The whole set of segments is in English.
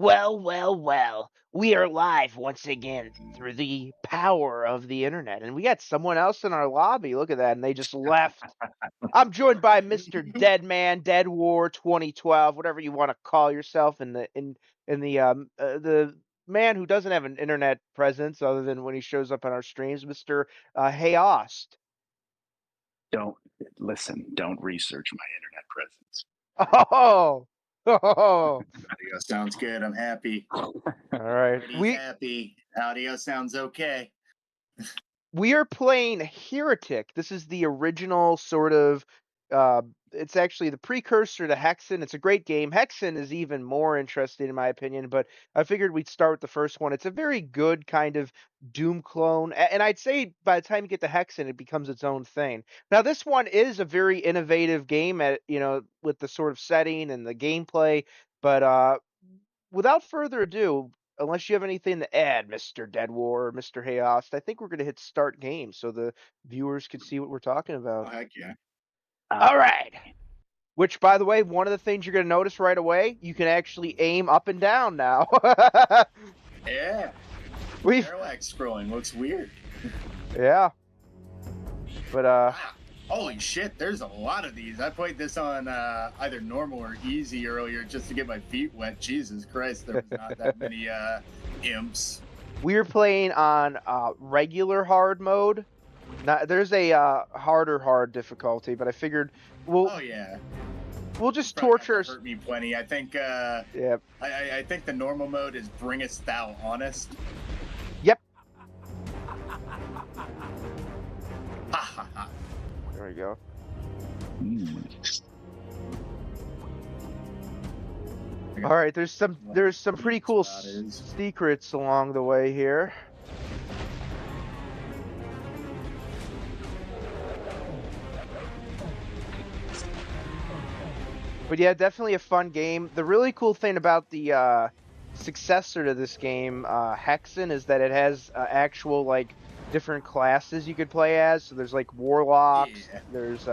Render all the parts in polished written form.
Well, well, well. We are live once again through the power of the internet. And we got someone else in our lobby. Look at that. And they just left. I'm joined by Mr. Deadman, Dead War 2012, whatever you want to call yourself, and the man who doesn't have an internet presence other than when he shows up on our streams, Mr. Hayost. Don't listen. Don't research my internet presence. Oh, oh. Audio sounds good. I'm happy. All right. He's happy. Audio sounds okay. We are playing Heretic. This is the original sort of. It's actually the precursor to Hexen. It's a great game. Hexen is even more interesting in my opinion, but I figured we'd start with the first one. It's a very good kind of Doom clone, and I'd say by the time you get to Hexen, it becomes its own thing. Now, this one is a very innovative game with the sort of setting and the gameplay, but without further ado, unless you have anything to add, Mr. Dead War or Mr. Hayost, I think we're going to hit start game so the viewers can see what we're talking about. Oh, heck yeah. All right. Which, by the way, one of the things you're going to notice right away, you can actually aim up and down now. Yeah. Parallax scrolling looks weird. Yeah. But, Wow. Holy shit, there's a lot of these. I played this on either normal or easy earlier just to get my feet wet. Jesus Christ, there was not that many imps. We're playing on regular hard mode. There's a harder hard difficulty, but I figured we'll just torture. Hurt me plenty. I think. Yep. I think the normal mode is bringest thou honest. Yep. Ha ha ha. There we go. All right, there's some pretty cool secrets along the way here. But yeah, definitely a fun game. The really cool thing about the successor to this game, Hexen, is that it has actual like different classes you could play as. So there's like warlocks. Yeah. There's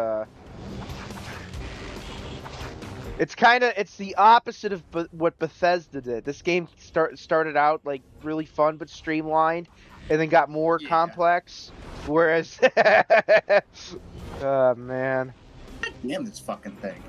it's the opposite of what Bethesda did. This game started out like really fun but streamlined, and then got more complex. Whereas, oh man, damn this fucking thing.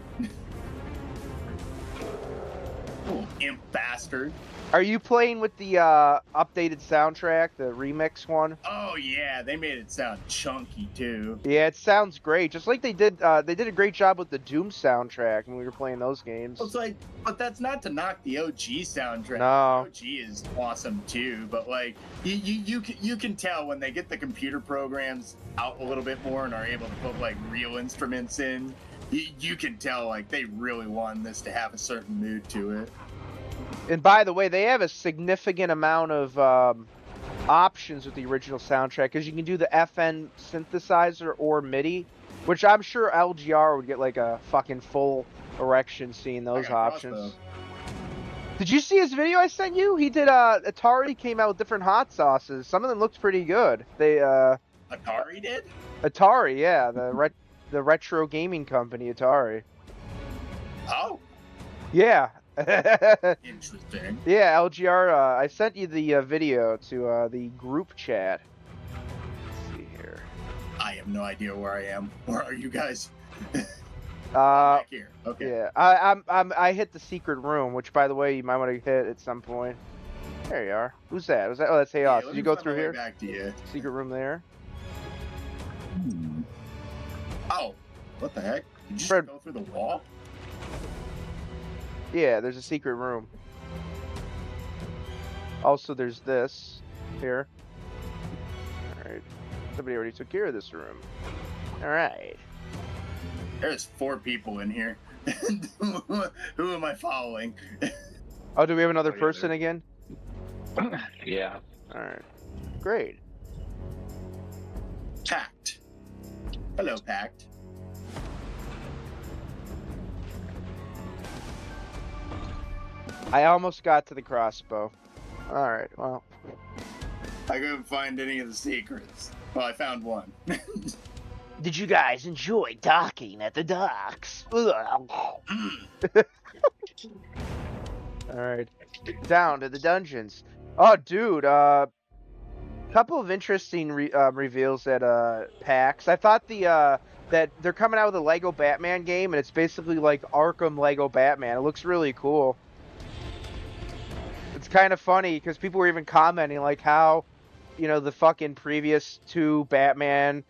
Little imp bastard. Are you playing with the updated soundtrack, the remix one? Oh yeah, they made it sound chunky too. Yeah, it sounds great. Just like they did a great job with the Doom soundtrack when we were playing those games. It's like, but that's not to knock the OG soundtrack. No. The OG is awesome too, but like you can tell when they get the computer programs out a little bit more and are able to put like real instruments in. You can tell like they really want this to have a certain mood to it. And by the way, they have a significant amount of options with the original soundtrack, because you can do the FN synthesizer or MIDI, which I'm sure LGR would get like a fucking full erection seeing those options. Did you see his video I sent you? He did Atari came out with different hot sauces. Some of them looked pretty good. They Atari did? Atari, yeah, the retro gaming company Atari. Oh. Yeah. Interesting. Yeah, LGR, I sent you the video to the group chat. Let's see here. I have no idea where I am. Where are you guys? Back here. Okay. Yeah, I hit the secret room, which by the way you might want to hit at some point. There you are. Who's that? Was that? Oh, that's Chaos. Did you go through here? Back to you. Secret room there. Oh, what the heck? Did you just go through the wall? Yeah, there's a secret room. Also, there's this here. Alright. Somebody already took care of this room. Alright. There's 4 people in here. Who am I following? Oh, do we have another person again? Yeah. Alright. Great. Pact. Hello, Pact. I almost got to the crossbow. Alright, well. I couldn't find any of the secrets. Well, I found one. Did you guys enjoy docking at the docks? All right, down to the dungeons. Oh, dude. Couple of interesting reveals at PAX. I thought that they're coming out with a Lego Batman game, and it's basically like Arkham Lego Batman. It looks really cool. It's kind of funny because people were even commenting like how, the fucking previous 2 Batman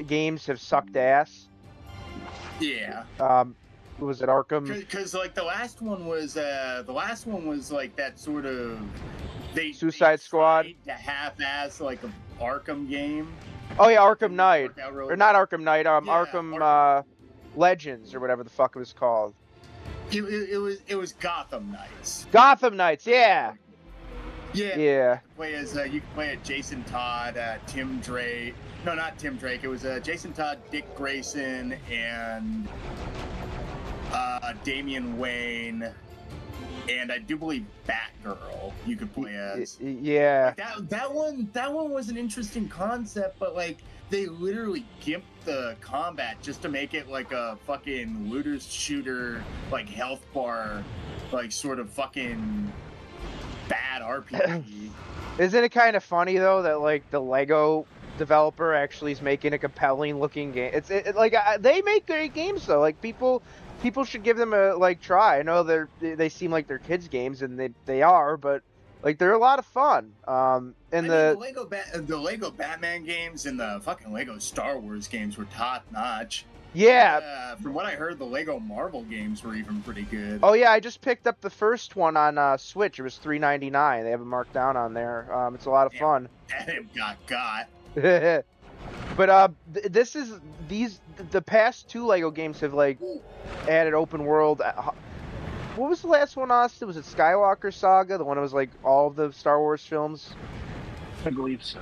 games have sucked ass. Yeah. Was it Arkham? Because like the last one was like that sort of Suicide Squad to half-ass like an Arkham game. Oh yeah, Arkham Knight, really or not Arkham Knight. Yeah, Arkham Legends or whatever the fuck it was called. It was Gotham Knights. Gotham Knights, yeah. Yeah. Yeah. You can play as Jason Todd, Tim Drake. No, not Tim Drake. It was Jason Todd, Dick Grayson, and Damian Wayne, and I do believe Batgirl. You could play as. Yeah. Like that one was an interesting concept, but like they literally gimped the combat just to make it like a fucking looters shooter, like health bar, like sort of fucking bad RPG. Isn't it kind of funny though that like the Lego developer actually is making a compelling looking game? They make great games though. Like people should give them a try. I know they seem like they're kids games, and they are, but like they're a lot of fun. The Lego Batman games and the fucking Lego Star Wars games were top notch. Yeah. From what I heard, the Lego Marvel games were even pretty good. Oh yeah, I just picked up the first one on Switch. It was $3.99. They have it marked down on there. It's a lot of fun. And it got. But the past 2 Lego games have like added open world. What was the last one, Austin? Was it Skywalker Saga? The one that was like all of the Star Wars films? I believe so.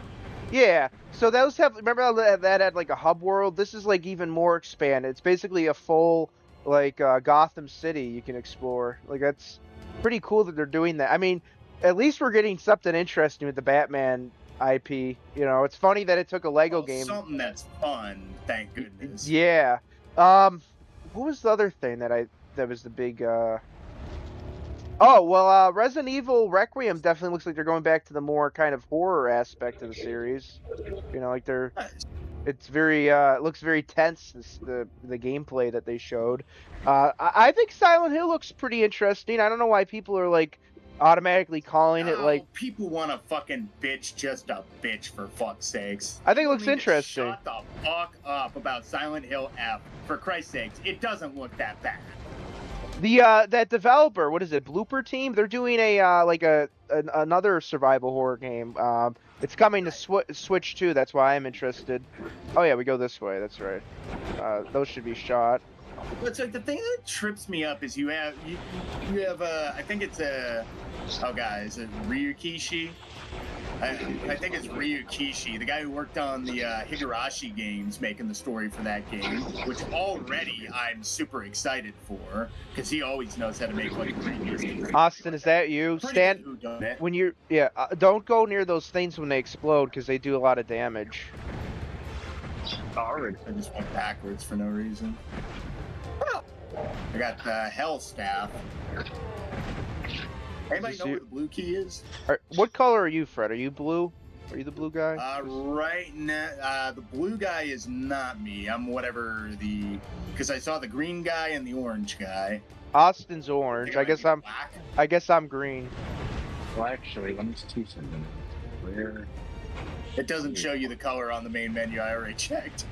Yeah. So those remember how that had like a hub world? This is like even more expanded. It's basically a full like Gotham City you can explore. Like that's pretty cool that they're doing that. I mean, at least we're getting something interesting with the Batman IP. It's funny that it took a Lego game. Something that's fun, thank goodness. Yeah. What was the other thing that was the big Resident Evil Requiem definitely looks like they're going back to the more kind of horror aspect of the series. It's very it looks very tense, the gameplay that they showed. I think Silent Hill looks pretty interesting. I don't know why people are like automatically calling it like people want to fucking bitch just a bitch, for fuck's sakes. I think it looks interesting. Shut the fuck up about Silent Hill F, for Christ's sakes. It doesn't look that bad. That developer, what is it, Blooper Team? They're doing another survival horror game. It's coming to Switch too. That's why I'm interested. Oh yeah, we go this way. That's right. Those should be shot. It's like the thing that trips me up is you have I think it's is it Ryukishi? I think it's Ryukishi, the guy who worked on the Higurashi games, making the story for that game, which already I'm super excited for, because he always knows how to make like games. Austin, is that you? Stand when you're don't go near those things when they explode, because they do a lot of damage. I just went backwards for no reason. I got the Hell Staff. Anybody know where the blue key is? What color are you, Fred? Are you blue? Are you the blue guy? Right now, the blue guy is not me. I'm whatever because I saw the green guy and the orange guy. Austin's orange. I guess I'm green. Well, actually, let me see something. Where? It doesn't show you the color on the main menu. I already checked.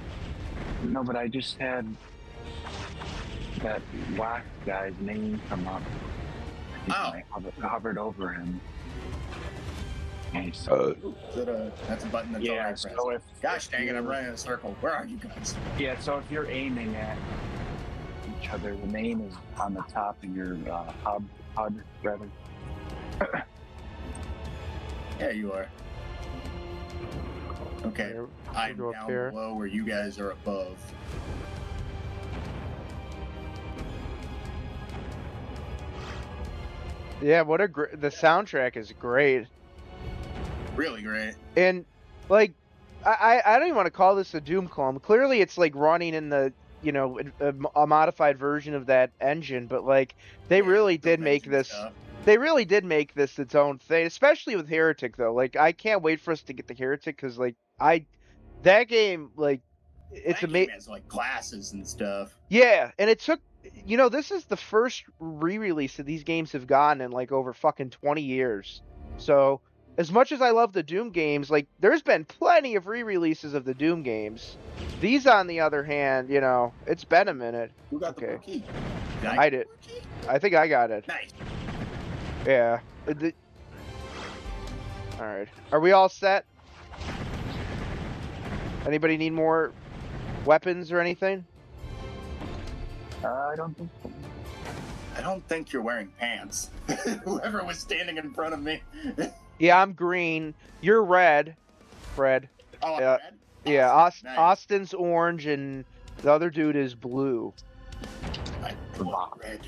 No, but I just had that black guy's name come up. I hovered over him. That's a button that's already pressed. So gosh dang it, I'm running in a circle. Where are you guys? Yeah, so if you're aiming at each other, the name is on the top of your HUD, rather. Yeah, you are. Okay, I'm down below where you guys are above. Yeah, the soundtrack is great. Really great. And like, I don't even want to call this a Doom clone. Clearly, it's like running in the a modified version of that engine. But like, they really did make this. They really did make this its own thing, especially with Heretic though. Like I can't wait for us to get the Heretic because like that game like it's that game has like classes and stuff. Yeah, and it took this is the first re-release that these games have gotten in like over fucking 20 years. So as much as I love the Doom games, like there's been plenty of re-releases of the Doom games. These, on the other hand, it's been a minute. Who got the key? I did. I think I got it. Nice. Yeah. All right. Are we all set? Anybody need more weapons or anything? I don't think so. I don't think you're wearing pants. Whoever was standing in front of me. Yeah, I'm green. You're red, Fred. Oh, red? Yeah, Awesome. Nice. Austin's orange and the other dude is blue. Red.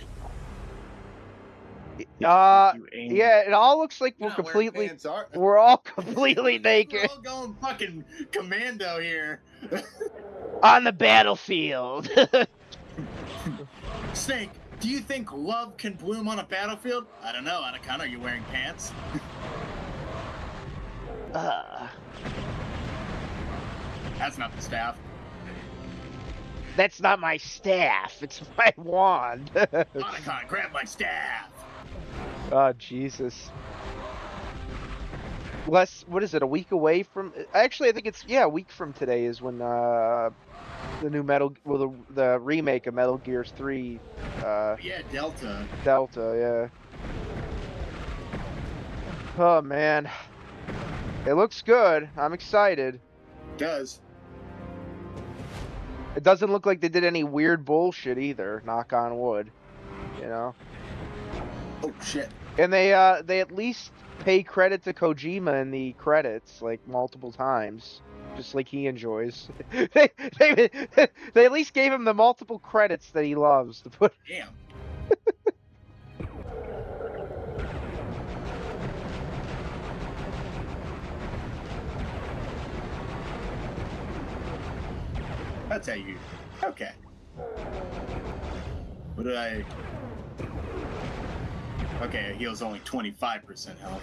Yeah, it all looks like we're all completely naked. We're all going fucking commando here. On the battlefield. Snake, do you think love can bloom on a battlefield? I don't know, Anakana, are you wearing pants? That's not the staff. That's not my staff. It's my wand. Anakana, grab my staff. Oh, Jesus. What is it, a week away from... Actually, I think it's, a week from today is when the new the remake of Metal Gear 3... yeah, Delta. Delta, yeah. Oh, man. It looks good. I'm excited. It does. It doesn't look like they did any weird bullshit either, knock on wood. Oh, shit. And they at least pay credit to Kojima in the credits, like, multiple times. Just like he enjoys. they at least gave him the multiple credits that he loves to put. Damn. That's how you... Okay. What did I... Okay, it heals only 25% health.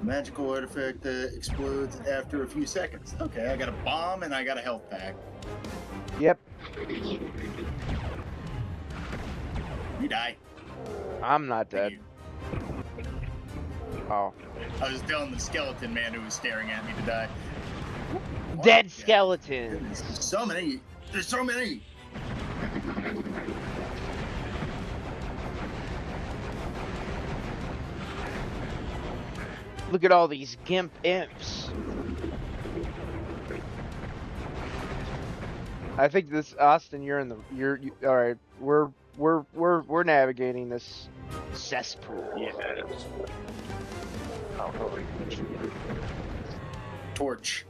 Magical artifact that explodes after a few seconds. Okay, I got a bomb and I got a health pack. Yep. You die. I'm not dead. Oh. I was telling the skeleton man who was staring at me to die. Dead skeletons. There's so many. There's so many. Look at all these gimp imps. I think this, Austin, you're all right. We're navigating this cesspool. Yeah. Torch.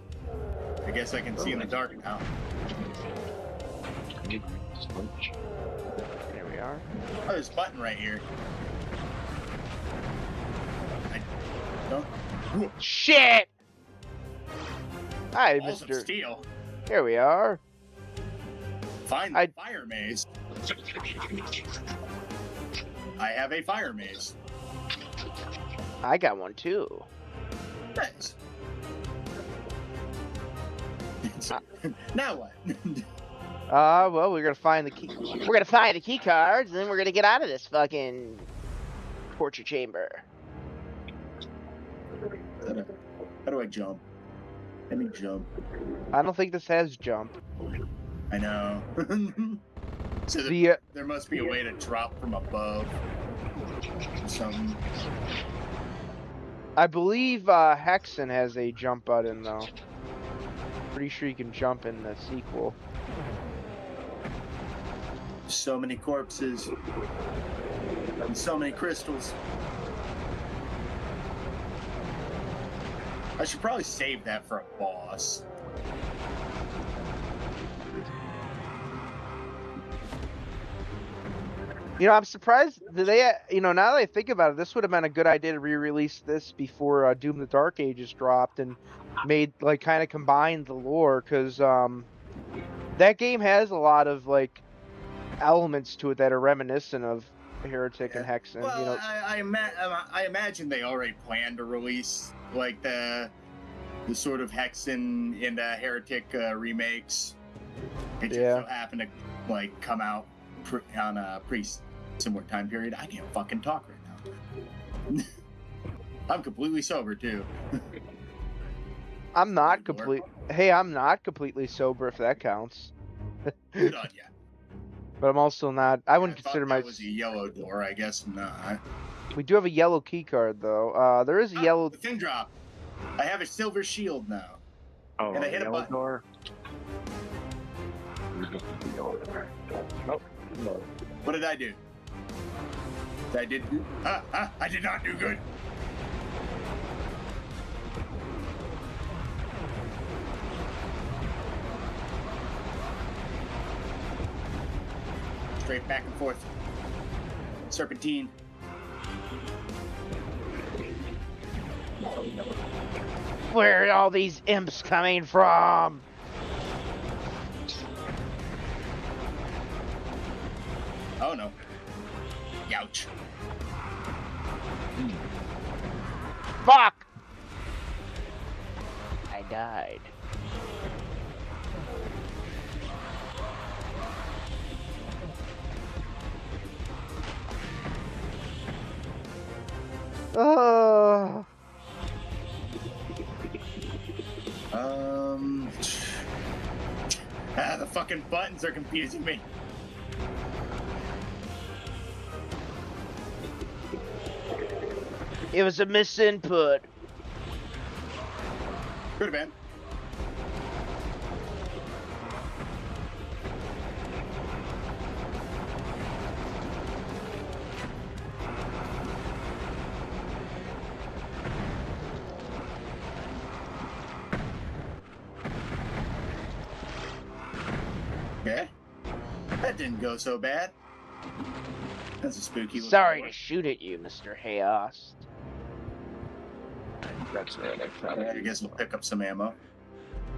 I guess I can see in the dark now. There we are. Oh, there's a button right here. I don't. Shit! Hi, Balls of Mr. Steel. Here we are. Find the fire maze. I have a fire maze. I got one too. Nice. Now what? Well, we're gonna find the key. We're gonna find the key cards, and then we're gonna get out of this fucking torture chamber. How do I jump? Let me jump. I don't think this has jump. I know. So there must be a way to drop from above. Something. I believe Hexen has a jump button though. Pretty sure you can jump in the sequel. So many corpses. And so many crystals. I should probably save that for a boss. I'm surprised that they, now that I think about it, this would have been a good idea to re-release this before Doom the Dark Ages dropped and made, like, kind of combined the lore, because that game has a lot of, like, elements to it that are reminiscent of Heretic and Hexen. Well, You know, I imagine they already planned to release like the sort of Hexen and Heretic remakes. It just so happened to like come out on a pretty similar time period. I can't fucking talk right now. I'm completely sober too. I'm not complete. Hey, I'm not completely sober if that counts. Good on ya. But I'm also not. I wouldn't I consider thought that was a yellow door. I guess not. We do have a yellow key card though. There is a yellow. The thing drop. I have a silver shield now. Oh, and I hit a button. Door. Oh, no. What did I do? I did not do good. Straight back and forth. Serpentine. Where are all these imps coming from? Oh no. Youch. Fuck! I died. Oh. The fucking buttons are confusing me. It was a misinput. Could have been. Okay. That didn't go so bad. That's a spooky little Sorry door. to shoot at you, Mr. Hayos. That's right. I guess we'll pick up some ammo.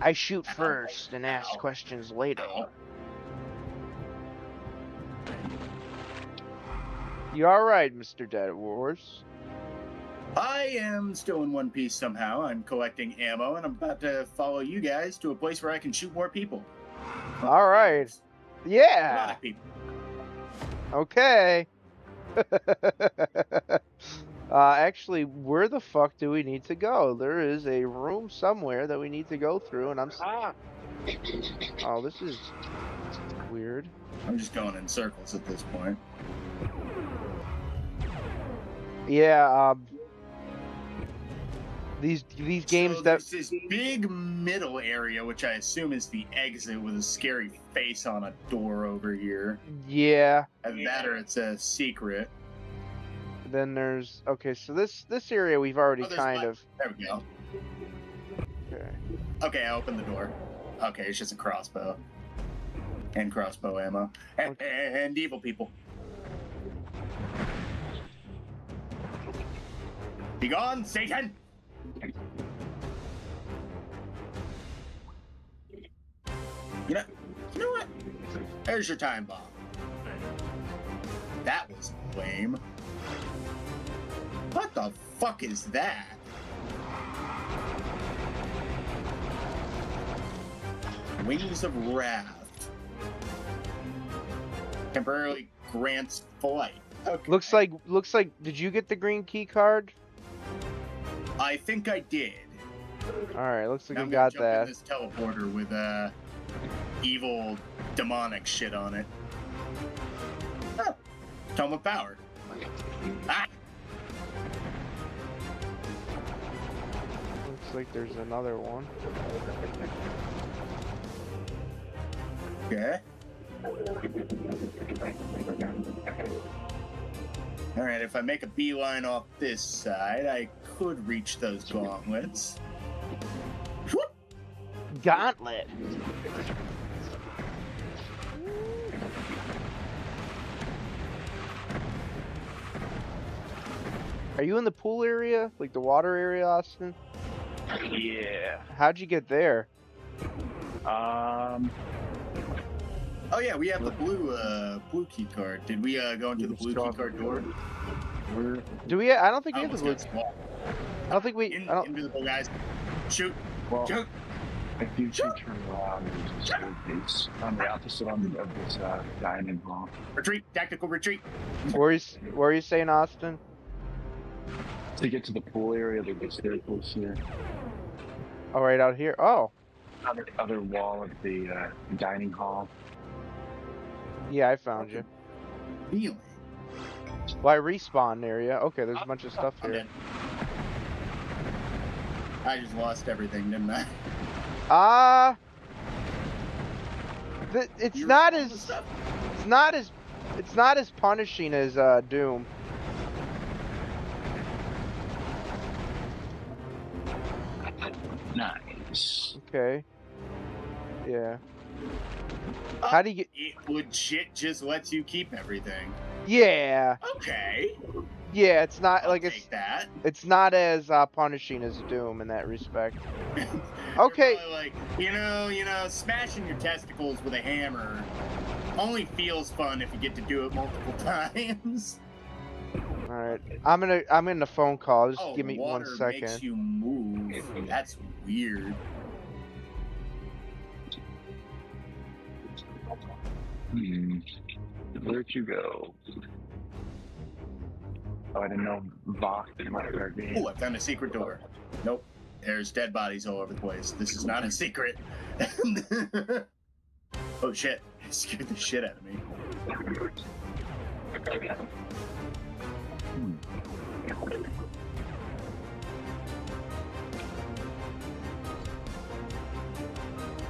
I shoot first and ask questions later. Ow. You alright, Mr. Dead Wars? I am still in one piece somehow. I'm collecting ammo, and I'm about to follow you guys to a place where I can shoot more people. Alright. Yeah. Demonic people. Okay. Actually, where the fuck do we need to go? There is a room somewhere that we need to go through, and I'm... Oh, this is weird. I'm just going in circles at this point. Yeah, these games So that... there's this big middle area, which I assume is the exit with a scary face on a door over here. Yeah. Either that or it's a secret. Then there's... Okay, so this area we've already kind of... There we go. Okay. Okay, I opened the door. Okay, it's just a crossbow. And crossbow ammo. And evil people. Be gone, Satan! You know what? There's your time bomb. That was lame. What the fuck is that? Wings of Wrath. Temporarily grants flight. Okay. Looks like, did you get the green key card? I think I did. Alright, looks like Now you I'm gonna got jump that. in this teleporter with evil demonic shit on it. Oh, Tome of Power. Ah! Looks like there's another one. Okay. Alright, if I make a beeline off this side, I could reach those gauntlets. Whoop! Gauntlet. Are you in the pool area? Like the water area, Austin? Yeah. How'd you get there? Oh yeah, we have the blue key card. Did we go into the blue key card door? Do we? I don't think we have the blue. Almost got swallowed. I don't think we. I don't. Invisible guys. Shoot. Well, Shoot. if you should turn around, there's a staircase on the opposite end of this dining hall. Retreat. Tactical retreat. Where are you saying, Austin? To get to the pool area, there's a staircase here. Oh, right out here. Oh, Other wall of the dining hall. yeah, I found you. Really? Why respawn area? Okay, there's a bunch of stuff I'm here. dead. I just lost everything, didn't I? It's You not respawned as the stuff? it's not as punishing as Doom. Nice. Okay. Yeah. Oh, How do you get? It legit just lets you keep everything. Yeah. Okay. Yeah, it's not I'll like take that. it's not as punishing as Doom in that respect. You're Okay. probably like, smashing your testicles with a hammer only feels fun if you get to do it multiple times. All right. I'm in a phone call. Just Oh, give me water 1 second. makes you move. That's weird. Where'd you go? Oh, I didn't know Vox in my fair game. Oh, I found a secret door. Nope. There's dead bodies all over the place. This is not a secret. Oh shit. It scared the shit out of me.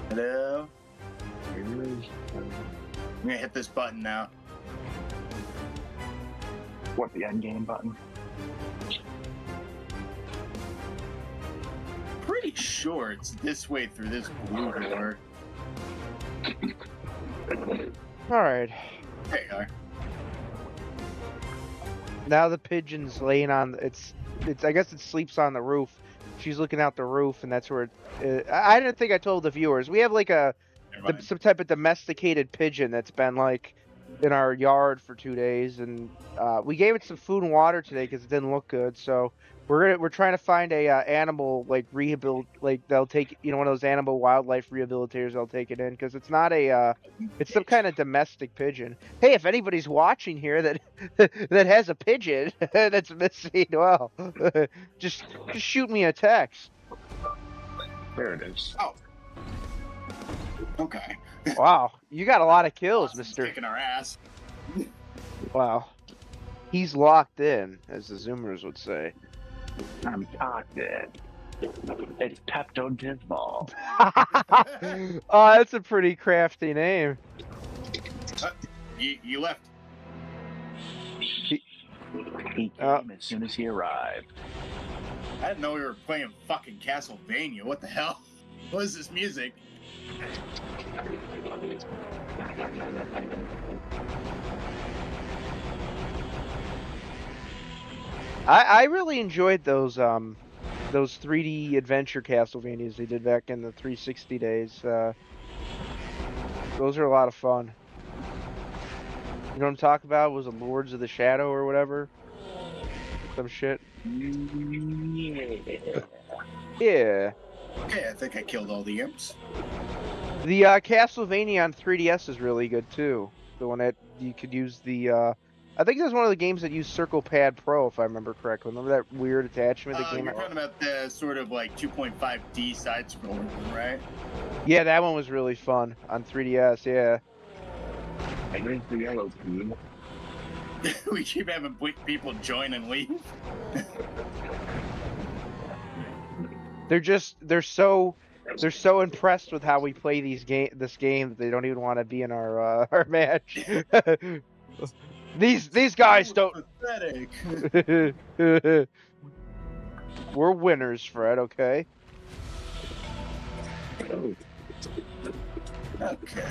Hello? I'm gonna hit this button now. What, the end game button? Pretty sure it's this way through this blue door. All right. There you are. Now the pigeon's laying on. It's. I guess it sleeps on the roof. She's looking out the roof, and that's where. I didn't think I told the viewers. We have like some type of domesticated pigeon that's been like in our yard for 2 days, and we gave it some food and water today because it didn't look good. So we're trying to find a animal like they'll take one of those animal wildlife rehabilitators. They'll take it in because it's not it's some kind of domestic pigeon. Hey, if anybody's watching here that that has a pigeon that's missing, well, just shoot me a text. There it is. Oh. Okay. Wow, you got a lot of kills, Austin's Mister. kicking our ass. Wow, he's locked in, as the Zoomers would say. I'm cocked in. It's Pepto-Bismol. Oh, that's a pretty crafty name. You left. He came as soon as he arrived. I didn't know we were playing fucking Castlevania. What the hell? What is this music? I really enjoyed those 3D adventure Castlevanias they did back in the 360 days. Those are a lot of fun. You know what I'm talking about? Was it Lords of the Shadow or whatever? Some shit. Yeah. Yeah. Okay, I think I killed all the imps. The Castlevania on 3DS is really good too. The one that you could use the. I think there's one of the games that used Circle Pad Pro, if I remember correctly. Remember that weird attachment that came You're out? talking about the sort of like 2.5D side scroller one, right? Yeah, that one was really fun on 3DS. Yeah. And there's the yellow key. We keep having people join and leave. They're so impressed with how we play this game that they don't even want to be in our match. These guys don't. Pathetic. We're winners, Fred. Okay. Okay.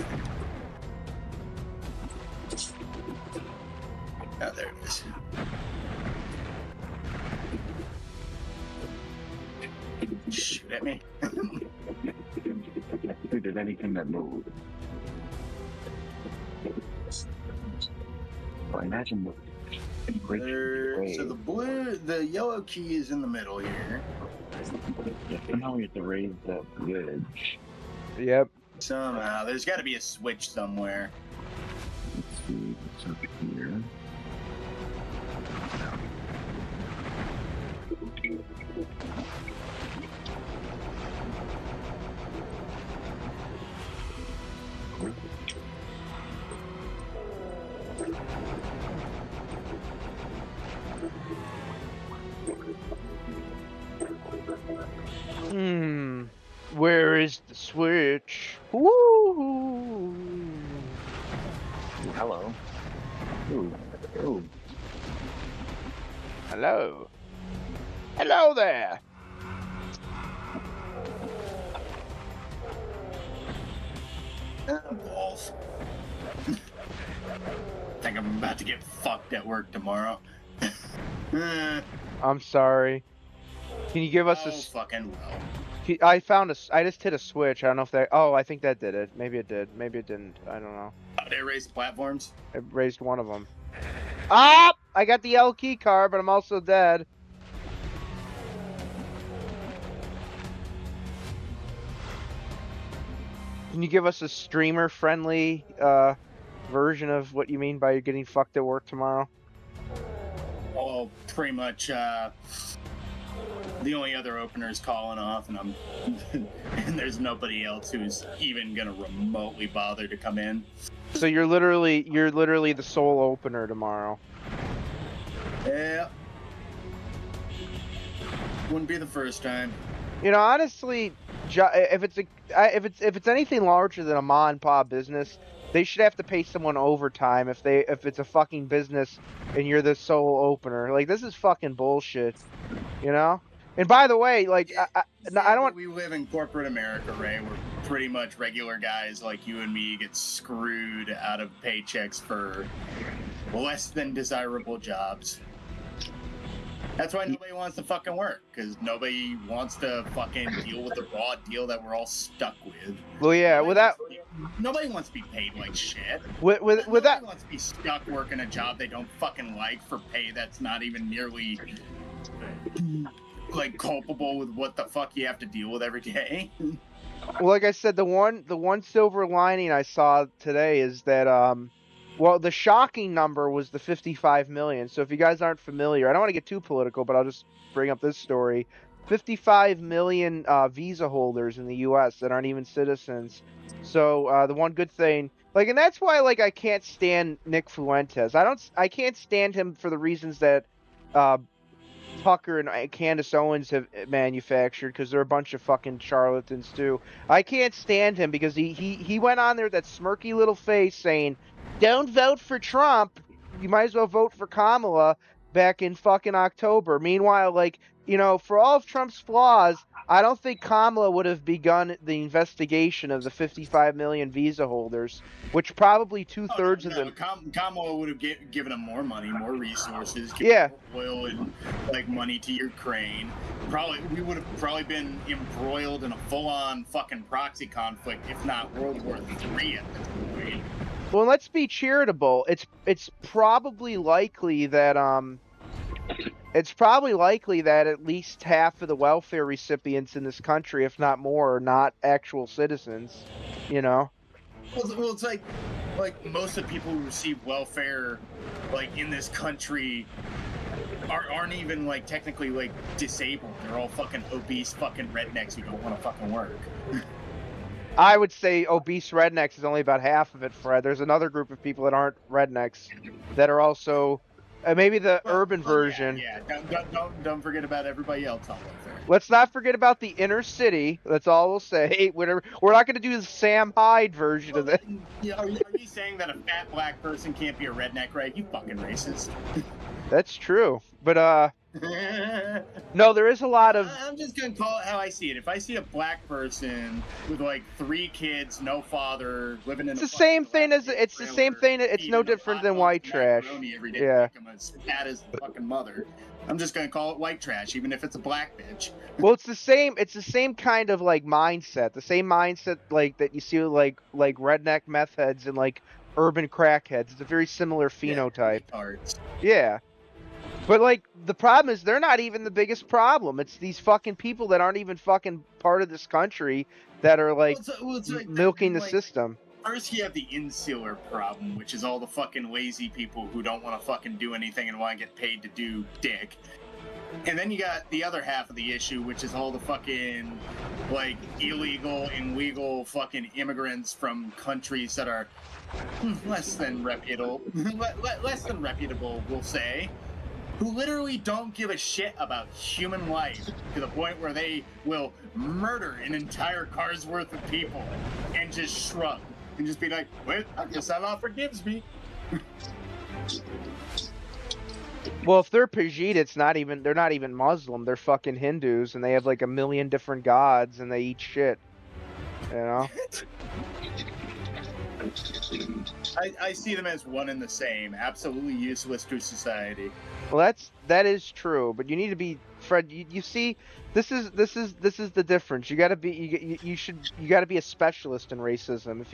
Oh, there it is. Shoot at me. Who did anything that moved? Well, imagine the So the yellow key is in the middle here. Somehow we have to raise that bridge. Yep. Somehow. There's got to be a switch somewhere. Let's see what's up here. Where is the switch? Woo! Hello. Ooh. Ooh. Hello. Hello there. Balls. Think I'm about to get fucked at work tomorrow. I'm sorry. Can you give us oh, fucking well. I found I just hit a switch. I don't know if that. Oh, I think that did it. Maybe it did. Maybe it didn't. I don't know. Did they raise the platforms? I raised one of them. Ah! I got the L key card, but I'm also dead. Can you give us a streamer-friendly version of what you mean by getting fucked at work tomorrow? Oh, pretty much. The only other opener is calling off, and and there's nobody else who's even gonna remotely bother to come in. So you're literally the sole opener tomorrow. Yeah. Wouldn't be the first time. You know, honestly, if it's anything larger than a mom and pop business, they should have to pay someone overtime if it's a fucking business and you're the sole opener. Like, this is fucking bullshit, you know? And by the way, like, I don't want. We live in corporate America, Ray. We're pretty much regular guys like you and me get screwed out of paychecks for less than desirable jobs. That's why nobody wants to fucking work, because nobody wants to fucking deal with the raw deal that we're all stuck with. Well, yeah, nobody wants to be paid like shit. With nobody that, wants to be stuck working a job they don't fucking like for pay that's not even nearly like culpable with what the fuck you have to deal with every day. well, like I said, the one silver lining I saw today is that well, the shocking number was the 55 million. So if you guys aren't familiar, I don't want to get too political, but I'll just bring up this story. 55 million visa holders in the U.S. that aren't even citizens. So the one good thing, like, and that's why, like, I can't stand Nick Fuentes. I can't stand him for the reasons that Tucker and Candace Owens have manufactured, because they're a bunch of fucking charlatans too. I can't stand him because he went on there, that smirky little face, saying, "Don't vote for Trump. You might as well vote for Kamala," back in fucking October. Meanwhile, like, you know, for all of Trump's flaws, I don't think Kamala would have begun the investigation of the 55 million visa holders, which probably two-thirds of them. Kamala would have given him more money, more resources, yeah, more oil and like money to Ukraine. We would have probably been embroiled in a full-on fucking proxy conflict, if not World War III at this point. Well, let's be charitable. It's probably likely that at least half of the welfare recipients in this country, if not more, are not actual citizens. You know. Well, it's like most of the people who receive welfare, like, in this country, aren't even like technically like disabled. They're all fucking obese fucking rednecks who don't want to fucking work. I would say obese rednecks is only about half of it, Fred. There's another group of people that aren't rednecks that are also maybe the urban version. Yeah. Don't forget about everybody else on welfare. Let's not forget about the inner city. That's all we'll say. Whatever. We're not going to do the Sam Hyde version of it. Are you saying that a fat black person can't be a redneck, right? You fucking racist. That's true, but no, there is a lot of. I'm just gonna call it how I see it. If I see a black person with like 3 kids, no father, living in it's the same thing as it's no different than white trash. Yeah. I'm as fat as the fucking mother. I'm just gonna call it white trash, even if it's a black bitch. Well, it's the same kind of like mindset. The same mindset like that you see like redneck meth heads in like urban crackheads. It's a very similar phenotype. Yeah, retards. Yeah. But, like, the problem is they're not even the biggest problem. It's these fucking people that aren't even fucking part of this country that are, like, It's like milking the like, system. First, you have the insular problem, which is all the fucking lazy people who don't want to fucking do anything and want to get paid to do dick. And then you got the other half of the issue, which is all the fucking, like, illegal and legal fucking immigrants from countries that are less than reputable, we'll say, who literally don't give a shit about human life to the point where they will murder an entire car's worth of people and just shrug and just be like, well, I guess Allah forgives me. Well, if they're Pajit, they're not even Muslim. They're fucking Hindus, and they have like a million different gods, and they eat shit. You know? I see them as one and the same, absolutely useless to society. Well, that is true, but you need to be, Fred. You see, this is the difference. You got to be you got to be a specialist in racism. If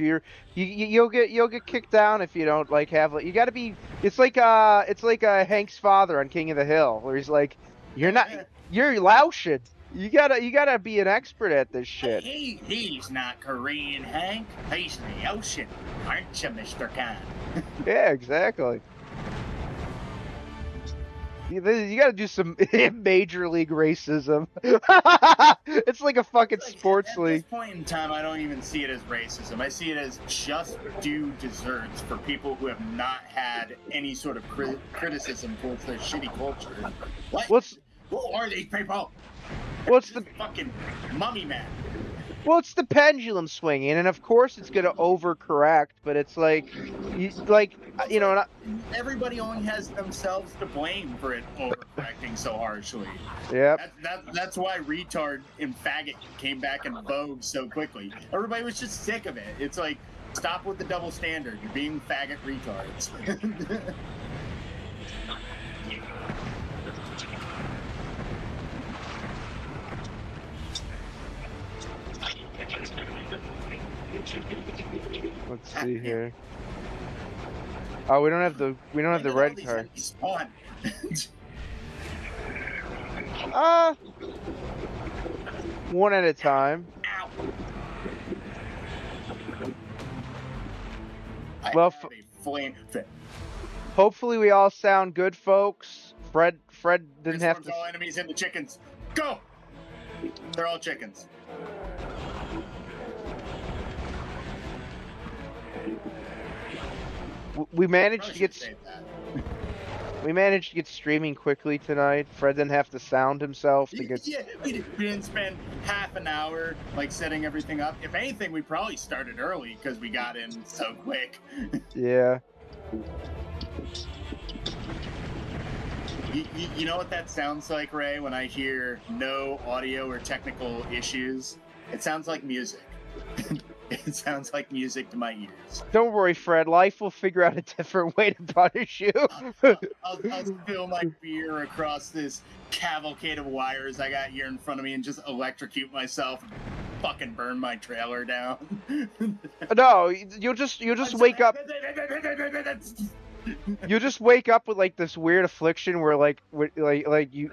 you'll get kicked down if you don't like have you got to be. It's like Hank's father on King of the Hill, where he's like, you're Laotian. You gotta be an expert at this shit. He's not Korean, Hank. He's Laotian, aren't you, Mr. Khan? Yeah, exactly. You gotta do some major league racism. It's like a fucking sports league. At this point in time, I don't even see it as racism. I see it as just due desserts for people who have not had any sort of criticism towards their shitty culture. Who are these people? What's the fucking mummy man? Well, it's the pendulum swinging, and of course it's gonna overcorrect. But it's like, you know, everybody only has themselves to blame for it overcorrecting so harshly. Yeah. That's why retard and faggot came back in vogue so quickly. Everybody was just sick of it. It's like, stop with the double standard. You're being faggot retards. Let's see here. Oh, we don't have the red card. One at a time. Well, hopefully we all sound good, folks. Fred didn't have to. All enemies and the chickens. Go. They're all chickens. We managed to get streaming quickly tonight. Fred didn't have to sound himself to get. Yeah, we didn't spend half an hour like setting everything up. If anything, we probably started early because we got in so quick. Yeah. You know what that sounds like, Ray? When I hear no audio or technical issues, it sounds like music. It sounds like music to my ears. Don't worry, Fred. Life will figure out a different way to punish you. I'll spill my beer across this cavalcade of wires I got here in front of me and just electrocute myself and fucking burn my trailer down. No, you'll just wake up. You'll just wake up with like this weird affliction where like you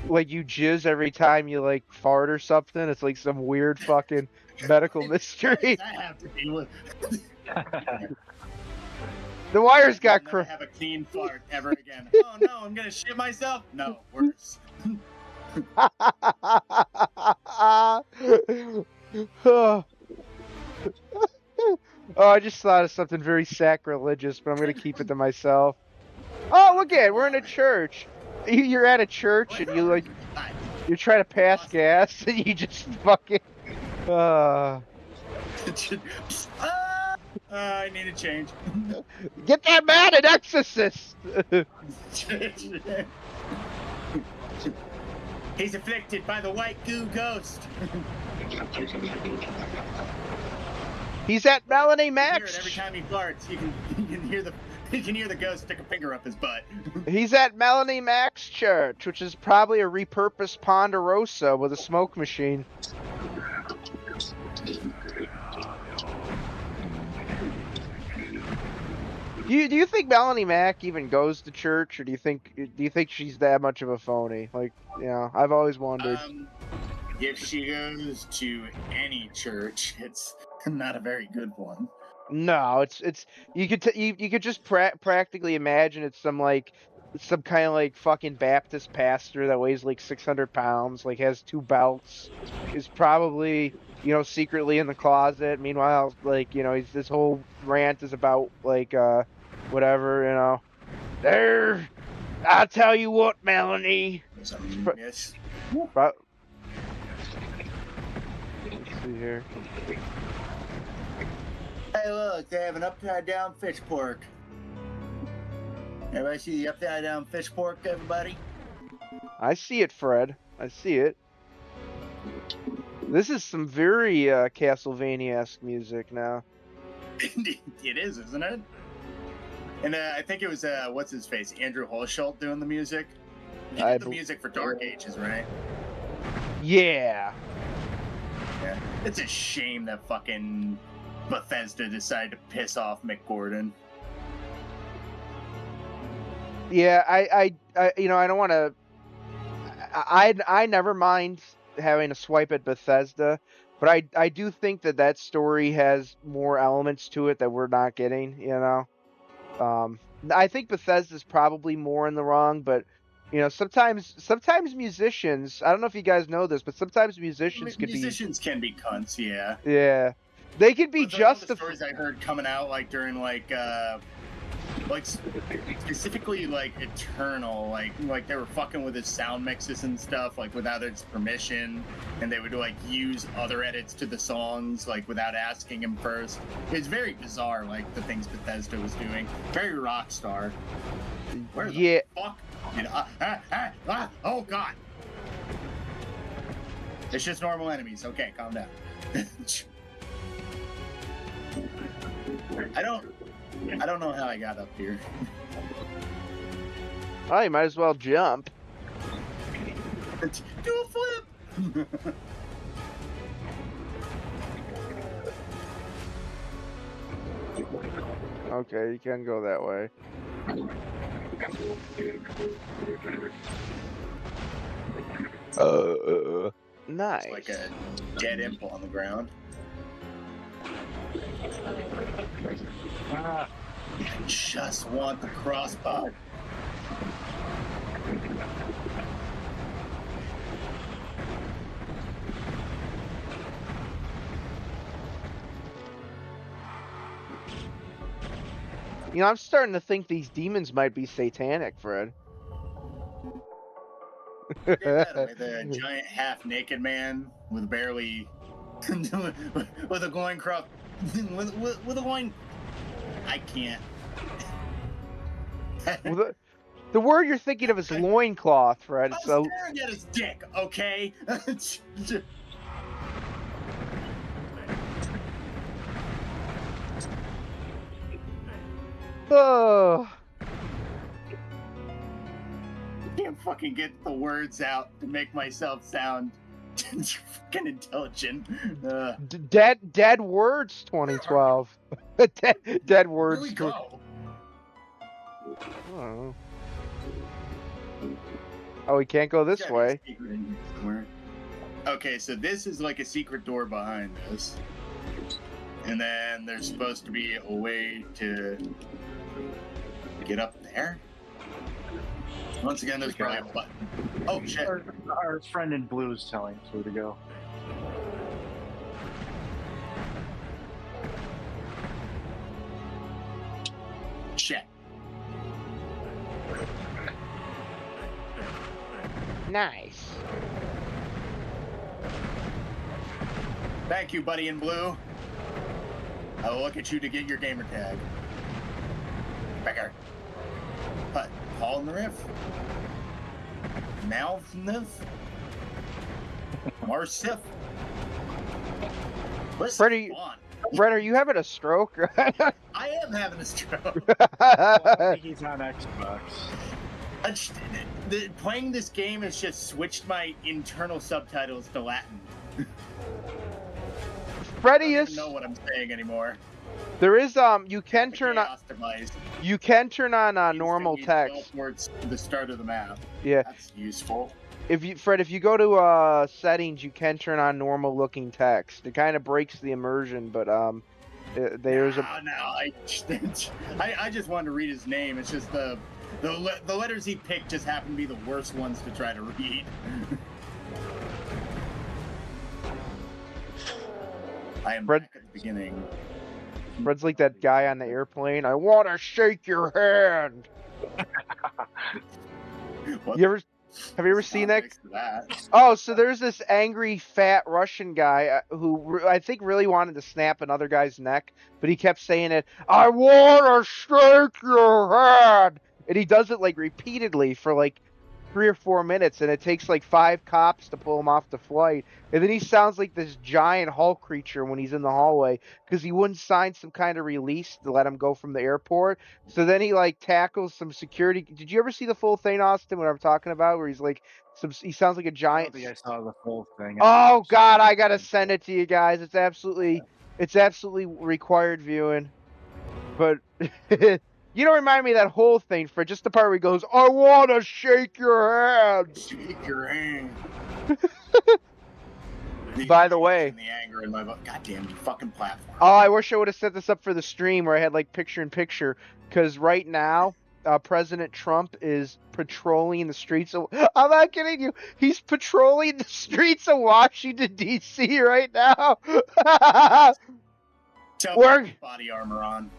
jizz every time you like fart or something. It's like some weird fucking medical mystery. I have to deal with. The wires got crooked. Have a clean fart ever again. Oh no, I'm gonna shit myself. No, worse. Oh, I just thought of something very sacrilegious, but I'm gonna keep it to myself. Oh, look at it, we're in a church. You're at a church and you try to pass gas and you just fucking. I need a change. Get that man an exorcist. He's afflicted by the white goo ghost. He's at Melanie Max. Every time he farts, you can hear the ghost stick a finger up his butt. He's at Melanie Max Church, which is probably a repurposed Ponderosa with a smoke machine. Do you think Melanie Mack even goes to church, or do you think she's that much of a phony? Like, I've always wondered. If she goes to any church, it's not a very good one. No, it's you could just practically imagine it's some kind of like fucking Baptist pastor that weighs like 600 pounds, like has two belts, is probably secretly in the closet. Meanwhile, like this whole rant is about like whatever there. I'll tell you what, Melanie. Yes. Let's see here. Hey, look, they have an upside down fish pork. Everybody see the upside down fish pork, everybody? I see it, Fred. I see it. This is some very Castlevania-esque music now. It is, isn't it? And I think it was, what's his face? Andrew Holschult doing the music? He did the music for Dark Ages, right? Yeah. Yeah. It's a shame that fucking Bethesda decided to piss off Mick Gordon. Yeah, I don't want to. I never mind having to swipe at Bethesda, but I do think that story has more elements to it that we're not getting. I think Bethesda's probably more in the wrong, but sometimes musicians. I don't know if you guys know this, but sometimes musicians can be cunts. Yeah. Yeah, they can be just the stories I heard coming out like during like specifically like Eternal, like they were fucking with his sound mixes and stuff like without his permission, and they would like use other edits to the songs like without asking him first. It's very bizarre, like the things Bethesda was doing. Very Rockstar. Where the fuck? Oh god! It's just normal enemies. Okay, calm down. I don't know how I got up here. Oh, you might as well jump. Do a flip! Okay, you can go that way. Nice. It's like a dead imp on the ground. I just want the crossbow. I'm starting to think these demons might be satanic, Fred. With a giant half-naked man with barely with a loincloth with a loin. I can't. Well, the word you're thinking of is loincloth, Fred. I'm staring at his dick, okay? Oh. Can't fucking get the words out to make myself sound fucking intelligent. Dead Words 2012. Dead Words. Where we go? Oh. Oh, we can't go this way. Okay, so this is like a secret door behind us. And then there's supposed to be a way to get up there. Once again, there's probably a button. Oh, shit. Our friend in blue is telling us where to go. Shit. Nice. Thank you, buddy in blue. I will look at you to get your gamer tag. Becker. What? Paul in the riff? Malvniv? Marsif? Fred, are you having a stroke? I am having a stroke. I think he's on Xbox. Playing this game has just switched my internal subtitles to Latin. Freddy I don't even know what I'm saying anymore. There is you can turn on normal text. Teleports to the start of the map. Yeah. That's useful. Fred, if you go to settings, you can turn on normal looking text. It kind of breaks the immersion, but there's I just wanted to read his name. It's just the letters he picked just happen to be the worst ones to try to read. I am back at the beginning. Fred's like that guy on the airplane. I want to shake your hand. Have you ever seen that? Oh, so there's this angry fat Russian guy who I think really wanted to snap another guy's neck, but he kept saying it. I want to shake your hand, and he does it like repeatedly for like 3 or 4 minutes, and it takes like 5 cops to pull him off the flight. And then he sounds like this giant Hulk creature when he's in the hallway because he wouldn't sign some kind of release to let him go from the airport. So then he like tackles some security. Did you ever see the full thing, Austin? What I'm talking about, where he's like he sounds like a giant. I don't think I saw the full thing. Oh God, I gotta send it to you guys. It's absolutely required viewing. But you don't remind me of that whole thing, for just the part where he goes, I want to shake your hand. Shake your hand. By the way. The anger in my goddamn fucking platform. Oh, I wish I would have set this up for the stream where I had like picture-in-picture, because right now, President Trump is patrolling the streets of... I'm not kidding you. He's patrolling the streets of Washington, D.C. right now. Body armor on.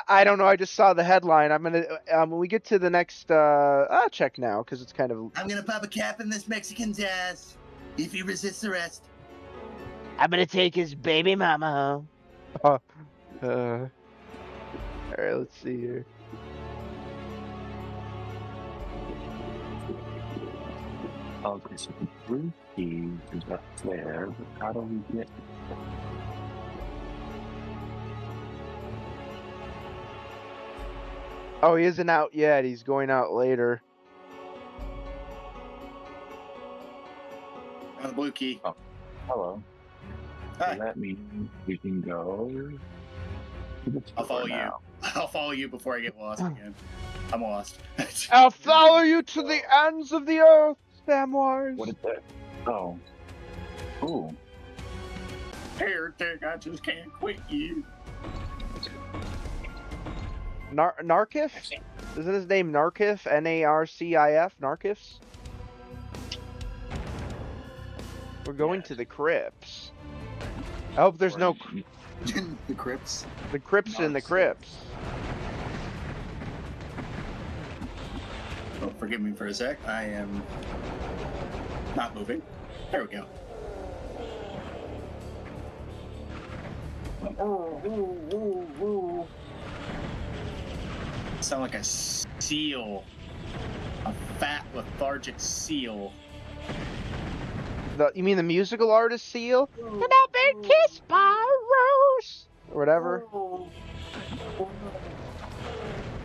I don't know. I just saw the headline. I'm gonna when we get to the next. I'll check now because it's kind of. I'm gonna pop a cap in this Mexican's ass if he resists arrest. I'm gonna take his baby mama home. All right, let's see here. Okay, so the blue key is up there, but how do we get? Oh, he isn't out yet. He's going out later. On the blue key. Oh, hello. Hi. So that means we can go. I'll follow you. I'll follow you before I get lost again. I'm lost. I'll follow you to the ends of the earth, Samwise. What is that? Oh. Ooh. Heretic, I just can't quit you. Narcif? Isn't his name Narcif? Narcif? Narcifs? We're going to the crypts. I hope there's no... The crypts? The crypts in the crypts. Oh, forgive me for a sec. I am not moving. There we go. Sound like a seal. A fat, lethargic seal. You mean the musical artist Seal? And I've been kissed by a rose! Or whatever.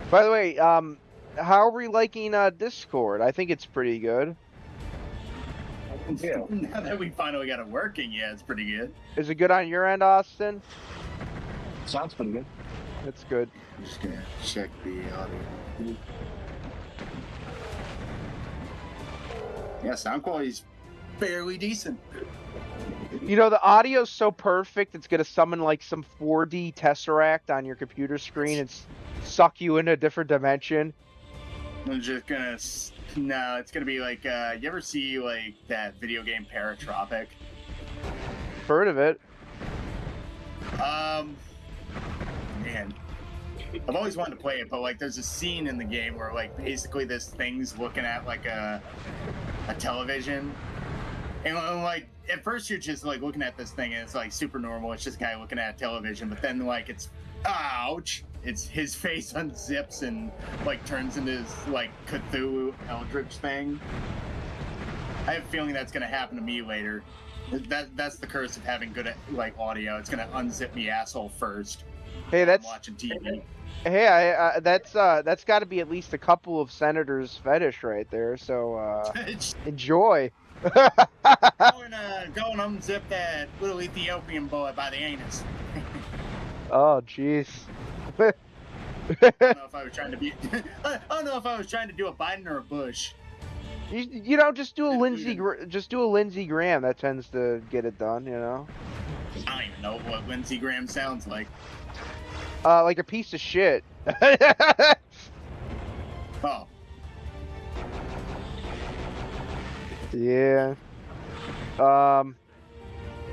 By the way, how are we liking Discord? I think it's pretty good. Yeah. Now that we finally got it working, yeah, it's pretty good. Is it good on your end, Austin? Sounds pretty good. That's good. I'm just gonna check the audio. Yeah, sound quality's fairly decent. You know, the audio's so perfect, it's gonna summon like some 4D tesseract on your computer screen and suck you into a different dimension. I'm just gonna... No, it's gonna be like, you ever see like that video game Paratropic? Heard of it. Man. I've always wanted to play it, but like there's a scene in the game where like basically this thing's looking at like a television. And like at first you're just like looking at this thing and it's like super normal. It's just a guy looking at a television, but then like it's ouch. It's his face unzips and like turns into this like Cthulhu Eldritch thing. I have a feeling that's gonna happen to me later. That's the curse of having good like audio. It's gonna unzip me asshole first. Hey, that's watching TV. Hey, that's got to be at least a couple of senators' fetish right there. So enjoy. Go and unzip that little Ethiopian boy by the anus. Oh, jeez. I don't know if I was trying to be. I don't know if I was trying to do a Biden or a Bush. You know, just do a Lindsey Graham. That tends to get it done. You know. I don't even know what Lindsey Graham sounds like. Like a piece of shit. Oh, Yeah.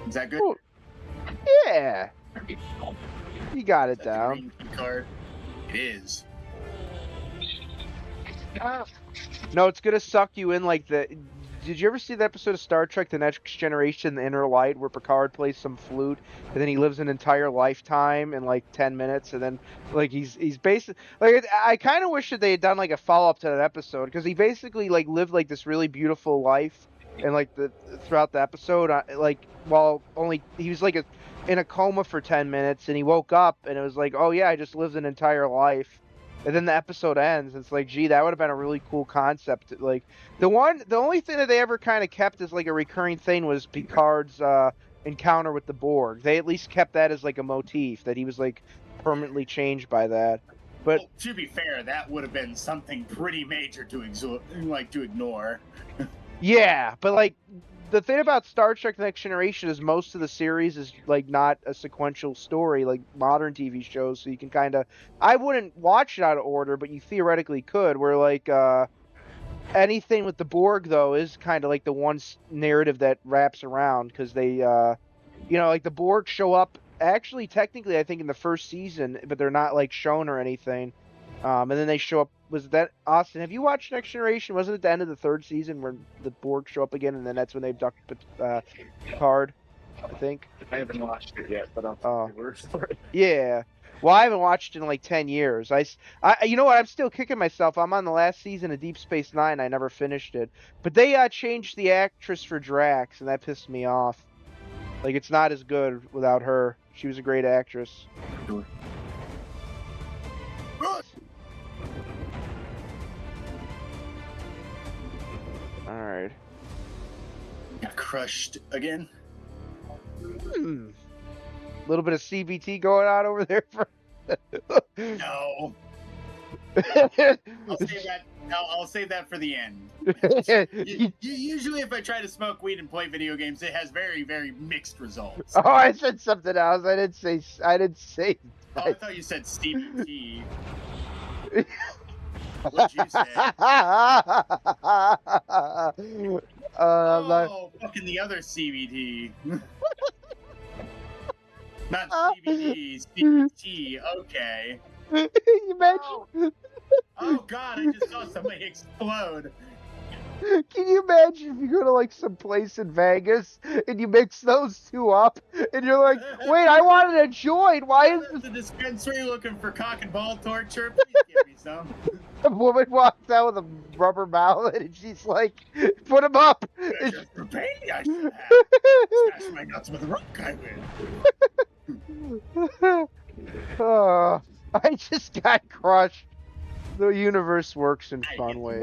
is that good? Well, yeah. You got it Is that the down. green key card? It is. No, it's gonna suck you in like the. Did you ever see the episode of Star Trek: The Next Generation, The Inner Light, where Picard plays some flute, and then he lives an entire lifetime in like 10 minutes, and then like he's basically like I kind of wish that they had done like a follow up to that episode because he basically like lived like this really beautiful life and like the throughout the episode like while only he was like in a coma for 10 minutes and he woke up and it was like oh yeah I just lived an entire life. And then the episode ends. It's like, gee, that would have been a really cool concept. Like the only thing that they ever kind of kept as like a recurring thing was Picard's encounter with the Borg. They at least kept that as like a motif that he was like permanently changed by that. But Well, to be fair, that would have been something pretty major to ignore. yeah, but like the thing about Star Trek: Next Generation is most of the series is like not a sequential story like modern TV shows, so you can kind of I wouldn't watch it out of order, but you theoretically could. Where like anything with the Borg though is kind of like the one narrative that wraps around because they you know like the Borg show up actually technically I think in the first season, but they're not like shown or anything. And then they show up. Was that Austin? Have you watched Next Generation? Wasn't it the end of the third season where the Borg show up again, and then that's when they abduct Picard? I think. I haven't watched it yet, but I'll take your word for it. Yeah. Well, I haven't watched it in like 10 years. You know what? I'm still kicking myself. I'm on the last season of Deep Space Nine. I never finished it, but they changed the actress for Drax, and that pissed me off. Like it's not as good without her. She was a great actress. Sure. All right. Got crushed again. A little bit of CBT going on over there for. No. I'll save that for the end. Usually, if I try to smoke weed and play video games, it has very, very mixed results. Oh, I said something else. I didn't say. Oh, I thought you said CBT. What'd you say? Fucking the other CBT. Not CBD, CBT. Okay. You imagine? Oh God! I just saw somebody explode. Can you imagine if you go to like some place in Vegas and you mix those two up and you're like, wait, I wanted a joint. Why is the dispensary looking for cock and ball torture? Please give me some. A woman walks out with a rubber mallet and she's like, put him up. Just for pain, I should have. Smash my nuts with a rock, I win. I just got crushed. The universe works in fun ways.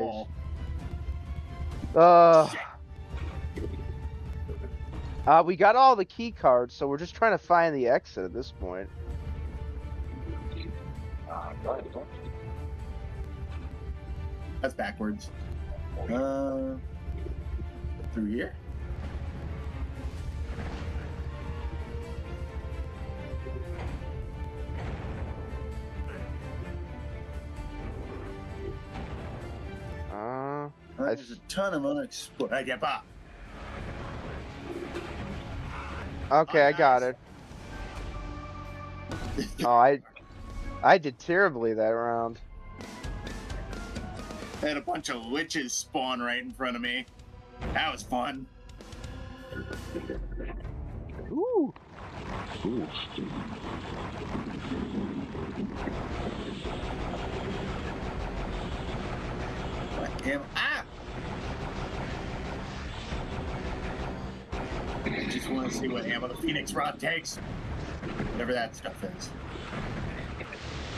We got all the key cards, so we're just trying to find the exit at this point. That's backwards. Through here? There's a ton of unexplored. I get by. Okay, I got it. Oh, I did terribly that round. I had a bunch of liches spawn right in front of me. That was fun. Ooh. Ah! I just want to see what ammo the Phoenix Rod takes. Whatever that stuff is.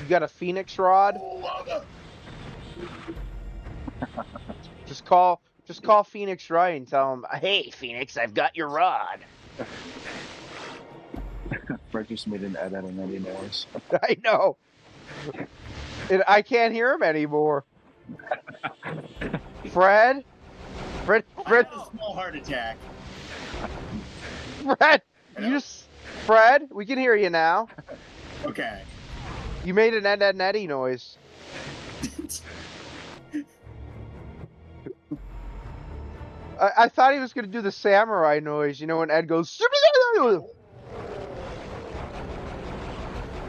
You got a Phoenix Rod? Oh, lava. Just call Phoenix Rod and tell him, hey, Phoenix, I've got your rod. Brett just made an edit on any noise. I know. I can't hear him anymore. Fred? I had a small heart attack. Fred, Hello? Fred, we can hear you now. Okay. You made an Ed, Ed, and Eddie noise. I thought he was going to do the samurai noise, you know, when Ed goes...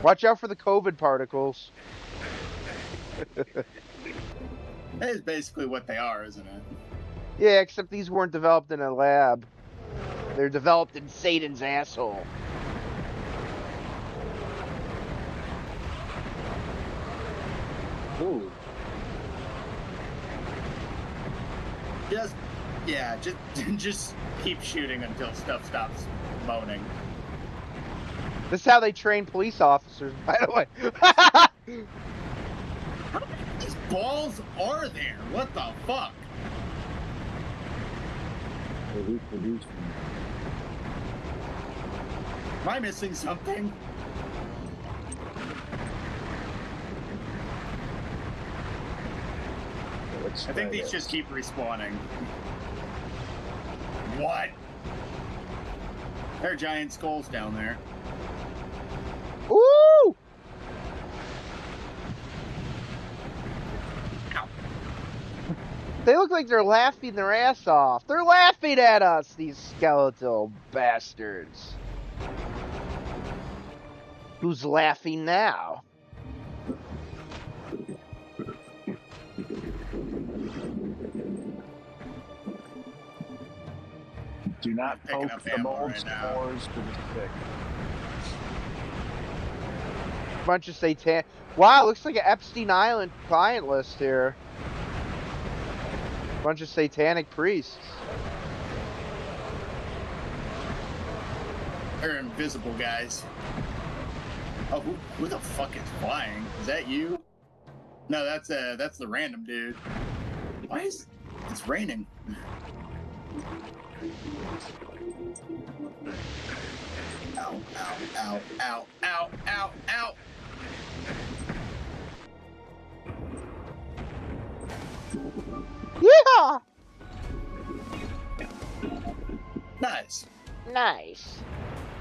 Watch out for the COVID particles. That is basically what they are, isn't it? Yeah, except these weren't developed in a lab. They're developed in Satan's asshole. Ooh. Just keep shooting until stuff stops moaning. This is how they train police officers, by the way. How many of these balls are there? What the fuck? Am I missing something? I think these just keep respawning. What? There are giant skulls down there. Ooh! Ow. They look like they're laughing their ass off. They're laughing at us, these skeletal bastards. Who's laughing now? Do not Picking poke up the ammo mold right now. spores to the stick. Bunch of satan. Wow, looks like an Epstein Island client list here. Bunch of satanic priests. They're invisible guys. Oh, who the fuck is flying? Is that you? No, that's the random dude. Why is it's raining? Ow, ow, ow, ow, ow, ow, ow. Yeah! Nice. Nice.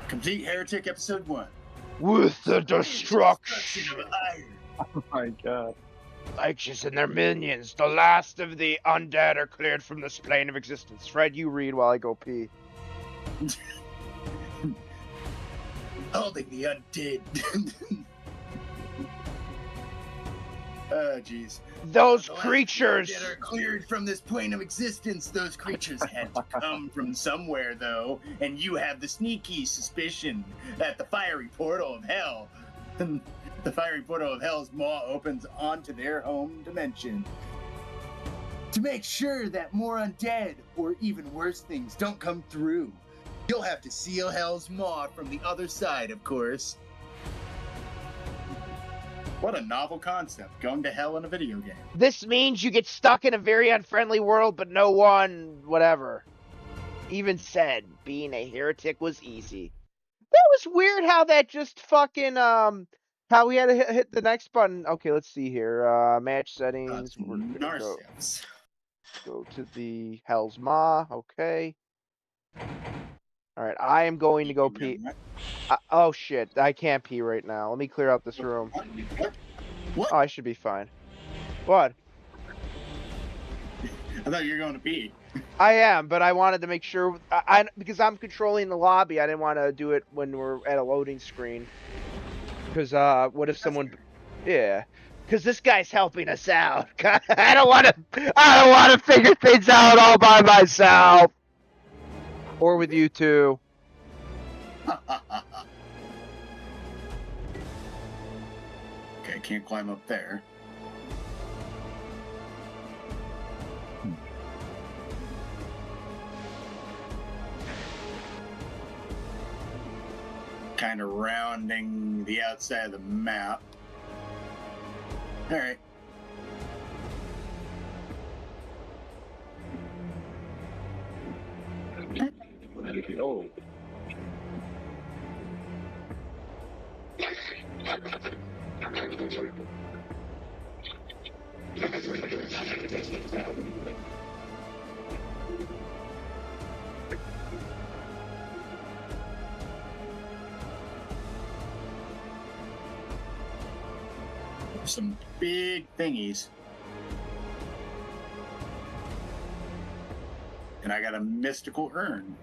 Complete Heretic episode 1. With the destruction of iron. Oh my god. Righteous and their minions, the last of the undead are cleared from this plane of existence. Fred, you read while I go pee. Holding the undead. Oh, jeez. Those The last creatures! that are cleared from this plane of existence. Those creatures had to come from somewhere, though, and you have the sneaky suspicion that the fiery portal of hell, the fiery portal of hell's maw opens onto their home dimension. To make sure that more undead, or even worse things, don't come through, you'll have to seal hell's maw from the other side, of course. What a novel concept, going to hell in a video game. This means you get stuck in a very unfriendly world, but no one, whatever, even said being a heretic was easy. That was weird how that just fucking, how we had to hit the next button. Okay, let's see here. Match settings. We're gonna go to the Hell's Maw. Okay. Alright, I am going to go pee. Oh shit, I can't pee right now. Let me clear out this room. What? Oh, I should be fine. What? I thought you were going to pee. I am, but I wanted to make sure, because I'm controlling the lobby, I didn't want to do it when we're at a loading screen. Because, what if someone... Yeah. Because this guy's helping us out. I don't want to figure things out all by myself. Or with you two. Okay, can't climb up there. Kind of rounding the outside of the map. All right. Oh. Some big thingies. And I got a mystical urn.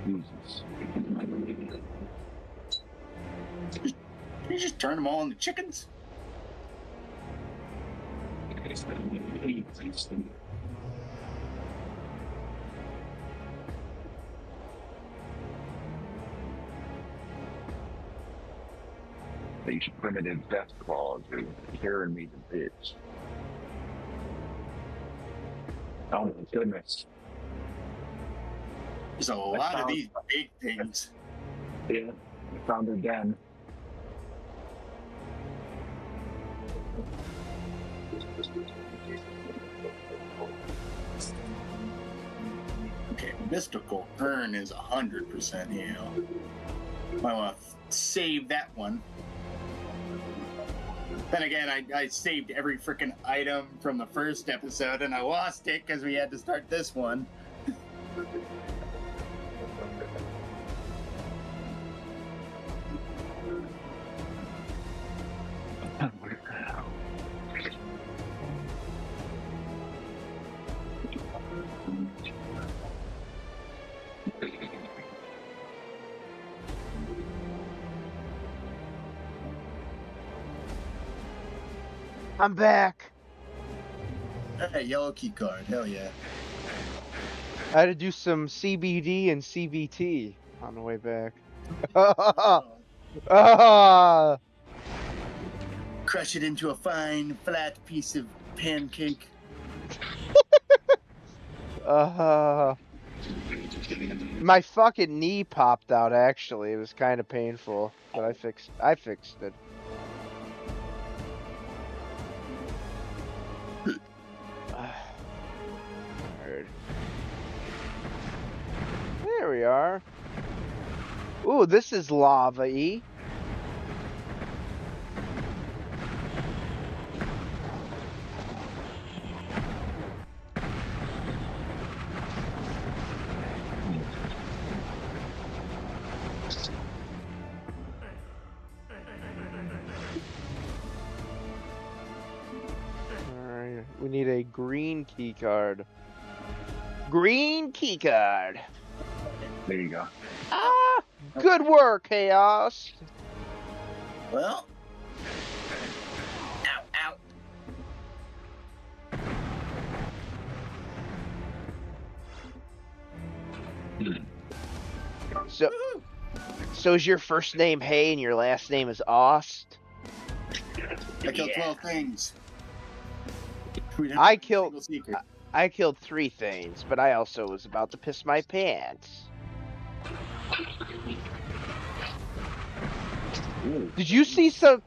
Jesus. You just turn them all into chickens? These primitive death claws are tearing me to bits. Oh my goodness. There's a lot of these big things. Yeah, I found her again. Okay, mystical urn is 100% heal. Might want to save that one. Then again, I saved every freaking item from the first episode and I lost it because we had to start this one. I'm back. Hey, yellow key card. Hell yeah. I had to do some CBD and CBT on the way back. Crush it into a fine, flat piece of pancake. My fucking knee popped out, actually. It was kind of painful, but I fixed it. There we are. Ooh, this is lava-y. Alright, we need a green key card. Green key card. There you go. Ah, good work, Chaos. Well. Ow, ow. So is your first name Hay and your last name is Ost? I killed 12 things. I killed 3 things, but I also was about to piss my pants. Did you see some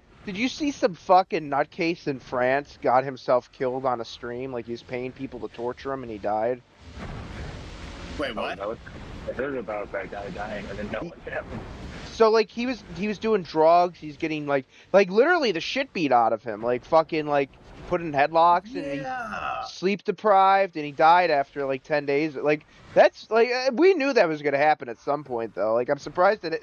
fucking nutcase in France got himself killed on a stream? Like he was paying people to torture him and he died? Wait, what? Oh, I heard about that guy dying. I didn't know what happened. So like he was doing drugs. He's getting like literally the shit beat out of him. Like fucking like put in headlocks and he sleep deprived and he died after like 10 days. Like that's like we knew that was gonna happen at some point though. Like I'm surprised that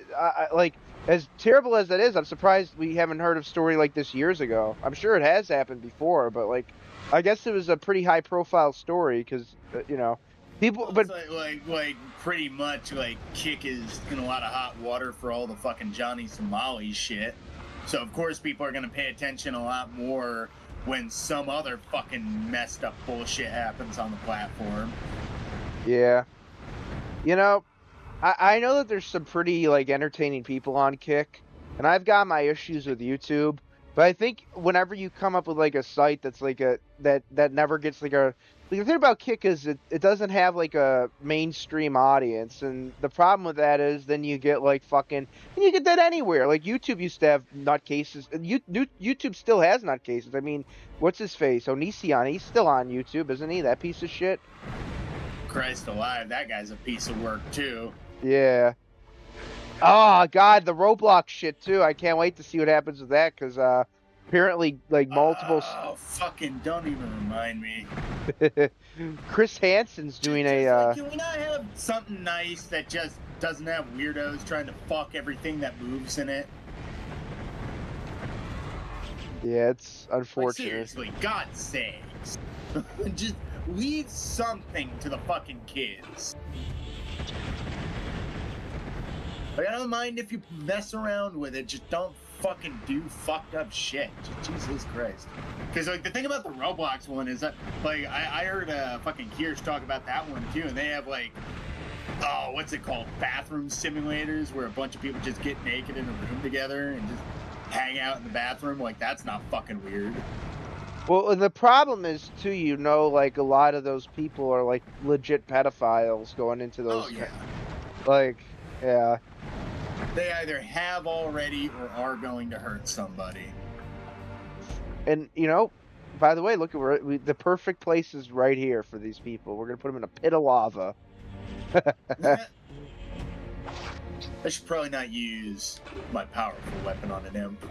like as terrible as that is, I'm surprised we haven't heard of a story like this years ago. I'm sure it has happened before, but like I guess it was a pretty high profile story because you know. People, well, but like pretty much like Kick is in a lot of hot water for all the fucking Johnny Somali shit. So of course people are gonna pay attention a lot more when some other fucking messed up bullshit happens on the platform. Yeah, you know, I know that there's some pretty like entertaining people on Kick, and I've got my issues with YouTube. But I think whenever you come up with like a site that's like that never gets like a the thing about Kick is it doesn't have like a mainstream audience, and the problem with that is then you get like fucking and you get that anywhere. Like YouTube used to have nutcases, and YouTube still has nutcases. I mean, what's his face? Onision, he's still on YouTube, isn't he? That piece of shit. Christ alive, that guy's a piece of work too. Yeah. Oh God, the Roblox shit too. I can't wait to see what happens with that because apparently like multiple. Oh, fucking don't even remind me. Chris Hansen's doing Just a. like, can we not have something nice that just doesn't have weirdos trying to fuck everything that moves in it? Yeah, it's Like, unfortunate. seriously, God's sakes. Just leave something to the fucking kids. Like, I don't mind if you mess around with it, just don't fucking do fucked up shit. Jesus Christ. Because, like, the thing about the Roblox one is that, like, I heard fucking Kirsch talk about that one, too, and they have, like, oh, what's it called? Bathroom simulators where a bunch of people just get naked in a room together and just hang out in the bathroom. Like, that's not fucking weird. Well, and the problem is too, you know, like a lot of those people are like legit pedophiles going into those. Oh, yeah. Like, yeah. They either have already or are going to hurt somebody. And you know, by the way, look at the perfect place is right here for these people. We're gonna put them in a pit of lava. I should probably not use my powerful weapon on an imp.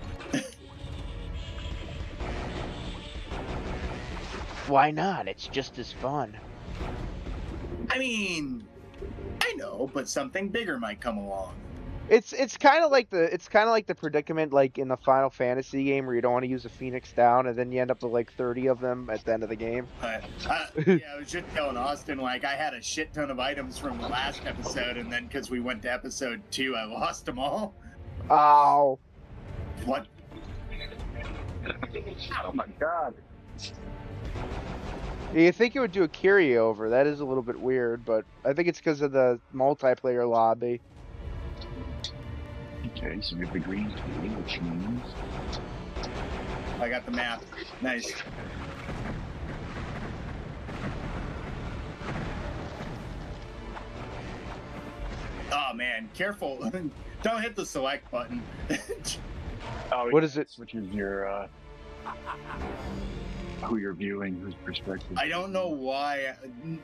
Why not? It's just as fun. I mean, I know, but something bigger might come along. It's kind of like the predicament like in the Final Fantasy game where you don't want to use a Phoenix down and then you end up with like 30 of them at the end of the game. Yeah, I was just telling Austin, like, I had a shit ton of items from the last episode, and then because we went to episode 2, I lost them all. Oh. What? Oh my god. You think it would do a carryover? That is a little bit weird, but I think it's because of the multiplayer lobby. Okay, so we have the green key, which means I got the map. Nice. Oh man, careful. Don't hit the select button. oh, What is it? Which is your who you're viewing, whose perspective. I don't know why.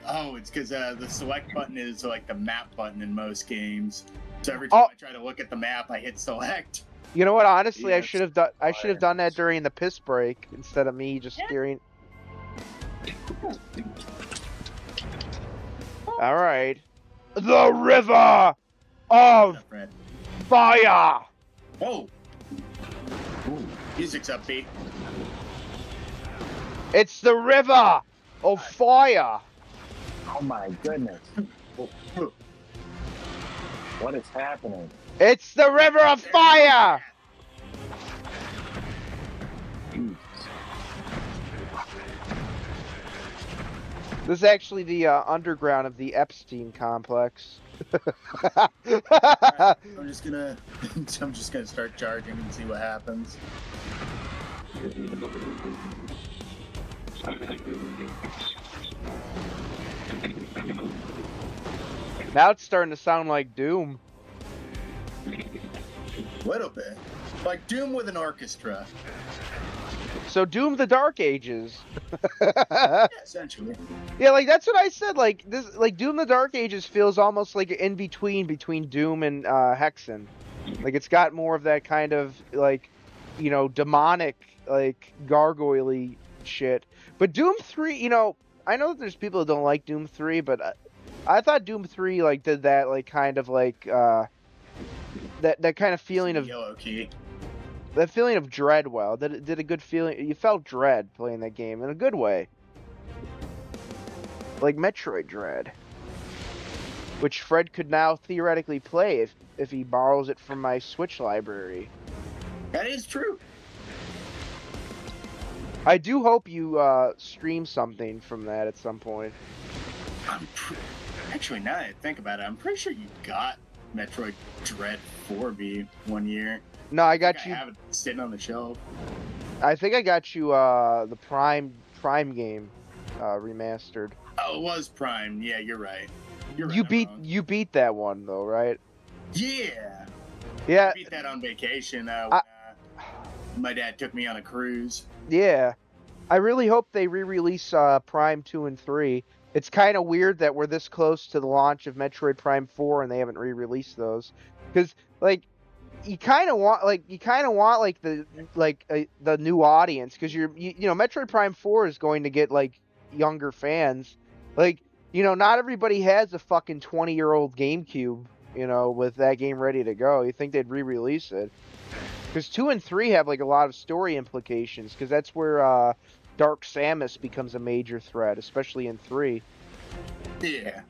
Oh, it's because the select button is like the map button in most games. So every time I try to look at the map, I hit select. You know what? Honestly, Yeah, I should have done. I should have done that during the piss break instead of me just steering. All right, the river of fire. Oh, Ooh. music's upbeat. It's the river of fire. Oh my goodness. What is happening? It's the river of fire. Jesus. This is actually the underground of the Epstein complex. Right, I'm just gonna start charging and see what happens. Now it's starting to sound like Doom. Little bit, like Doom with an orchestra. So Doom the Dark Ages. Yeah, essentially. Yeah, like that's what I said. Like this, like Doom the Dark Ages feels almost like in between Doom and Hexen. Like it's got more of that kind of like, you know, demonic like gargoyle-y shit. But Doom 3, you know, I know that there's people that don't like Doom 3, but I thought Doom 3 like did that like kind of like that kind of feeling of yellow key. that feeling of dread well. That it did a good feeling. You felt dread playing that game in a good way. Like Metroid Dread, which Fred could now theoretically play if he borrows it from my Switch library. That is true. I do hope you stream something from that at some point. Actually, now that I think about it, I'm pretty sure you got Metroid Dread 4B one year. No, I got I you. have it sitting on the shelf. I think I got you the Prime game remastered. Oh, it was Prime. Yeah, you're right. You're right. You beat that one though, right? Yeah. Yeah. I beat that on vacation when my dad took me on a cruise. Yeah. I really hope they re-release Prime 2 and 3. It's kind of weird that we're this close to the launch of Metroid Prime 4 and they haven't re-released those. Because like you kind of want the new audience, because you know Metroid Prime 4 is going to get like younger fans. Like, you know, not everybody has a fucking 20-year-old GameCube, you know, with that game ready to go. You think they'd re-release it? Because 2 and 3 have like a lot of story implications, because that's where Dark Samus becomes a major threat, especially in 3. Yeah.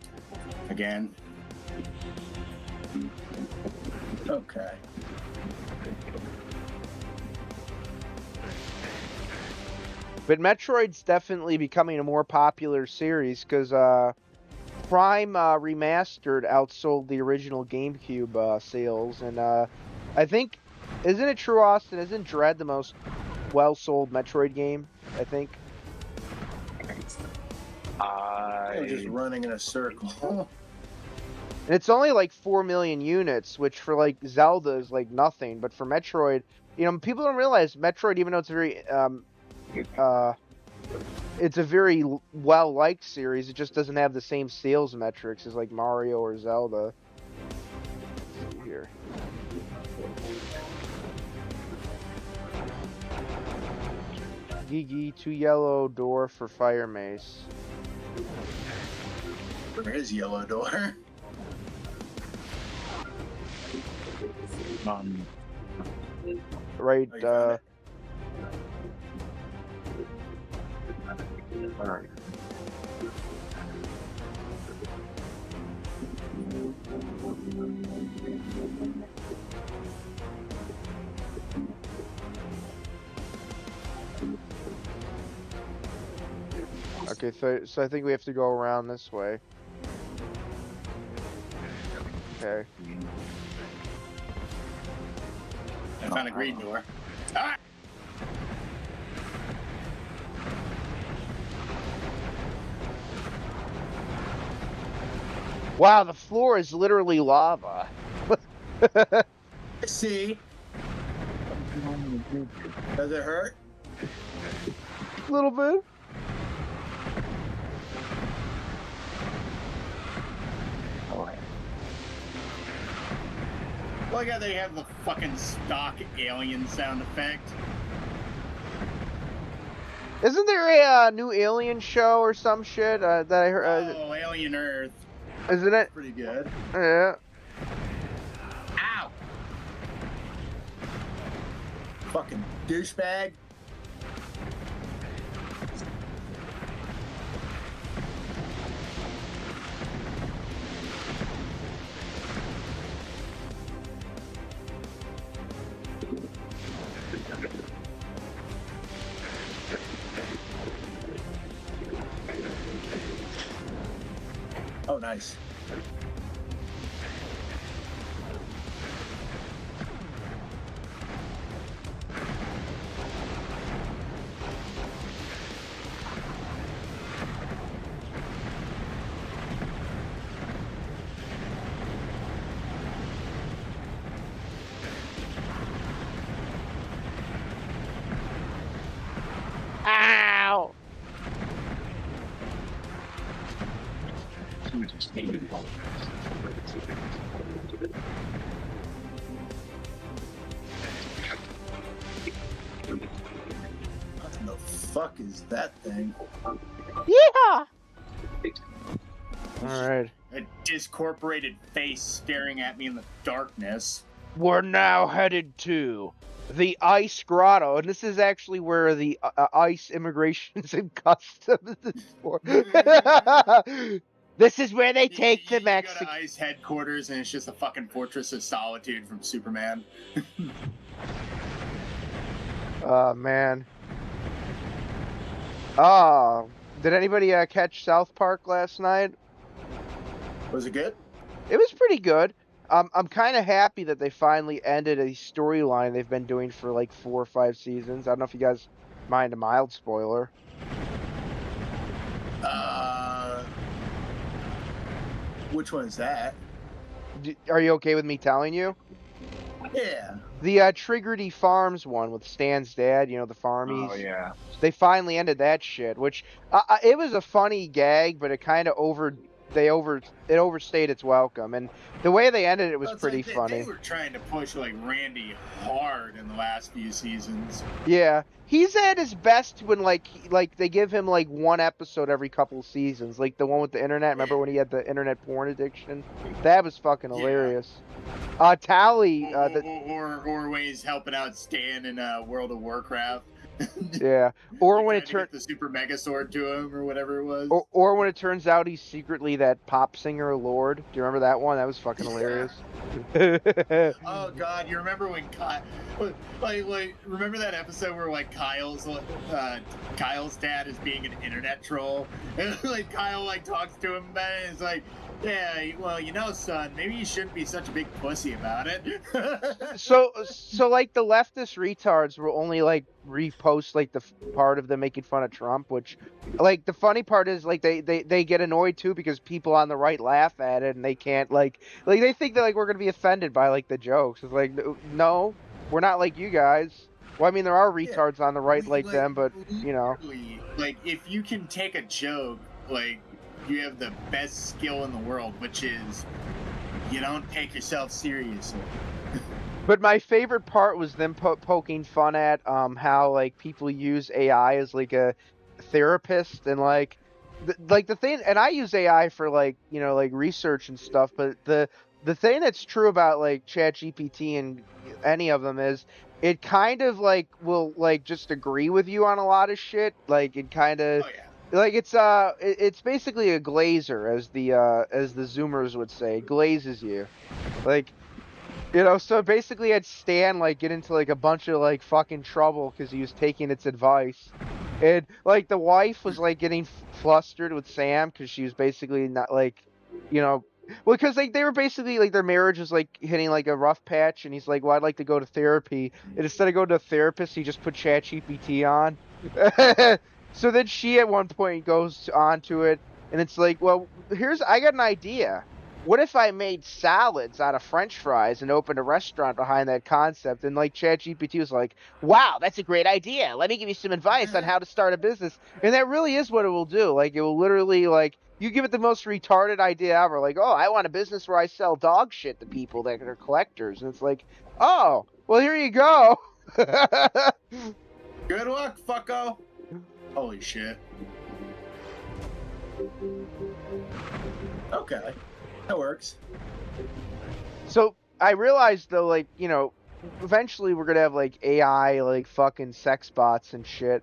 Again. Okay. But Metroid's definitely becoming a more popular series, because Prime Remastered outsold the original GameCube sales, and I think, isn't it true, Austin? Isn't Dread the most well-sold Metroid game? I think. I'm just running in a circle. And it's only like 4 million units, which for like Zelda is like nothing. But for Metroid, you know, people don't realize Metroid, even though it's a very well-liked series, it just doesn't have the same sales metrics as like Mario or Zelda. Let's see here. Gigi, 2 yellow door for Fire Mace. Where is Yellow Door? Right, Alright. okay, so I think we have to go around this way. Okay. I found a green door. Ah! Wow, the floor is literally lava. See? Does it hurt? A little bit. Like how they have the fucking stock alien sound effect. Isn't there a new Alien show or some shit that I heard? Oh, Alien Earth. Isn't it? Pretty good. Yeah. Ow! Fucking douchebag. Oh, nice. Ow! What the fuck is that thing? Yeah! Alright. A discorporated face staring at me in the darkness. We're now headed to the Ice Grotto, and this is actually where the ICE Immigrations and Customs is for. This is where they take the You go to Mexican. ICE headquarters and it's just a fucking Fortress of Solitude from Superman. Oh, man. Oh, did anybody catch South Park last night? Was it good? It was pretty good. I'm kind of happy that they finally ended a storyline they've been doing for like 4 or 5 seasons. I don't know if you guys mind a mild spoiler. Which one is that? Are you okay with me telling you? Yeah. The Triggerty Farms one with Stan's dad, you know, the farmies. Oh yeah. They finally ended that shit, which it was a funny gag, but it kind of it overstayed its welcome, and the way they ended it was Well, it's pretty like funny. they were trying to push like Randy hard in the last few seasons. Yeah, he's at his best when like they give him like one episode every couple seasons, like the one with the internet. Remember when he had the internet porn addiction? That was fucking hilarious. Tally, or when he's helping out Stan in World of Warcraft. yeah, or like when it turned the Super Mega Sword to him or whatever it was. Or when it turns out he's secretly that pop singer Lord. Do you remember that one? That was fucking hilarious. Oh God, you remember when like remember that episode where like Kyle's dad is being an internet troll, and like Kyle like talks to him about it, and it's like, yeah, well, you know, son, maybe you shouldn't be such a big pussy about it. so like the leftist retards will only like repost like the part of them making fun of Trump, which like the funny part is like they get annoyed too because people on the right laugh at it and they can't like they think that like we're gonna be offended by like the jokes. It's like, no, we're not like you guys. Well, I mean, there are retards on the right like them, but you know, like if you can take a joke, like you have the best skill in the world, which is you don't take yourself seriously. But my favorite part was them poking fun at how like people use AI as like a therapist and like the thing, and I use AI for like, you know, like research and stuff, but the thing that's true about like ChatGPT and any of them is it kind of like will like just agree with you on a lot of shit. Like it kind of like it's basically a glazer, as the Zoomers would say. It glazes you. Like, you know, so basically had Stan like get into like a bunch of like fucking trouble because he was taking its advice. And like the wife was like getting flustered with Sam because she was basically not like, you know, well, because like they were basically like their marriage was like hitting like a rough patch, and he's like, well, I'd like to go to therapy. And instead of going to a therapist, he just put ChatGPT on. So then she at one point goes on to it, and it's like, well, I got an idea. What if I made salads out of French fries and opened a restaurant behind that concept? And like ChatGPT was like, wow, that's a great idea. Let me give you some advice on how to start a business. And that really is what it will do. Like it will literally like you give it the most retarded idea ever. Like, oh, I want a business where I sell dog shit to people that are collectors. And it's like, oh, well, here you go. Good luck, fucko. Holy shit. Okay. That works. So I realized though, like, you know, eventually we're gonna have like AI, like fucking sex bots and shit.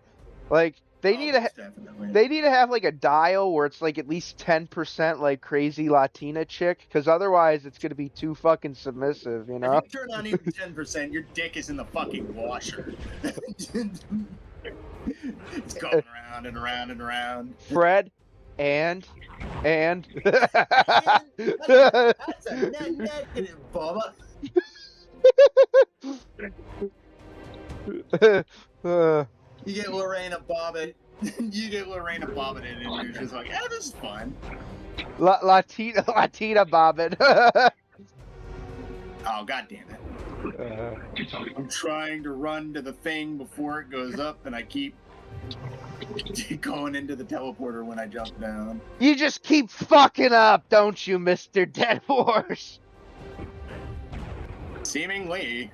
Like they need to have like a dial where it's like at least 10% like crazy Latina chick, because otherwise it's gonna be too fucking submissive, you know. If you turn on even 10%, your dick is in the fucking washer. It's going around and around and around. Fred, and that's a negative, Bubba. You get Lorena Bobbitt. You get Lorena Bobbitt in, and you're just like, yeah, this is fun. Latina Bobbitt. Oh, god damn it. I'm trying to run to the thing before it goes up, and I keep going into the teleporter when I jump down. You just keep fucking up, don't you, Mr. Dead Horse? Seemingly.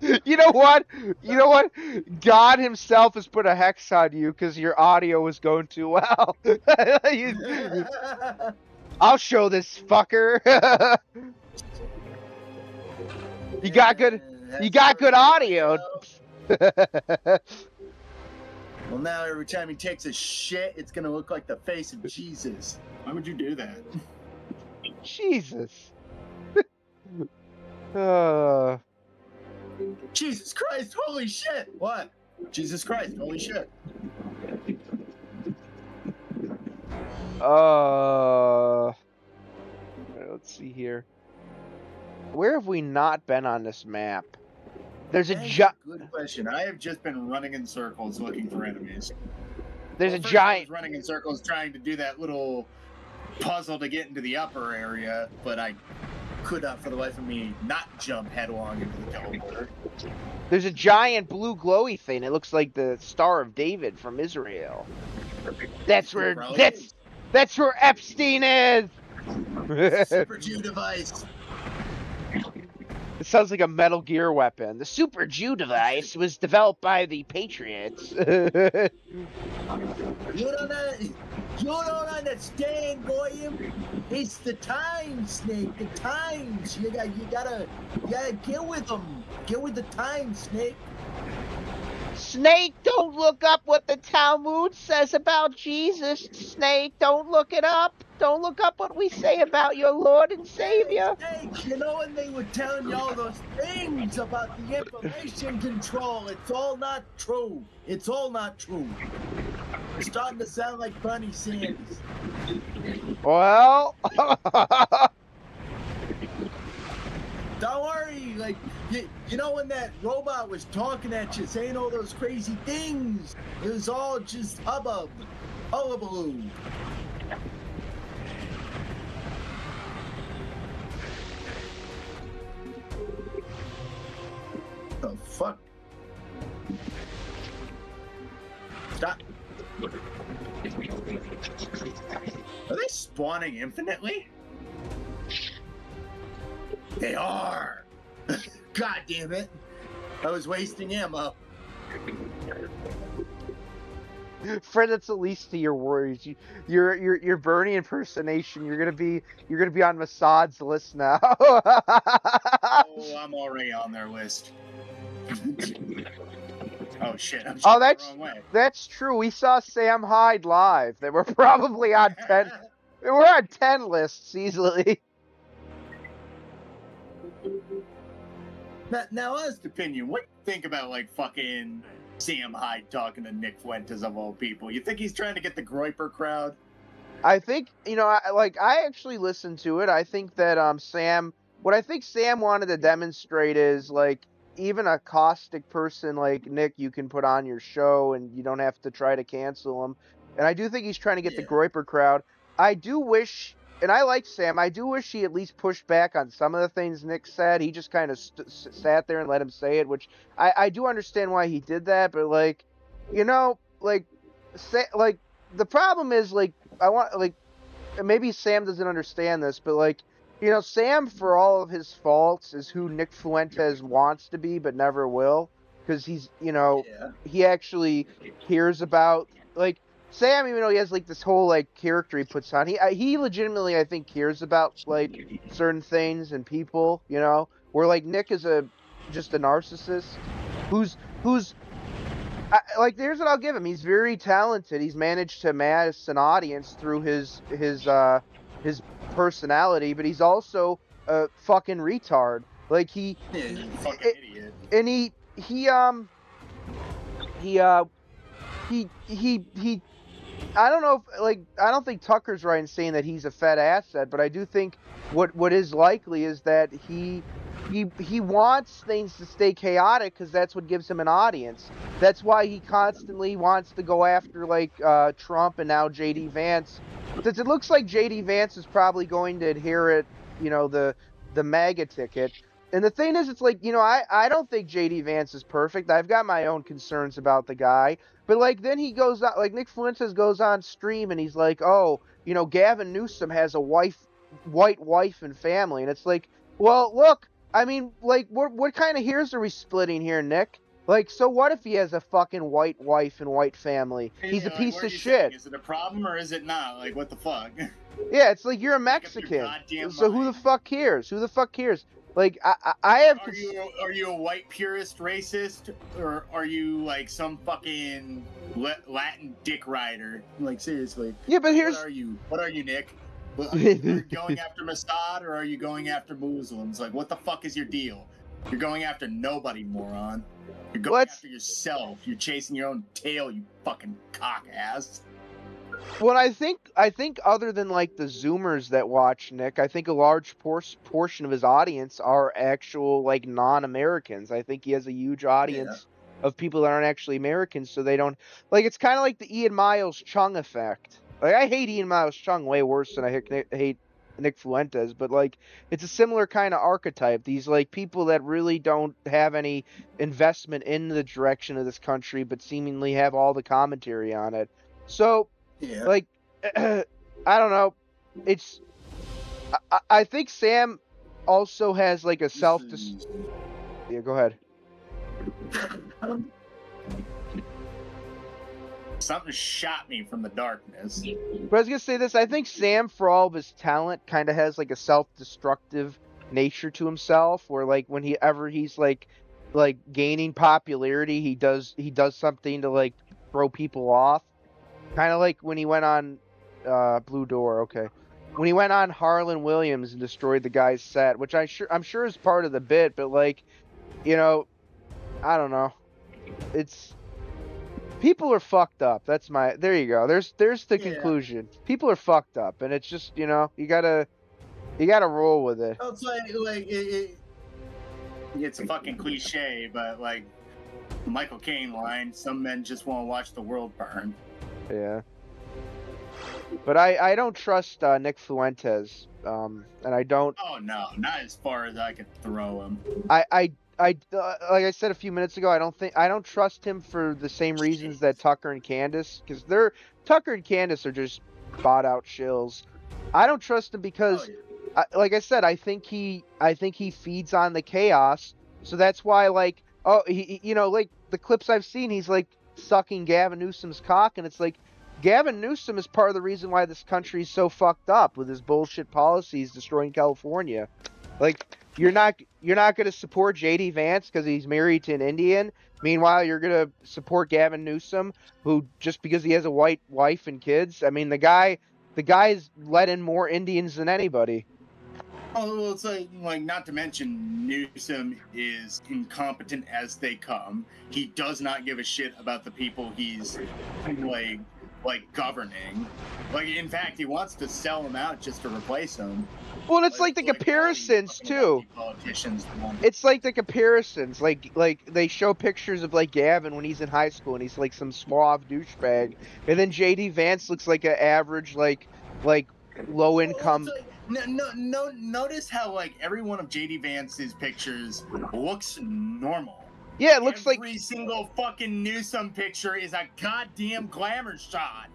You know what? God himself has put a hex on you because your audio was going too well. I'll show this fucker. You got good audio. Well, now every time he takes a shit, it's gonna look like the face of Jesus. Why would you do that? Jesus. Jesus Christ, holy shit! What? Jesus Christ, holy shit. Let's see here. Where have we not been on this map? There's a good question. I have just been running in circles looking for enemies. There's a giant. I was running in circles trying to do that little puzzle to get into the upper area, but I could not for the life of me not jump headlong into the teleporter. There's a giant blue glowy thing. It looks like the Star of David from Israel. That's where that's where Epstein is. Super Jew device. It sounds like a Metal Gear weapon. The Super Jew device was developed by the Patriots. You don't understand, Goyim. It's the times, Snake. The times. You gotta get with them. Get with the times, Snake. Snake, don't look up what the Talmud says about Jesus. Snake, don't look it up. Don't look up what we say about your Lord and Savior. Snake, you know when they were telling you all those things about the information control, it's all not true. It's all not true. You're starting to sound like Bernie Sanders. Well, don't worry, like, you know when that robot was talking at you, saying all those crazy things, it was all just hubbub, hullabaloo. The fuck? Stop. Are they spawning infinitely? They are. God damn it. I was wasting ammo. Fred, that's the least of your worries. Your Bernie impersonation. You're gonna be on Mossad's list now. Oh, I'm already on their list. Oh shit! I'm shooting the wrong way. That's true. We saw Sam Hyde live. They were probably on 10. We're on 10 lists easily. Now, honest opinion, what do you think about like fucking Sam Hyde talking to Nick Fuentes of all people? You think he's trying to get the Groiper crowd? I think, I actually listened to it. I think that what I think Sam wanted to demonstrate is like even a caustic person like Nick you can put on your show and you don't have to try to cancel him. And I do think he's trying to get the Groiper crowd. I do wish, and I like Sam, I do wish he at least pushed back on some of the things Nick said. He just kind of sat there and let him say it, which I do understand why he did that, but the problem is maybe Sam doesn't understand this, but Sam, for all of his faults, is who Nick Fuentes wants to be, but never will, because he's, he actually cares about, Sam, even though he has, this whole, character he puts on, he legitimately, I think, cares about, certain things and people, where, Nick is just a narcissist who's here's what I'll give him. He's very talented. He's managed to amass an audience through his personality, but he's also a fucking retard. He's a fucking idiot. And he I don't know if, I don't think Tucker's right in saying that he's a fed asset, but I do think what is likely is that he wants things to stay chaotic because that's what gives him an audience. That's why he constantly wants to go after Trump and now J.D. Vance. Since it looks like J.D. Vance is probably going to inherit, the MAGA ticket. And the thing is, it's I don't think J.D. Vance is perfect. I've got my own concerns about the guy. But then he goes on, Nick Fuentes goes on stream and he's like, oh, Gavin Newsom has a white wife and family. And it's well, look, I mean, what kind of hairs are we splitting here, Nick? So what if he has a fucking white wife and white family? He's a piece of shit. Saying? Is it a problem or is it not? What the fuck? Yeah, it's you're a Mexican. So who the fuck cares? Who the fuck cares? I have. Are you a white purist racist, or are you some fucking Latin dick rider? Seriously. Yeah, but here's. What are you, Nick? Are you going after Mossad or are you going after Muslims? What the fuck is your deal? You're going after nobody, moron. You're going after yourself. You're chasing your own tail, you fucking cock ass. Well, I think other than the Zoomers that watch Nick, I think a large portion of his audience are actual non-Americans. I think he has a huge audience of people that aren't actually Americans, so they don't it's kind of like the Ian Miles Chung effect. I hate Ian Miles Chung way worse than I hate Nick Fuentes, but like it's a similar kind of archetype. These like people that really don't have any investment in the direction of this country, but seemingly have all the commentary on it. So, Yeah. like, I don't know. It's I think Sam also has like a Yeah, go ahead. Something shot me from the darkness. But I was gonna say this. I think Sam, for all of his talent, kind of has like a self-destructive nature to himself, where like when he's like gaining popularity, he does something to like throw people off. Kind of like when he went on Blue Door. Okay, when he went on Harlan Williams and destroyed the guy's set, which I'm sure is part of the bit, but like you know, I don't know. It's people are fucked up. There you go. There's the conclusion. People are fucked up, and it's just you gotta roll with it. It's it's a fucking cliche, but like Michael Caine line, some men just want to watch the world burn. Yeah. But I don't trust Nick Fuentes, and I don't. Oh no, not as far as I could throw him. I like I said a few minutes ago, I don't trust him for the same reasons that Tucker and Candace, because Tucker and Candace are just bought out shills. I don't trust him because, like I said, I think he feeds on the chaos. So that's why, like, like the clips I've seen, he's like sucking Gavin Newsom's cock, and it's like Gavin Newsom is part of the reason why this country is so fucked up with his bullshit policies destroying California. Like, you're not going to support J.D. Vance because he's married to an Indian. Meanwhile, you're going to support Gavin Newsom, who just because he has a white wife and kids. I mean, the guy's let in more Indians than anybody. Oh, well, it's like not to mention Newsom is incompetent as they come. He does not give a shit about the people he's like governing. Like, in fact, he wants to sell them out just to replace them. Well, it's like the comparisons too. It's like the comparisons. Like they show pictures of like Gavin when he's in high school and he's like some suave douchebag, and then JD Vance looks like an average like low income. No, notice how like every one of JD Vance's pictures looks normal. Yeah, it looks like every single fucking Newsom picture is a goddamn glamour shot.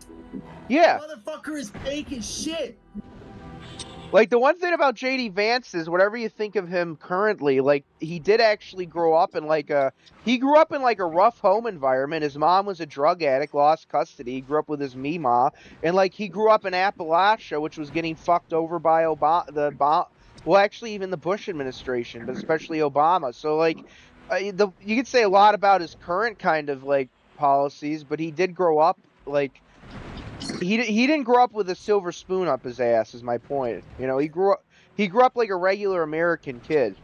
Yeah, the motherfucker is fake as shit. Like, the one thing about JD Vance is, whatever you think of him currently, like, he did actually grow up in he grew up in like a rough home environment. His mom was a drug addict, lost custody. He grew up with his Mima, and like he grew up in Appalachia, which was getting fucked over by actually even the Bush administration, but especially Obama. So like, you could say a lot about his current kind of like policies, but he did grow up like. He didn't grow up with a silver spoon up his ass, is my point. He grew up like a regular American kid.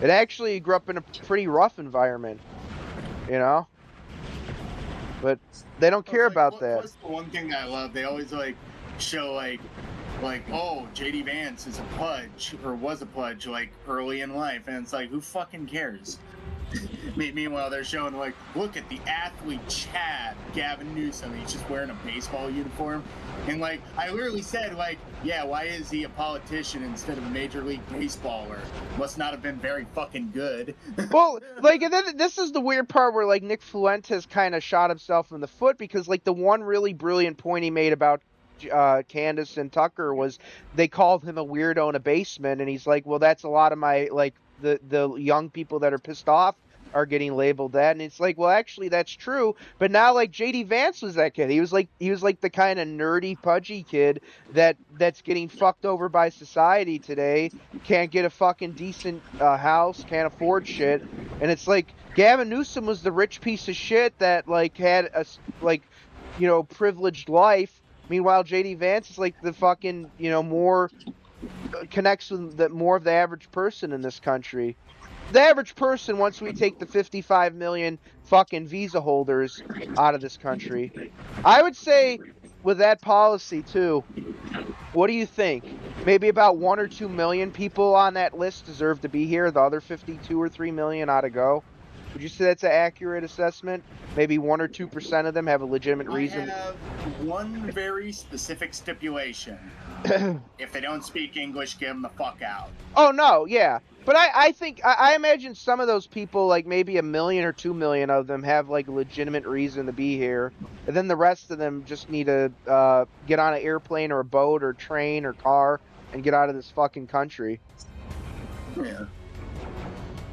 It actually grew up in a pretty rough environment, But they don't care about that. What's the one thing that I love? They always like show like oh, JD Vance is a pudge or was a pudge like early in life, and it's like, who fucking cares? Meanwhile, they're showing like, look at the athlete Chad, Gavin Newsom. He's just wearing a baseball uniform, and like I literally said, like, yeah, why is he a politician instead of a major league baseballer? Must not have been very fucking good. Well, like, and then this is the weird part where like Nick Fuentes kind of shot himself in the foot, because like the one really brilliant point he made about Candace and Tucker was they called him a weirdo in a basement, and he's like, well, that's a lot of my like the young people that are pissed off are getting labeled that, and it's like, well, actually that's true, but now like JD Vance was that kid. He was like the kind of nerdy pudgy kid that's getting fucked over by society today, can't get a fucking decent house, can't afford shit, and it's like Gavin Newsom was the rich piece of shit that like had a privileged life. Meanwhile, JD Vance is like the fucking more connects with more of the average person in this country. The average person, once we take the 55 million fucking visa holders out of this country. I would say with that policy too, what do you think? Maybe about 1 or 2 million people on that list deserve to be here. The other 52 or 3 million ought to go. Would you say that's an accurate assessment? Maybe 1 or 2% of them have a legitimate reason. one very specific stipulation. If they don't speak English, get them the fuck out. Oh no, yeah. But I think I imagine some of those people, like maybe 1 million or 2 million of them, have like a legitimate reason to be here, and then the rest of them just need to get on an airplane or a boat or train or car and get out of this fucking country. Yeah.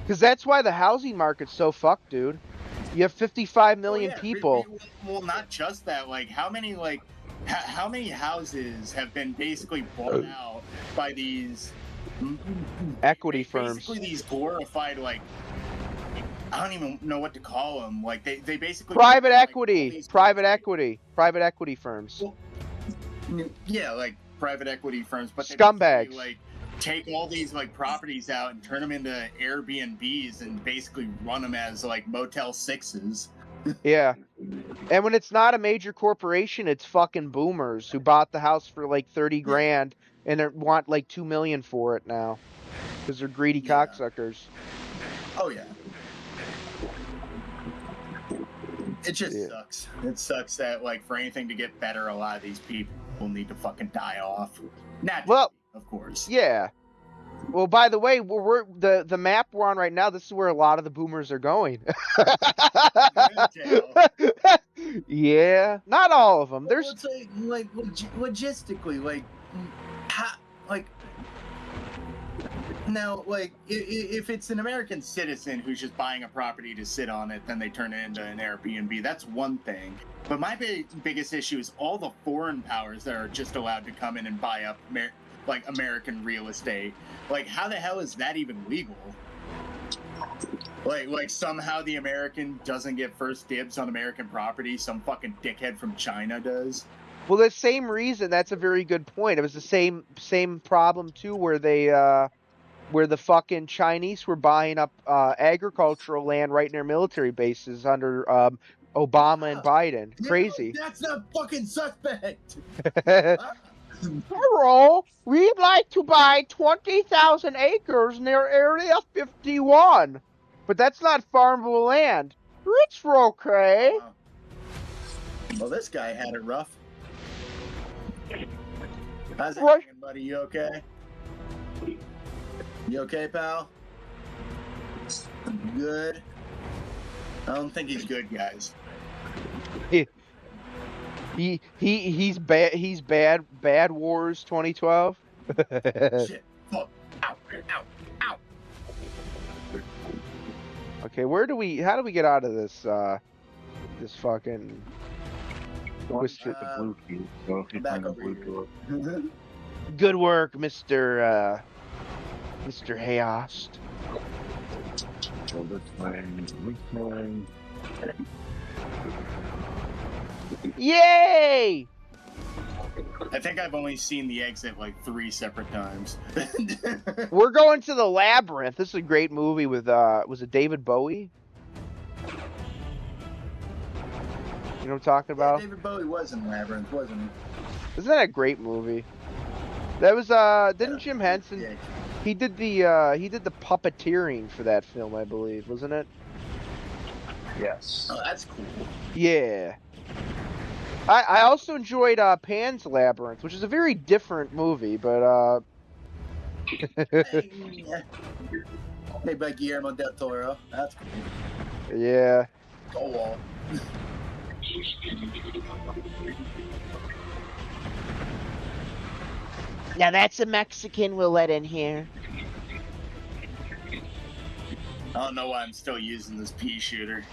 Because that's why the housing market's so fucked, dude. You have 55 million people. Well, not just that. Like, how many houses have been basically bought out by these Equity firms. Basically, these glorified, like, I don't even know what to call them. Like, they basically private like, equity firms. Well, yeah, like private equity firms, but they scumbags. Like, take all these like properties out and turn them into Airbnbs and basically run them as like Motel 6s. Yeah. And when it's not a major corporation, it's fucking boomers who bought the house for like 30 grand and want like 2 million for it now because they're greedy cocksuckers. Oh yeah. It just sucks. It sucks that like for anything to get better, a lot of these people will need to fucking die off. Naturally, of course. Yeah. Well, by the way, we're the map we're on right now. This is where a lot of the boomers are going. Yeah, not all of them. Well, there's like logistically, like how, like now, like if it's an American citizen who's just buying a property to sit on it, then they turn it into an Airbnb. That's one thing. But my biggest issue is all the foreign powers that are just allowed to come in and buy up like American real estate. Like, how the hell is that even legal? Like somehow the American doesn't get first dibs on American property. Some fucking dickhead from China does. Well, the same reason. That's a very good point. It was the same problem too, where they where the fucking Chinese were buying up agricultural land right near military bases under Obama and Biden. Crazy. That's not fucking suspect. Hello, we'd like to buy 20,000 acres near Area 51. But that's not farmable land. It's okay. Well, this guy had it rough. How's it going, buddy? You okay? You okay, pal? Good? I don't think he's good, guys. He's bad. He's bad. Bad Wars 2012. Shit! Fuck! Ow! Ow! Ow! Okay, how do we get out of this? This fucking. Twisted the blue key. So if you find the blue door. Good work, Mr. Hayost. So this way. Yay! I think I've only seen the exit like 3 separate times. We're going to the Labyrinth. This is a great movie with was it David Bowie? You know what I'm talking about? Yeah, David Bowie was in Labyrinth, wasn't he? Isn't that a great movie? That was didn't Jim Henson? Yeah. He did the puppeteering for that film, I believe, wasn't it? Yes. Oh, that's cool. Yeah. I also enjoyed Pan's Labyrinth, which is a very different movie, but Made by Guillermo del Toro. That's cool. Yeah. Go wall. Now that's a Mexican we'll let in here. I don't know why I'm still using this pea shooter.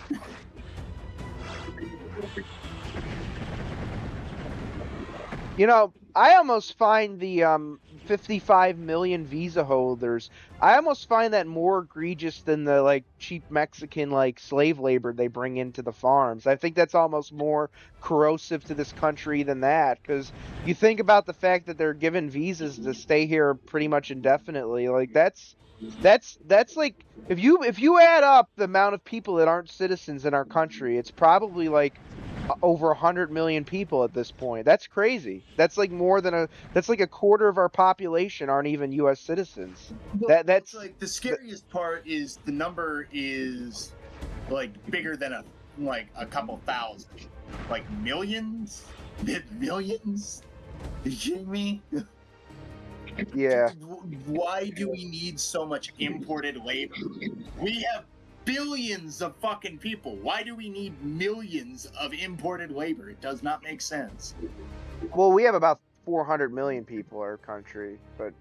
You know, I almost find the 55 million visa holders, I almost find that more egregious than the like cheap Mexican like slave labor they bring into the farms. I think that's almost more corrosive to this country than that, because you think about the fact that they're given visas to stay here pretty much indefinitely. Like that's like if you add up the amount of people that aren't citizens in our country, it's probably like over 100 million people at this point. That's crazy. That's like that's like a quarter of our population aren't even U.S. citizens. Well, That's like the scariest part is the number is like bigger than a couple thousand, like millions. Millions? Are you kidding me? Yeah. Why do we need so much imported labor? We have billions of fucking people. Why do we need millions of imported labor? It does not make sense. Well, we have about 400 million people in our country, but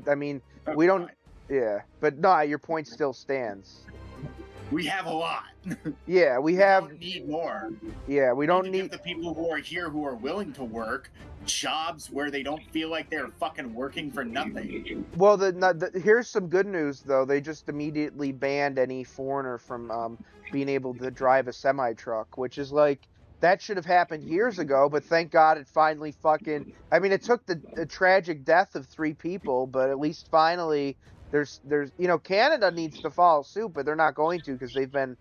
I mean, we don't. Fine. Yeah, but no, your point still stands. We have a lot. Yeah, we We have. don't need more. Yeah, we We don't need to need. give the people who are here who are willing to work jobs where they don't feel like they're fucking working for nothing. Well, here's some good news though. They just immediately banned any foreigner from being able to drive a semi truck, which is like that should have happened years ago. But thank God it finally fucking. I mean, it took the tragic death of 3 people, but at least finally there's Canada needs to follow suit, but they're not going to because they've been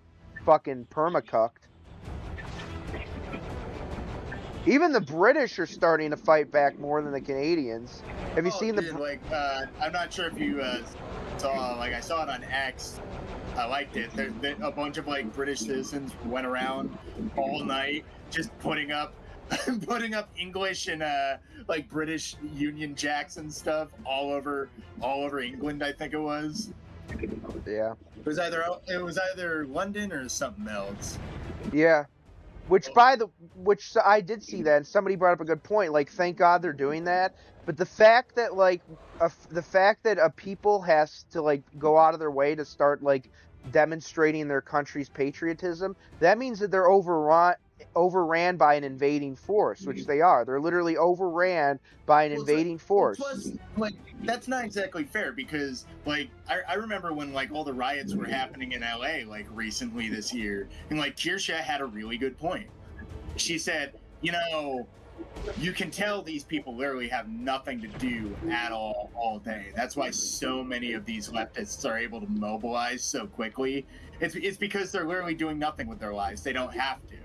fucking permacucked. Even the British are starting to fight back more than the Canadians. Have you seen dude, I'm not sure if you saw, I saw it on X. I liked it. A bunch of British citizens went around all night just putting up English and British Union Jacks and stuff all over England. I think it was. Yeah. It was either London or something else. Yeah. Which I did see that, and somebody brought up a good point. Like, thank God they're doing that. But the fact that a people has to go out of their way to start demonstrating their country's patriotism, that means that they're overran by an invading force, which they are. They're literally overran by an invading force. Plus, that's not exactly fair because, I remember when, all the riots were happening in LA, recently this year, and, Kirsha had a really good point. She said, you can tell these people literally have nothing to do at all day. That's why so many of these leftists are able to mobilize so quickly. It's because they're literally doing nothing with their lives. They don't have to.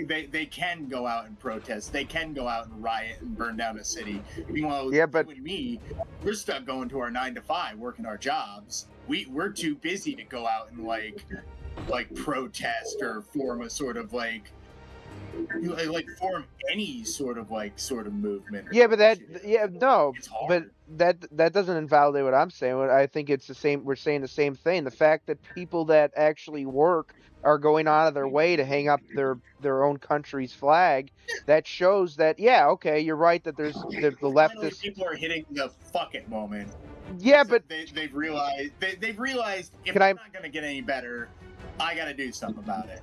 They can go out and protest. They can go out and riot and burn down a city. Meanwhile, you and me, we're stuck going to our 9 to 5, working our jobs. We're too busy to go out and protest or form a sort of form any sort of movement. Yeah, but that doesn't invalidate what I'm saying. I think it's the same. We're saying the same thing. The fact that people that actually work are going out of their way to hang up their own country's flag, that shows that okay, you're right that there's the leftist people are hitting the fuck it moment. Yeah, but they've realized if it's not going to get any better, I got to do something about it.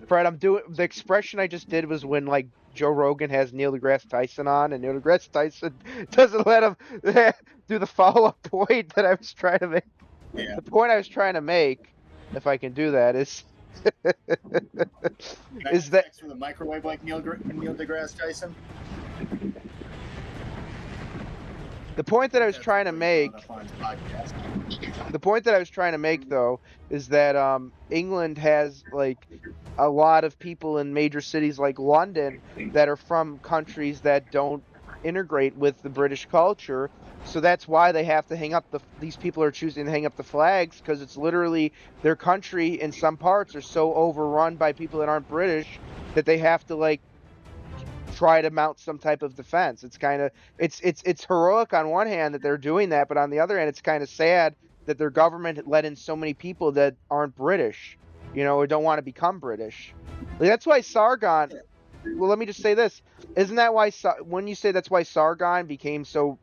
Fred, the expression I just did was when Joe Rogan has Neil deGrasse Tyson on, and Neil deGrasse Tyson doesn't let him do the follow-up point that I was trying to make. Yeah. The point I was trying to make, if I can do that, is is that sex with a microwave like Neil deGrasse Tyson? The point that I was trying to make. The point that I was trying to make, though, is that England has a lot of people in major cities like London that are from countries that don't integrate with the British culture. So that's why they have to hang up these people are choosing to hang up the flags, because it's literally their country in some parts are so overrun by people that aren't British that they have to try to mount some type of defense. It's kind of it's heroic on one hand that they're doing that, but on the other hand, it's kind of sad that their government let in so many people that aren't British, or don't want to become British. That's why Sargon. Well, let me just say this: isn't that why when you say that's why Sargon became so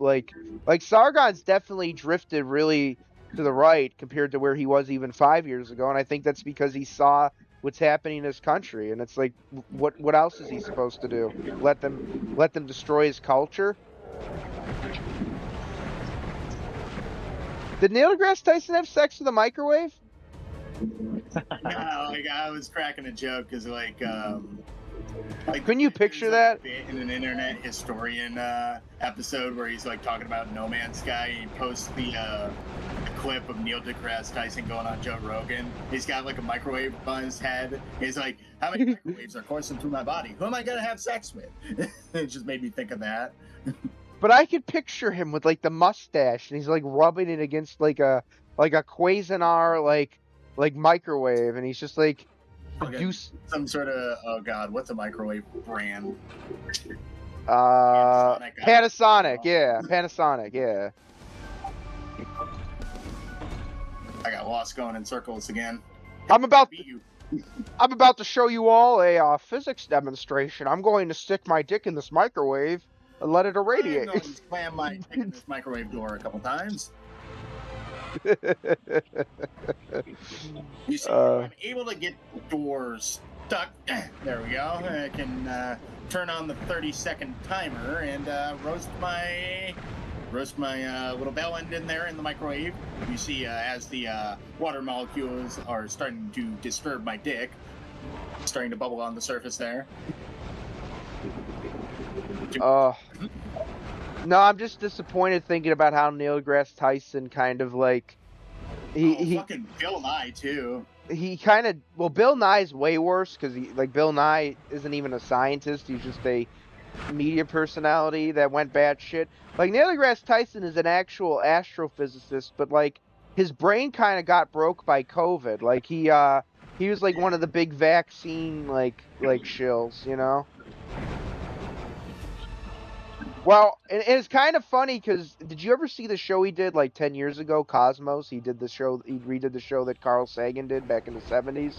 Sargon's definitely drifted really to the right compared to where he was even 5 years ago, and I think that's because he saw what's happening in his country, and it's what else is he supposed to do? Let them destroy his culture? Did Neil deGrasse Tyson have sex with a microwave? No, I was cracking a joke because couldn't you picture that in an internet historian episode where he's talking about No Man's Sky, and he posts the clip of Neil deGrasse Tyson going on Joe Rogan. He's got a microwave on his head. He's like, how many microwaves are coursing through my body? Who am I gonna have sex with? It just made me think of that. But I could picture him with the mustache, and he's rubbing it against a Cuisinart microwave, and he's just Fucking some sort of, oh god, what's a microwave brand? Panasonic, yeah, Panasonic, yeah. I got lost going in circles again. I'm about to show you all a physics demonstration. I'm going to stick my dick in this microwave and let it irradiate. I'm going to slam my dick in this microwave door a couple times. You see, I'm able to get the doors stuck. There we go. I can turn on the 30-second timer and roast my little bell end in there in the microwave. You see, as the water molecules are starting to disturb my dick, starting to bubble on the surface there. No, I'm just disappointed thinking about how Neil deGrasse Tyson kind of like he fucking Bill Nye too. He kind of, well, Bill Nye's way worse because Bill Nye isn't even a scientist. He's just a media personality that went bad shit. Like, Neil deGrasse Tyson is an actual astrophysicist, but like his brain kind of got broke by COVID. Like he was like one of the big vaccine like shills, you know. Well, and it's kind of funny because did you ever see the show he did like 10 years ago, Cosmos? He redid the show that Carl Sagan did back in the 70s.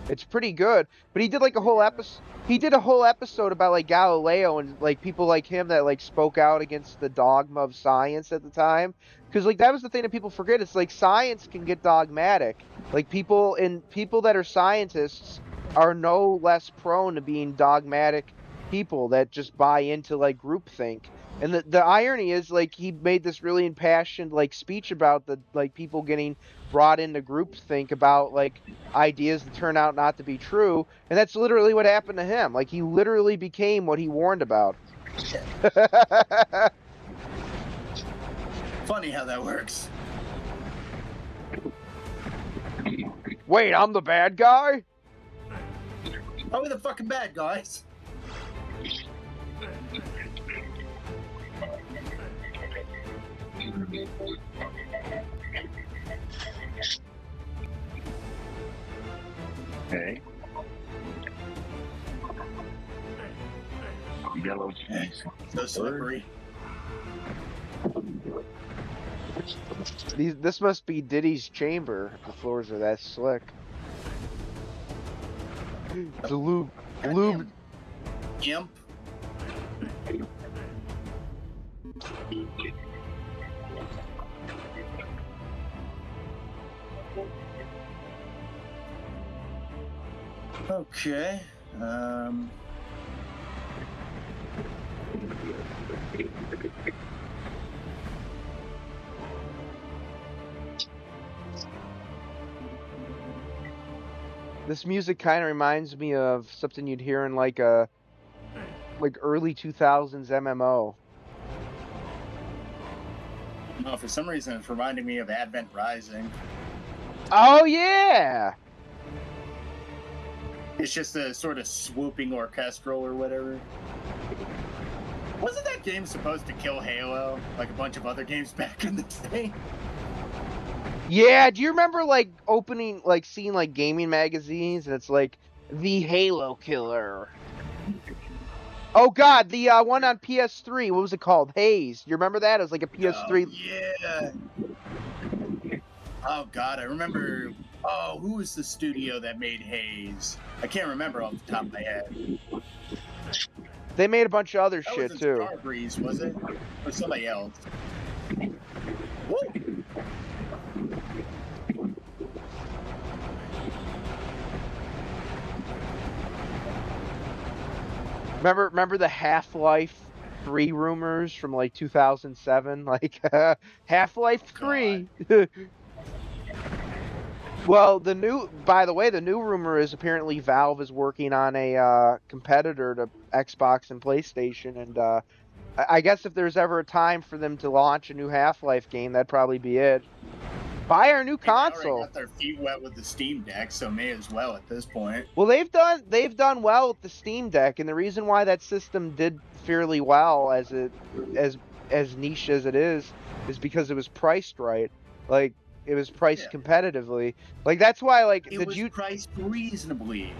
It's pretty good, but he did like a whole episode. He did a whole episode about like Galileo and like people like him that like spoke out against the dogma of science at the time. Because like that was the thing that people forget. It's like science can get dogmatic. Like people that are scientists are no less prone to being dogmatic people that just buy into like groupthink. And the irony is, like, he made this really impassioned, like, speech about the, like, people getting brought into groupthink about, like, ideas that turn out not to be true. And that's literally what happened to him. Like, he literally became what he warned about. Funny how that works. Wait, I'm the bad guy? How are we the fucking bad guys? Okay. Yellow cheese. So slippery. This must be Diddy's chamber. The floors are that slick. The lube. Imp. Okay. This music kind of reminds me of something you'd hear in like a early 2000s MMO. No, for some reason it's reminding me of Advent Rising. Oh yeah. It's just a sort of swooping orchestral or whatever. Wasn't that game supposed to kill Halo, like a bunch of other games back in the day? Yeah, do you remember like seeing like gaming magazines and it's like the Halo killer? Oh god, the one on PS3, what was it called? Haze. You remember that? It was like a PS3. Oh, yeah. Oh god, I remember. Oh, who was the studio that made Haze? I can't remember off the top of my head. They made a bunch of other That shit wasn't too. Starbreeze, was it? Or somebody else? Woo! Remember the Half-Life 3 rumors from like 2007? Like Half-Life 3. Well, by the way, the new rumor is apparently Valve is working on a competitor to Xbox and PlayStation, and I guess if there's ever a time for them to launch a new Half-Life game, that'd probably be it. Buy our new console. They already got their feet wet with the Steam Deck, so may as well at this point. Well, they've done well with the Steam Deck, and the reason why that system did fairly well as niche as it is because it was priced right. Like It was priced Yeah. competitively. Like that's why. Like, It was priced reasonably.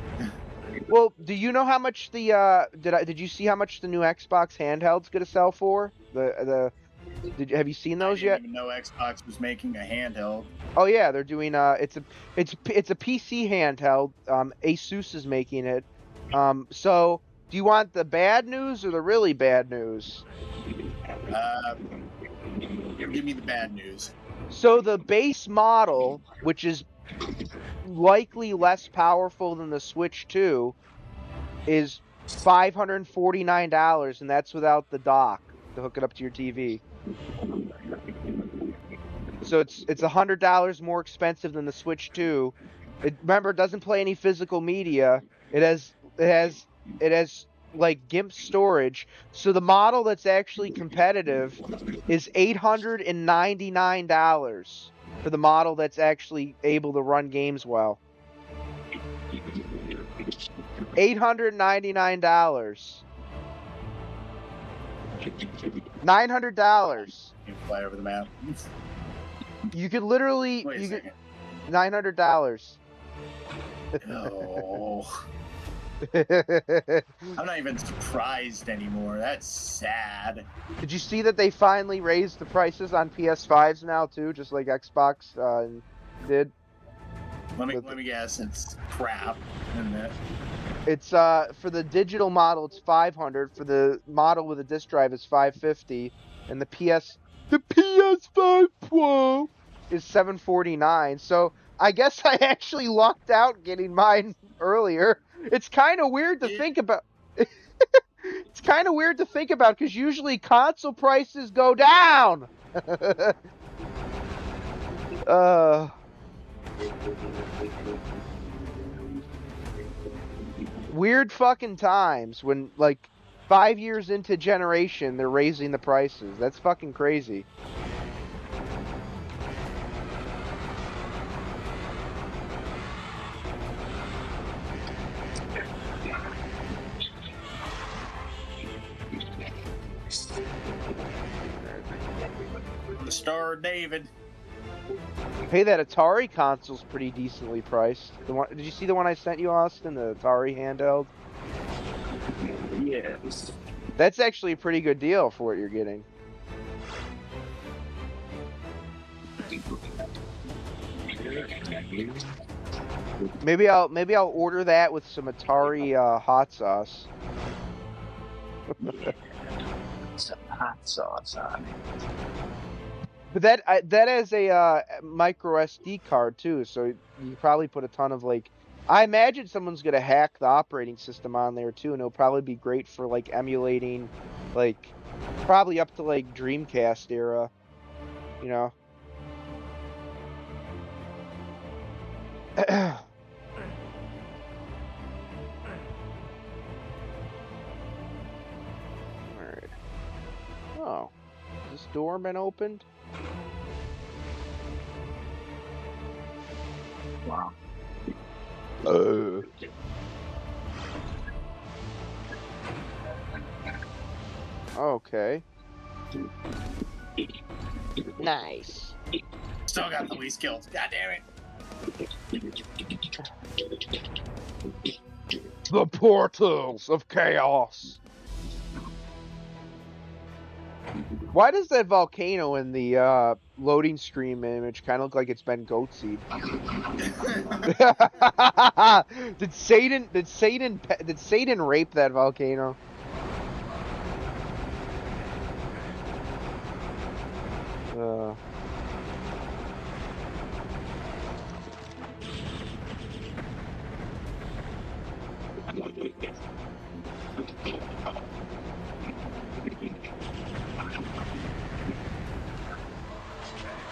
Well, do you know how much the did you see how much the new Xbox handheld's gonna sell for? Have you seen I those didn't yet? even know Xbox was making a handheld. Oh yeah, they're doing it's a PC handheld. Asus is making it. So do you want the bad news or the really bad news? Give me the bad news. So the base model, which is likely less powerful than the Switch 2, is $549, and that's without the dock to hook it up to your TV. So it's $100 more expensive than the Switch 2. Remember, it doesn't play any physical media. It has like GIMP storage. So the model that's actually competitive is $899 for the model that's actually able to run games well. $899. $900. You fly over the map. You could literally Wait a second. $900. Oh, I'm not even surprised anymore. That's sad. Did you see that they finally raised the prices on PS5s now too, just like Xbox did? Let me guess. It's crap, isn't it? It's for the digital model it's $500. For the model with a disc drive it's $550, and the PS5 Pro is $749. So I guess I actually lucked out getting mine earlier. It's kind of weird to think about. It's kind of weird to think about because usually console prices go down. Weird fucking times when like 5 years into generation they're raising the prices. That's fucking crazy. The Star of David. Hey, that Atari console's pretty decently priced. Did you see the one I sent you, Austin? The Atari handheld? Yes. That's actually a pretty good deal for what you're getting. Maybe I'll order that with some Atari hot sauce. Some hot sauce on it. But that has a micro SD card too, so you probably put a ton of like. I imagine someone's gonna hack the operating system on there too, and it'll probably be great for like emulating, like probably up to like Dreamcast era, you know. Alright. Oh. Has this door been opened? Wow. Okay. Nice. Still got the least kills. God damn it. The portals of chaos. Why does that volcano in the loading screen image kind of look like it's been goat seed? Did Satan rape that volcano?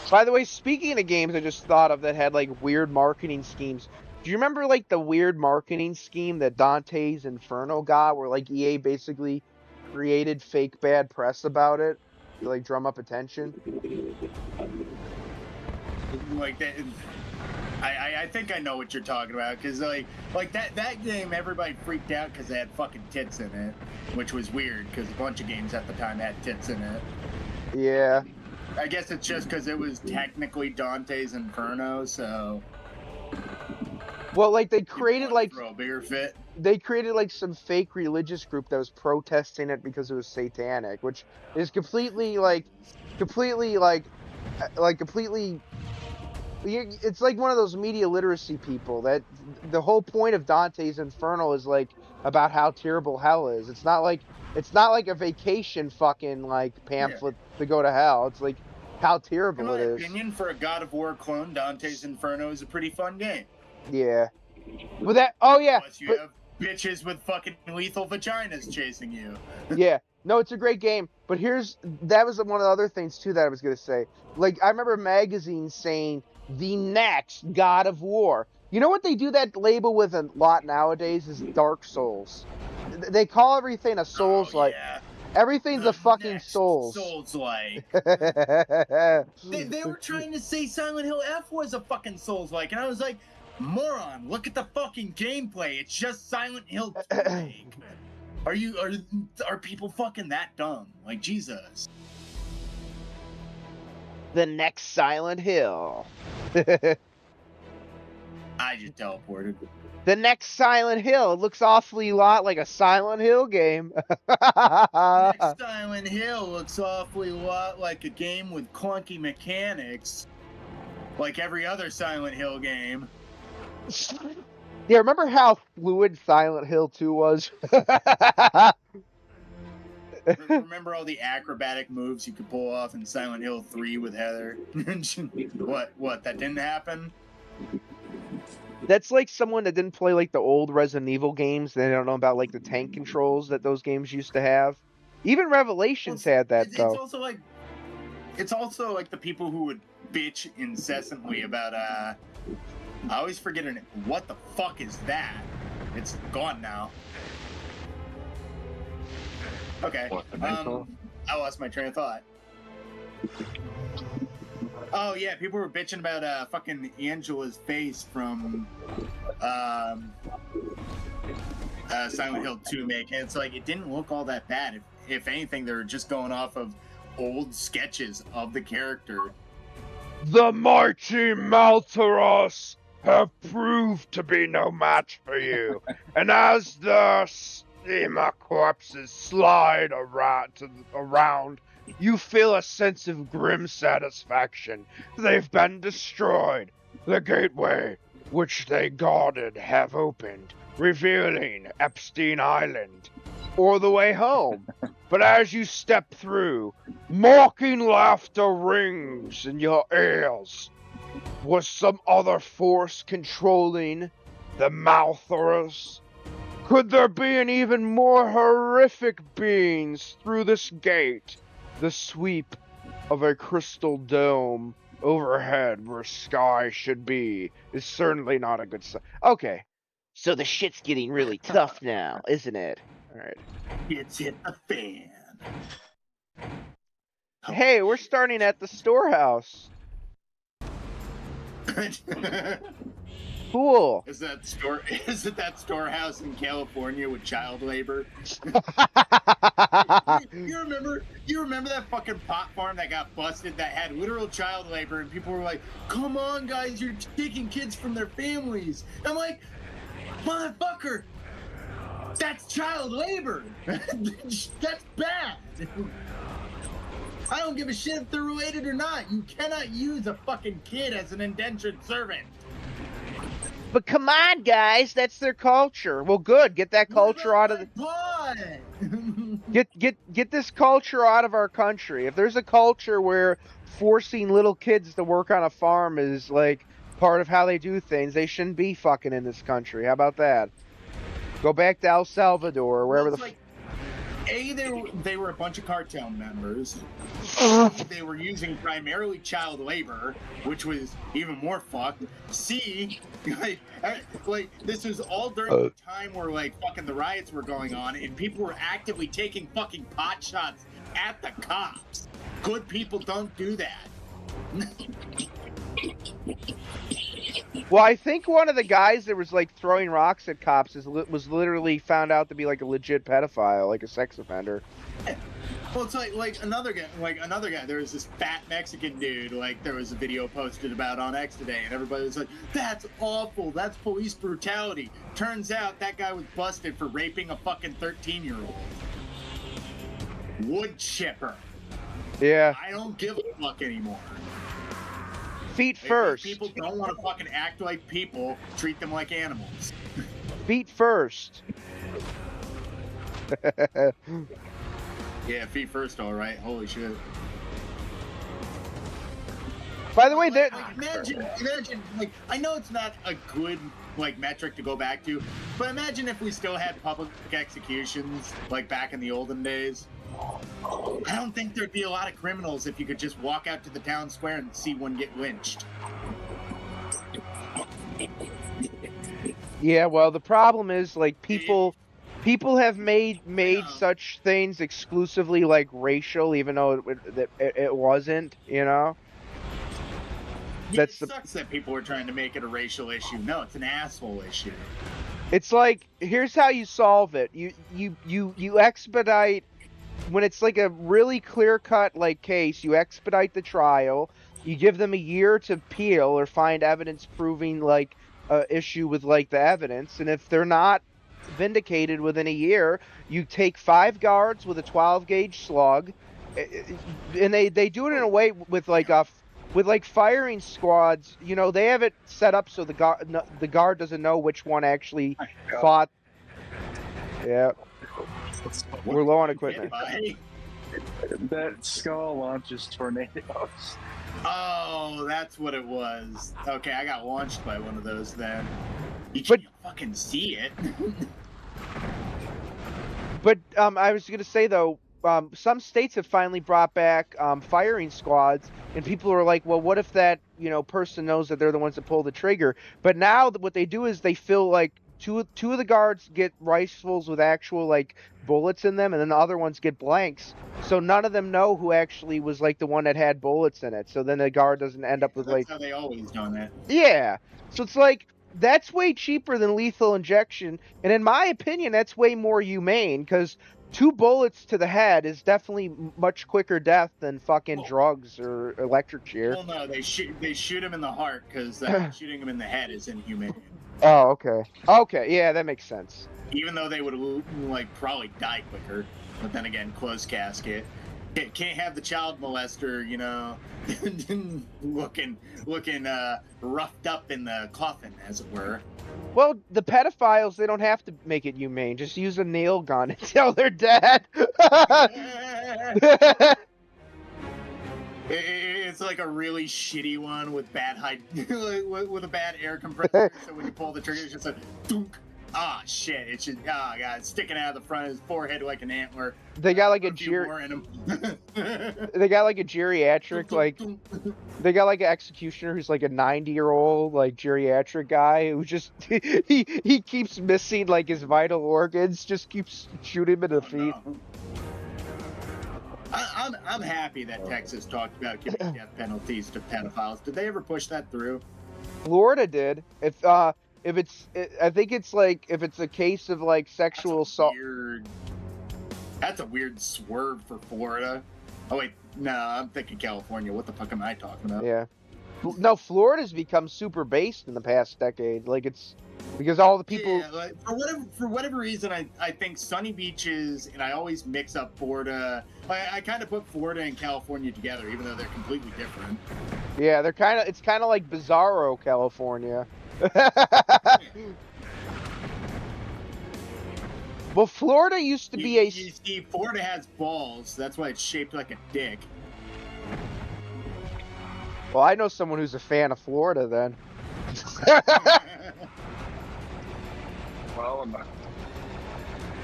By the way, speaking of games I just thought of that had like weird marketing schemes, do you remember like the weird marketing scheme that Dante's Inferno got, where like EA basically created fake bad press about it to like drum up attention? Like that. I think I know what you're talking about, because like that game, everybody freaked out because they had fucking tits in it, which was weird because a bunch of games at the time had tits in it. Yeah. I guess it's just because it was technically Dante's Inferno, so. Well, like they created like throw a bigger fit. They created like some fake religious group that was protesting it because it was satanic, which is completely it's like one of those media literacy people that the whole point of Dante's Inferno is like about how terrible hell is. It's not like a vacation fucking like pamphlet to go to hell. It's like how terrible it is. In my opinion, for a God of War clone, Dante's Inferno is a pretty fun game. Yeah. But that Plus you have bitches with fucking lethal vaginas chasing you. Yeah. No, it's a great game. But that was one of the other things too that I was gonna say. Like I remember magazines saying the next God of War. You know what they do that label with a lot nowadays is Dark Souls. They call everything a Souls-like. Yeah. Everything's a fucking Souls. Souls-like. they were trying to say Silent Hill F was a fucking Souls-like, and I was like, moron, look at the fucking gameplay. It's just Silent Hill 2. Are people fucking that dumb? Like, Jesus. The next Silent Hill. I just teleported. The next Silent Hill. It looks awfully lot like a Silent Hill game. The next Silent Hill looks awfully lot like a game with clunky mechanics. Like every other Silent Hill game. Yeah, remember how fluid Silent Hill 2 was? Remember all the acrobatic moves you could pull off in Silent Hill 3 with Heather? What? That didn't happen? That's like someone that didn't play like the old Resident Evil games. They don't know about like the tank controls that those games used to have. Even Revelations had that though. It's also like the people who would bitch incessantly about I always forget her name. What the fuck is that? It's gone now. Okay. I lost my train of thought. Oh yeah, people were bitching about fucking Angela's face from Silent Hill 2 make, and it's like it didn't look all that bad. If anything, they were just going off of old sketches of the character. The mighty Maltaros have proved to be no match for you, and as the steamer corpses slide around, you feel a sense of grim satisfaction. They've been destroyed. The gateway, which they guarded, have opened, revealing Epstein Island, or the way home. But as you step through, mocking laughter rings in your ears. Was some other force controlling the Maltharos? Could there be an even more horrific beings through this gate? The sweep of a crystal dome overhead where sky should be is certainly not a good sign. Okay, so the shit's getting really tough now, isn't it? Alright. It's hit the fan. Hey, we're starting at the storehouse. Cool. Is it that storehouse in California with child labor? you remember that fucking pot farm that got busted that had literal child labor, and people were like, "Come on, guys, you're taking kids from their families." I'm like, motherfucker, that's child labor. That's bad. I don't give a shit if they're related or not. You cannot use a fucking kid as an indentured servant. But come on, guys, that's their culture. Well, good. Get that culture out of get this culture out of our country. If there's a culture where forcing little kids to work on a farm is like part of how they do things, they shouldn't be fucking in this country. How about that? Go back to El Salvador or wherever they were a bunch of cartel members. They were using primarily child labor, which was even more fucked. C, like this was all during the time where like fucking the riots were going on, and people were actively taking fucking pot shots at the cops. Good people don't do that. Well, I think one of the guys that was like throwing rocks at cops was literally found out to be like a legit pedophile, like a sex offender. Well, it's like another guy. There was this fat Mexican dude. Like there was a video posted about on X today, and everybody was like, "That's awful. That's police brutality." Turns out that guy was busted for raping a fucking 13-year-old. Wood chipper. Yeah. I don't give a fuck anymore. Feet first. If people don't want to fucking act like people, treat them like animals. Feet first. Yeah, feet first, all right. Holy shit. By the way, like, imagine, like, I know it's not a good like metric to go back to, but imagine if we still had public executions like back in the olden days. I don't think there'd be a lot of criminals if you could just walk out to the town square and see one get lynched. Yeah, well, the problem is like people have made such things exclusively like racial, even though it wasn't, you know. Yeah, it sucks that people are trying to make it a racial issue. No, it's an asshole issue. It's like, here's how you solve it. You expedite when it's like a really clear-cut like case. You expedite the trial. You give them a year to appeal or find evidence proving like a issue with like the evidence, and if they're not vindicated within a year, you take 5 guards with a 12 gauge slug, and they do it in a way with like firing squads. You know, they have it set up so the guard doesn't know which one actually fought. Yeah, we're low on equipment. That skull launches tornadoes. Oh, that's what it was. Okay, I got launched by one of those then. You can't fucking see it. But I was going to say, though, some states have finally brought back firing squads, and people are like, well, what if that, you know, person knows that they're the ones that pull the trigger? But now what they do is they fill, like, two of the guards get rifles with actual, like, bullets in them, and then the other ones get blanks. So none of them know who actually was, like, the one that had bullets in it. So then the guard doesn't end up with, like... That's how they always done it. Yeah. So it's like... That's way cheaper than lethal injection, and in my opinion, that's way more humane, because 2 bullets to the head is definitely much quicker death than fucking drugs or electric chair. Well, no, they shoot him in the heart, because shooting him in the head is inhumane. Oh, okay. Okay, yeah, that makes sense. Even though they would like probably die quicker, but then again, closed casket. Can't have the child molester, you know, looking roughed up in the coffin, as it were. Well, the pedophiles, they don't have to make it humane. Just use a nail gun until they're dead. It's like a really shitty one with bad with a bad air compressor. So when you pull the trigger, it's just a dunk. Ah, shit! It's just god, it's sticking out of the front of his forehead like an antler. They got like they got like a geriatric, like they got like an executioner who's like a 90-year-old like geriatric guy who just he keeps missing like his vital organs, just keeps shooting him in the feet. No. I'm happy that Texas talked about giving death penalties to pedophiles. Did they ever push that through? Florida did. I think it's like if it's a case of like sexual assault. That's a weird swerve for Florida. Oh wait, no, I'm thinking California. What the fuck am I talking about? Yeah. No, Florida's become super based in the past decade. Like it's because all the people. Yeah, like, for whatever reason, I think sunny beaches, and I always mix up Florida. I kind of put Florida and California together, even though they're completely different. Yeah, it's kind of like Bizarro, California. Well, Florida used to be You see, Florida has balls. That's why it's shaped like a dick. Well, I know someone who's a fan of Florida, then. Well, I'm a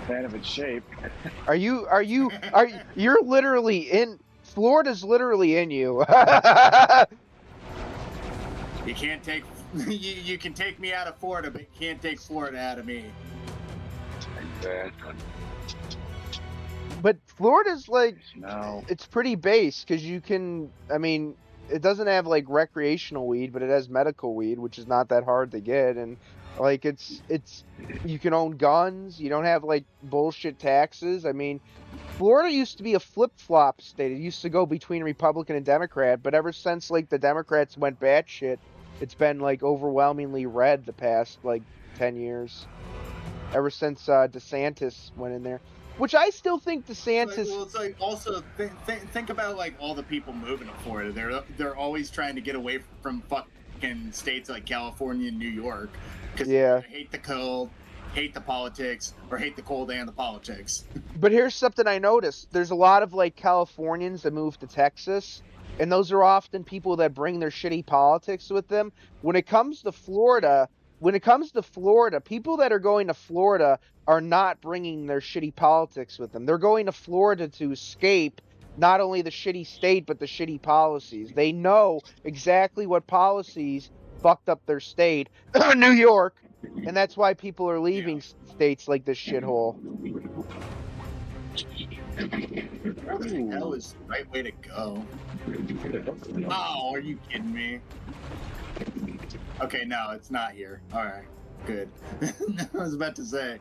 fan of its shape. You're literally in... Florida's literally in you. You can't take... You can take me out of Florida, but you can't take Florida out of me. But Florida's like... No. It's pretty base, because you can... I mean... It doesn't have like recreational weed, but it has medical weed, which is not that hard to get. And Like you can own guns. You don't have like bullshit taxes. I mean, Florida used to be a flip-flop state. It used to go between Republican and Democrat, but ever since like the Democrats went batshit, it's been like overwhelmingly red the past like 10 years. Ever since DeSantis went in there, which I still think DeSantis. Well, it's like also think about like all the people moving to Florida. They're always trying to get away from fucking states like California and New York because Yeah. they hate the cold, hate the politics, or hate the cold and the politics. But here's something I noticed. There's a lot of like Californians that move to Texas, and those are often people that bring their shitty politics with them. When it comes to Florida, people that are going to Florida are not bringing their shitty politics with them. They're going to Florida to escape not only the shitty state, but the shitty policies. They know exactly what policies fucked up their state, New York, and that's why people are leaving states like this shithole. What the hell is the right way to go? Oh, are you kidding me? Okay, no, it's not here. All right, good. I was about to say.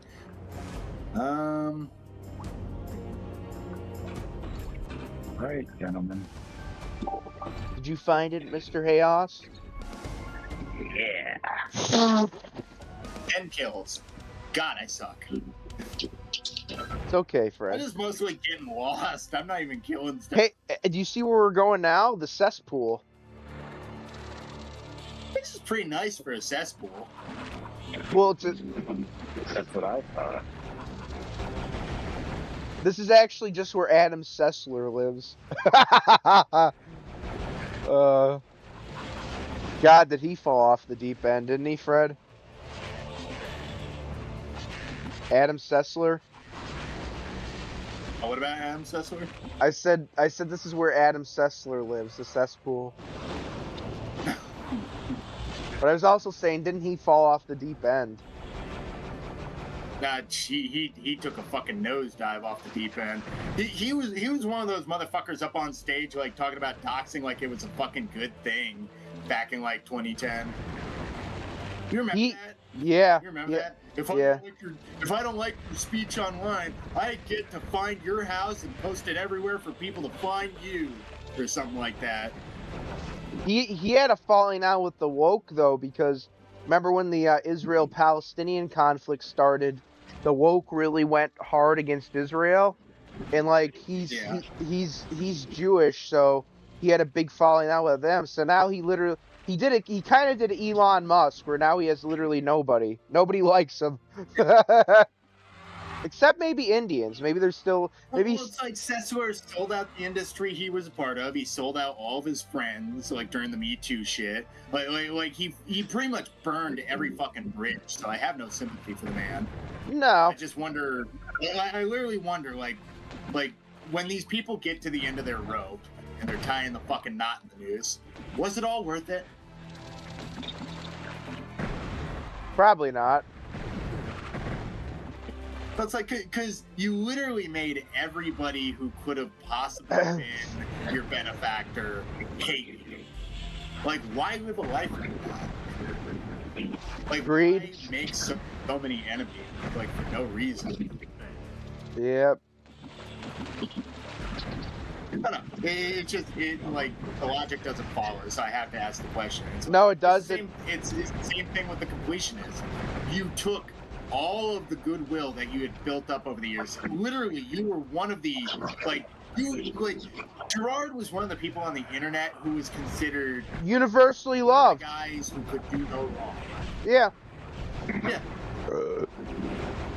All right, gentlemen. Did you find it, Mr. Hayos? Yeah. 10 kills. God, I suck. It's okay, I'm Fred. just mostly getting lost. I'm not even killing stuff. Hey, do you see where we're going now? The cesspool. This is pretty nice for a cesspool. Well, That's what I thought. this is actually just where Adam Sessler lives. God, did he fall off the deep end, didn't he, Fred? Adam Sessler? Oh, what about Adam Sessler? I said this is where Adam Sessler lives, the cesspool. But I was also saying, didn't he fall off the deep end? Nah, he took a fucking nosedive off the deep end. He was one of those motherfuckers up on stage like talking about doxing like it was a fucking good thing back in like 2010. You remember that? Yeah. You remember yeah, that? If I don't like your speech online, I get to find your house and post it everywhere for people to find you, or something like that. He had a falling out with the woke though, because remember when the Israel-Palestinian conflict started, the woke really went hard against Israel, and like he's Jewish, so he had a big falling out with them. So now he kind of did Elon Musk, where now he has literally nobody. Nobody likes him. Except maybe Indians. Maybe there's still maybe. Well, it's like Sessler sold out the industry he was a part of. He sold out all of his friends, like during the Me Too shit. Like he pretty much burned every fucking bridge. So I have no sympathy for the man. No. I just wonder. I literally wonder, like when these people get to the end of their rope and they're tying the fucking knot in the noose, was it all worth it? Probably not. But it's like, because you literally made everybody who could have possibly been your benefactor hate you. Like, why live a life like that? Like, Greed. why make so many enemies, like, for no reason? Yep. I don't know. Like, the logic doesn't follow, so I have to ask the question. No, it doesn't. It's the same thing with the completionist. You took all of the goodwill that you had built up over the years. Literally, you were one of the, Gerard was one of the people on the internet who was considered universally loved. Guys who could do no wrong. Yeah. Yeah.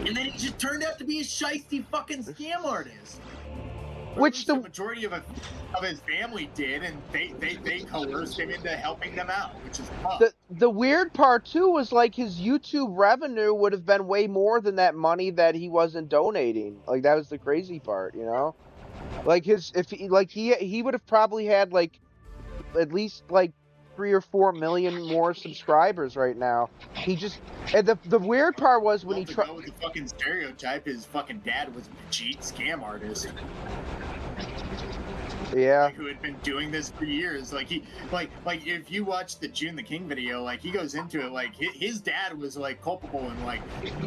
And then he just turned out to be a shiesty fucking scam artist. Which the majority of his family did, and they coerced him into helping them out, which is tough. The weird part too was like his YouTube revenue would have been way more than that money that he wasn't donating. Like that was the crazy part, you know? Like he would have probably had like at least like 3 or 4 million more subscribers right now. He just, and the weird part was when he tried with the fucking stereotype, his fucking dad was a cheat scam artist. Yeah. like, who had been doing this for years. Like if you watch the June the King video, like he goes into it, like his dad was like culpable in like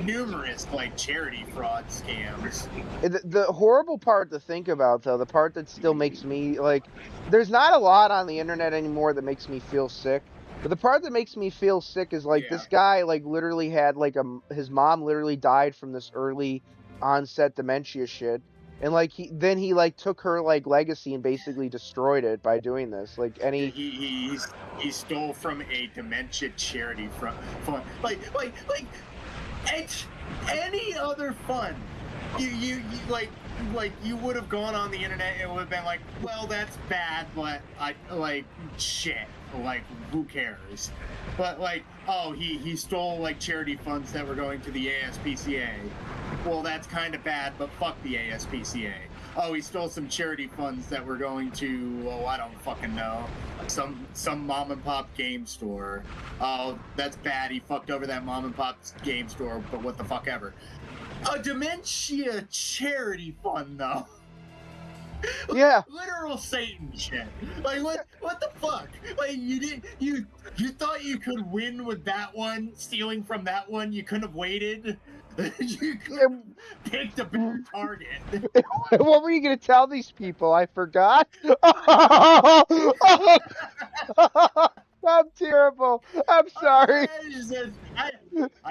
numerous like charity fraud scams. The horrible part to think about, though, the part that still makes me like, there's not a lot on the internet anymore that makes me feel sick. But the part that makes me feel sick is like Yeah. this guy like literally had like his mom literally died from this early onset dementia shit. And like he like took her like legacy and basically destroyed it by doing this. Like any He stole from a dementia charity from like any other fund. You like you would have gone on the internet and would have been like, well, that's bad, but I like shit. Like who cares? But like, oh, he stole like charity funds that were going to the ASPCA. Well, that's kind of bad, but fuck the ASPCA. Oh, he stole some charity funds that were going to, oh, I don't fucking know, some mom and pop game store. Oh, that's bad. He fucked over that mom and pop game store, but what the fuck ever. A dementia charity fund, though. yeah. Literal Satan shit. Like what the fuck? Like you thought you could win with that one, stealing from that one, you couldn't have waited. You could have picked a better target. What were you gonna tell these people? I forgot. I'm terrible. I'm sorry. I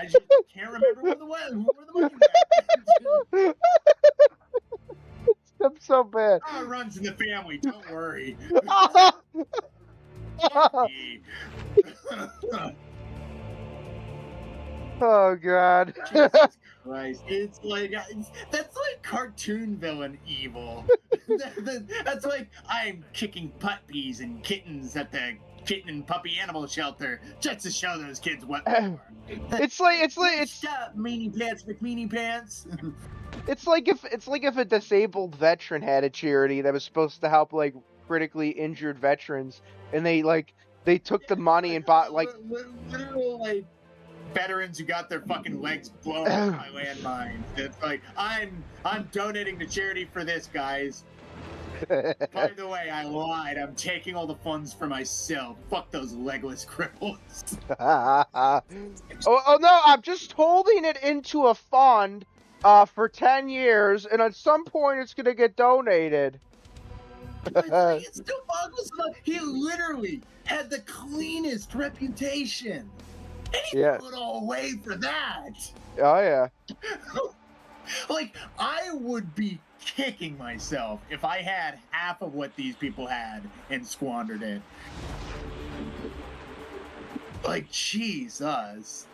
just can't remember where the money went. I'm so bad. Oh, it runs in the family. Don't worry. Oh God. Jesus Christ. It's like that's like cartoon villain evil. That's like I'm kicking puppies and kittens at the kitten and puppy animal shelter just to show those kids what they are. It's like Stop, meanie pants, McMeanie pants. It's like if a disabled veteran had a charity that was supposed to help like critically injured veterans, and they took the money and bought like literal like veterans who got their fucking legs blown up by landmines. It's like I'm donating to charity for this, guys. By the way, I lied. I'm taking all the funds for myself. Fuck those legless cripples. oh no, I'm just holding it into a fund for 10 years, and at some point it's gonna get donated. It still boggles my. He literally had the cleanest reputation, and he put it all away for that. Oh yeah. Like, I would be kicking myself if I had half of what these people had and squandered it. Like, Jesus.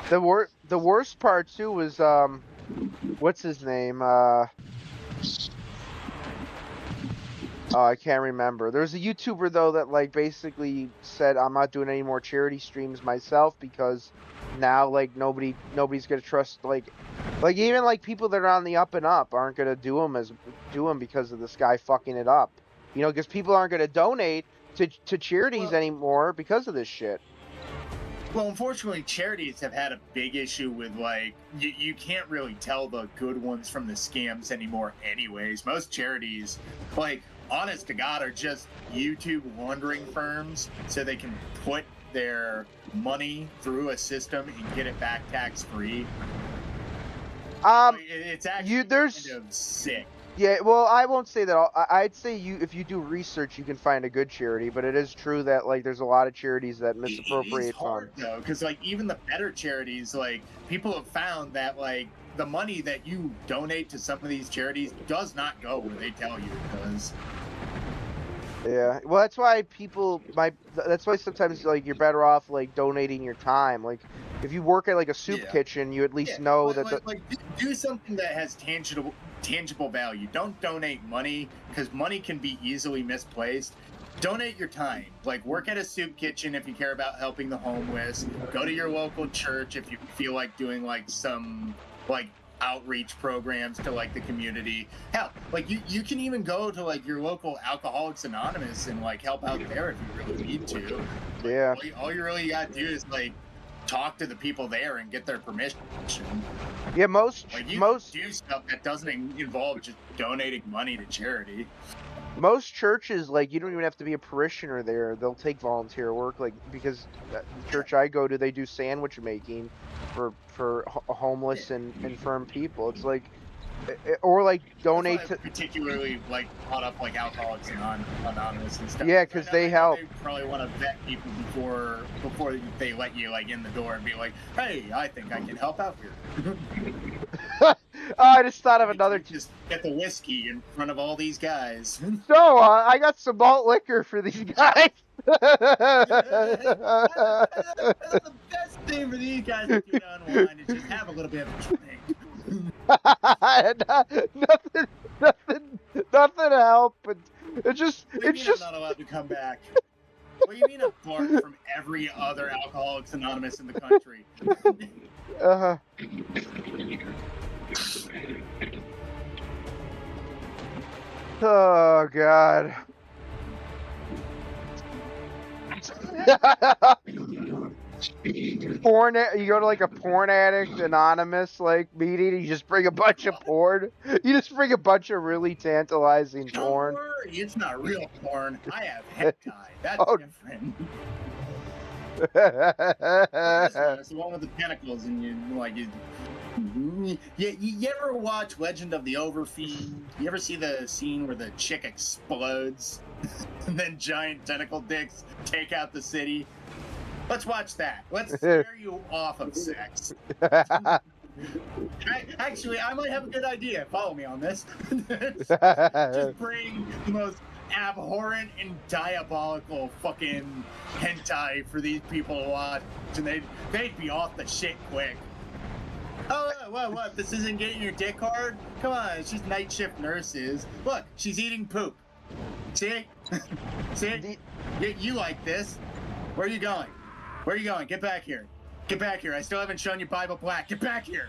The worst part too was what's his name? Oh, I can't remember. There's a YouTuber though that like basically said I'm not doing any more charity streams myself because now like nobody's gonna trust like even like people that are on the up and up aren't gonna do them because of this guy fucking it up. You know, because people aren't gonna donate to charities anymore because of this shit. Well, unfortunately, charities have had a big issue with, like, you can't really tell the good ones from the scams anymore anyways. Most charities, like, honest to God, are just YouTube laundering firms so they can put their money through a system and get it back tax-free. It's actually kind of sick. Yeah, well, I won't say that. I'd say if you do research, you can find a good charity. But it is true that like there's a lot of charities that misappropriate funds. Though, because like even the better charities, like people have found that like the money that you donate to some of these charities does not go where they tell you it does. Yeah, well, that's why that's why sometimes like you're better off like donating your time. Like if you work at like a soup kitchen, you at least know that do something that has tangible value. Don't donate money because money can be easily misplaced. Donate your time. Like work at a soup kitchen if you care about helping the homeless. Go to your local church if you feel like doing like some like outreach programs to like the community. Hell, like you can even go to like your local Alcoholics Anonymous and like help out there if you really need to. Yeah. All you really gotta do is like talk to the people there and get their permission. Yeah, most Like you can do stuff that doesn't involve just donating money to charity. Most churches, like, you don't even have to be a parishioner there. They'll take volunteer work, like, because the church I go to, they do sandwich making for homeless and infirm people. It's like, or like donate to. Particularly like caught up like Alcoholics Anonymous and stuff. Yeah, because they help. They probably want to vet people before they let you like in the door and be like, hey, I think I can help out here. Oh, I just thought of another. Just get the whiskey in front of all these guys. No, I got some malt liquor for these guys. That's the best thing for these guys to get unwind is just have a little bit of a drink. nothing to help. It's just. I'm not allowed to come back. What do you mean apart from every other Alcoholics Anonymous in the country? Oh God. Porn. You go to like a porn addict anonymous like meeting. You just bring a bunch of porn. You just bring a bunch of really tantalizing porn. Don't worry, it's not real porn. I have hentai. That's different. It's the one with the tentacles, and you ever watch Legend of the Overfiend? You ever see the scene where the chick explodes, and then giant tentacle dicks take out the city? Let's watch that. Let's scare you off of sex. Actually, I might have a good idea. Follow me on this. Just bring the most abhorrent and diabolical fucking hentai for these people to watch, and they'd be off the shit quick. Oh, what? This isn't getting your dick hard? Come on, it's just night shift nurses. Look, she's eating poop. See? See? You like this. Where are you going? Where are you going? Get back here. Get back here. I still haven't shown you Bible Black. Get back here.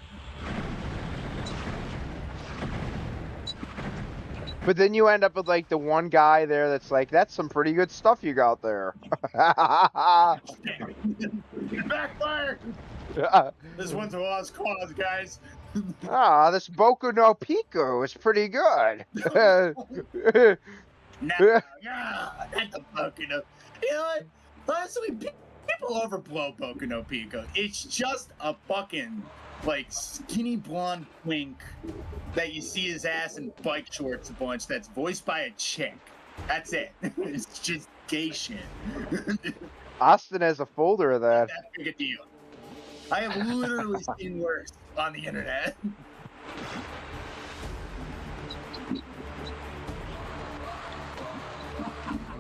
But then you end up with like the one guy there that's like, that's some pretty good stuff you got there. Backfire! This one's a lost cause, guys. This Boku no Pico is pretty good. Nah, that's a Boku no. You know what? Honestly, people overblow Boku no Pico. It's just a fucking like skinny blonde twink that you see his ass in bike shorts a bunch that's voiced by a chick. That's it. It's just gay shit. Austin has a folder of that. That's a big deal. I have literally seen worse on the internet.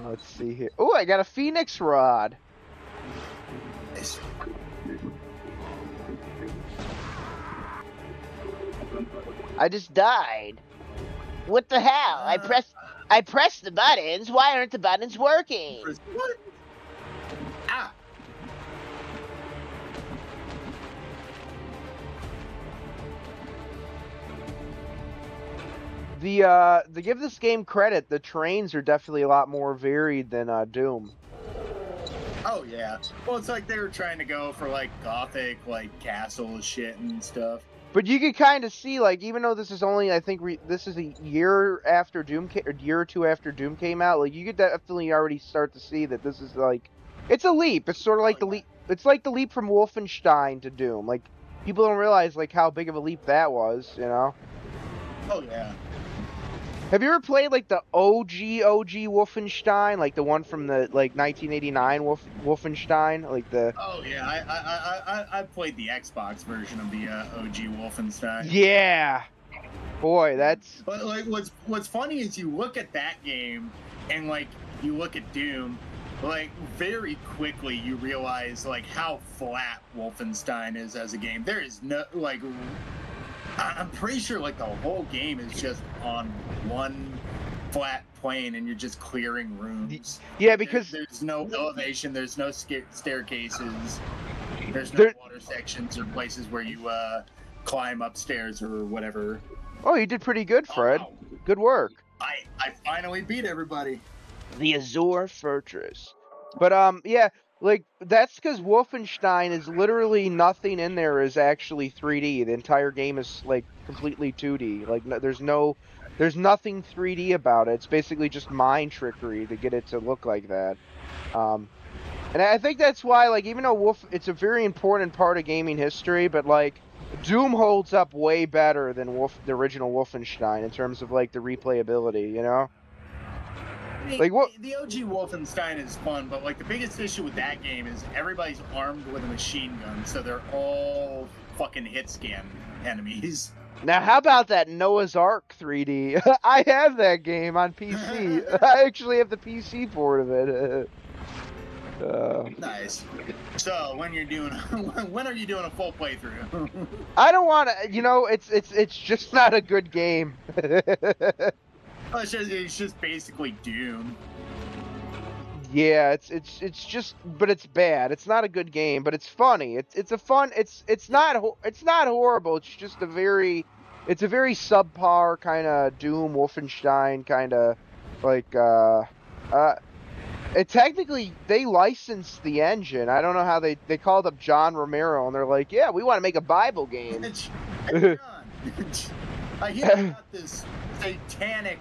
Let's see here. Oh, I got a Phoenix rod. I just died. What the hell? I pressed the buttons. Why aren't the buttons working? What? Ah. To give this game credit, the trains are definitely a lot more varied than Doom. Oh yeah. Well, it's like they were trying to go for like gothic, like castle shit and stuff. But you can kind of see, like, even though this is only, I think, this is a year after Doom, or year or two after Doom came out, like, you could definitely already start to see that this is like, it's a leap. It's sort of like the leap. It's like the leap from Wolfenstein to Doom. Like, people don't realize like how big of a leap that was, you know? Oh yeah. Have you ever played like the OG Wolfenstein, like the one from the like 1989 Wolfenstein, like the? Oh yeah, I played the Xbox version of the OG Wolfenstein. Yeah, boy, that's. But like, what's funny is you look at that game and like you look at Doom, like very quickly you realize like how flat Wolfenstein is as a game. There is no like. I'm pretty sure like the whole game is just on one flat plane and you're just clearing rooms. Yeah, because there's no elevation, there's no staircases, there's no water sections or places where you climb upstairs or whatever. Oh, you did pretty good, Fred. Oh, wow. Good work. I finally beat everybody. The Azure Fortress. But yeah, like that's because Wolfenstein is literally nothing in there is actually 3D. The entire game is like completely 2D. Like there's nothing 3D about it. It's basically just mind trickery to get it to look like that. And I think that's why, like, even though it's a very important part of gaming history, but like Doom holds up way better than the original Wolfenstein in terms of like the replayability. You know, I mean, like what? the OG Wolfenstein is fun, but like the biggest issue with that game is everybody's armed with a machine gun, so they're all fucking hit scan enemies. Now, how about that Noah's Ark 3D? I have that game on PC. I actually have the PC port of it. Nice. So when you're doing, when are you doing a full playthrough? I don't want to. You know, it's just not a good game. Well, it's just basically Doom. Yeah, it's just, but it's bad. It's not a good game, but it's funny. It's a fun. It's not horrible. It's just a very subpar kind of Doom Wolfenstein kind of like it technically they licensed the engine. I don't know how they called up John Romero and they're like, yeah, we want to make a Bible game. Hey, John, I hear about this satanic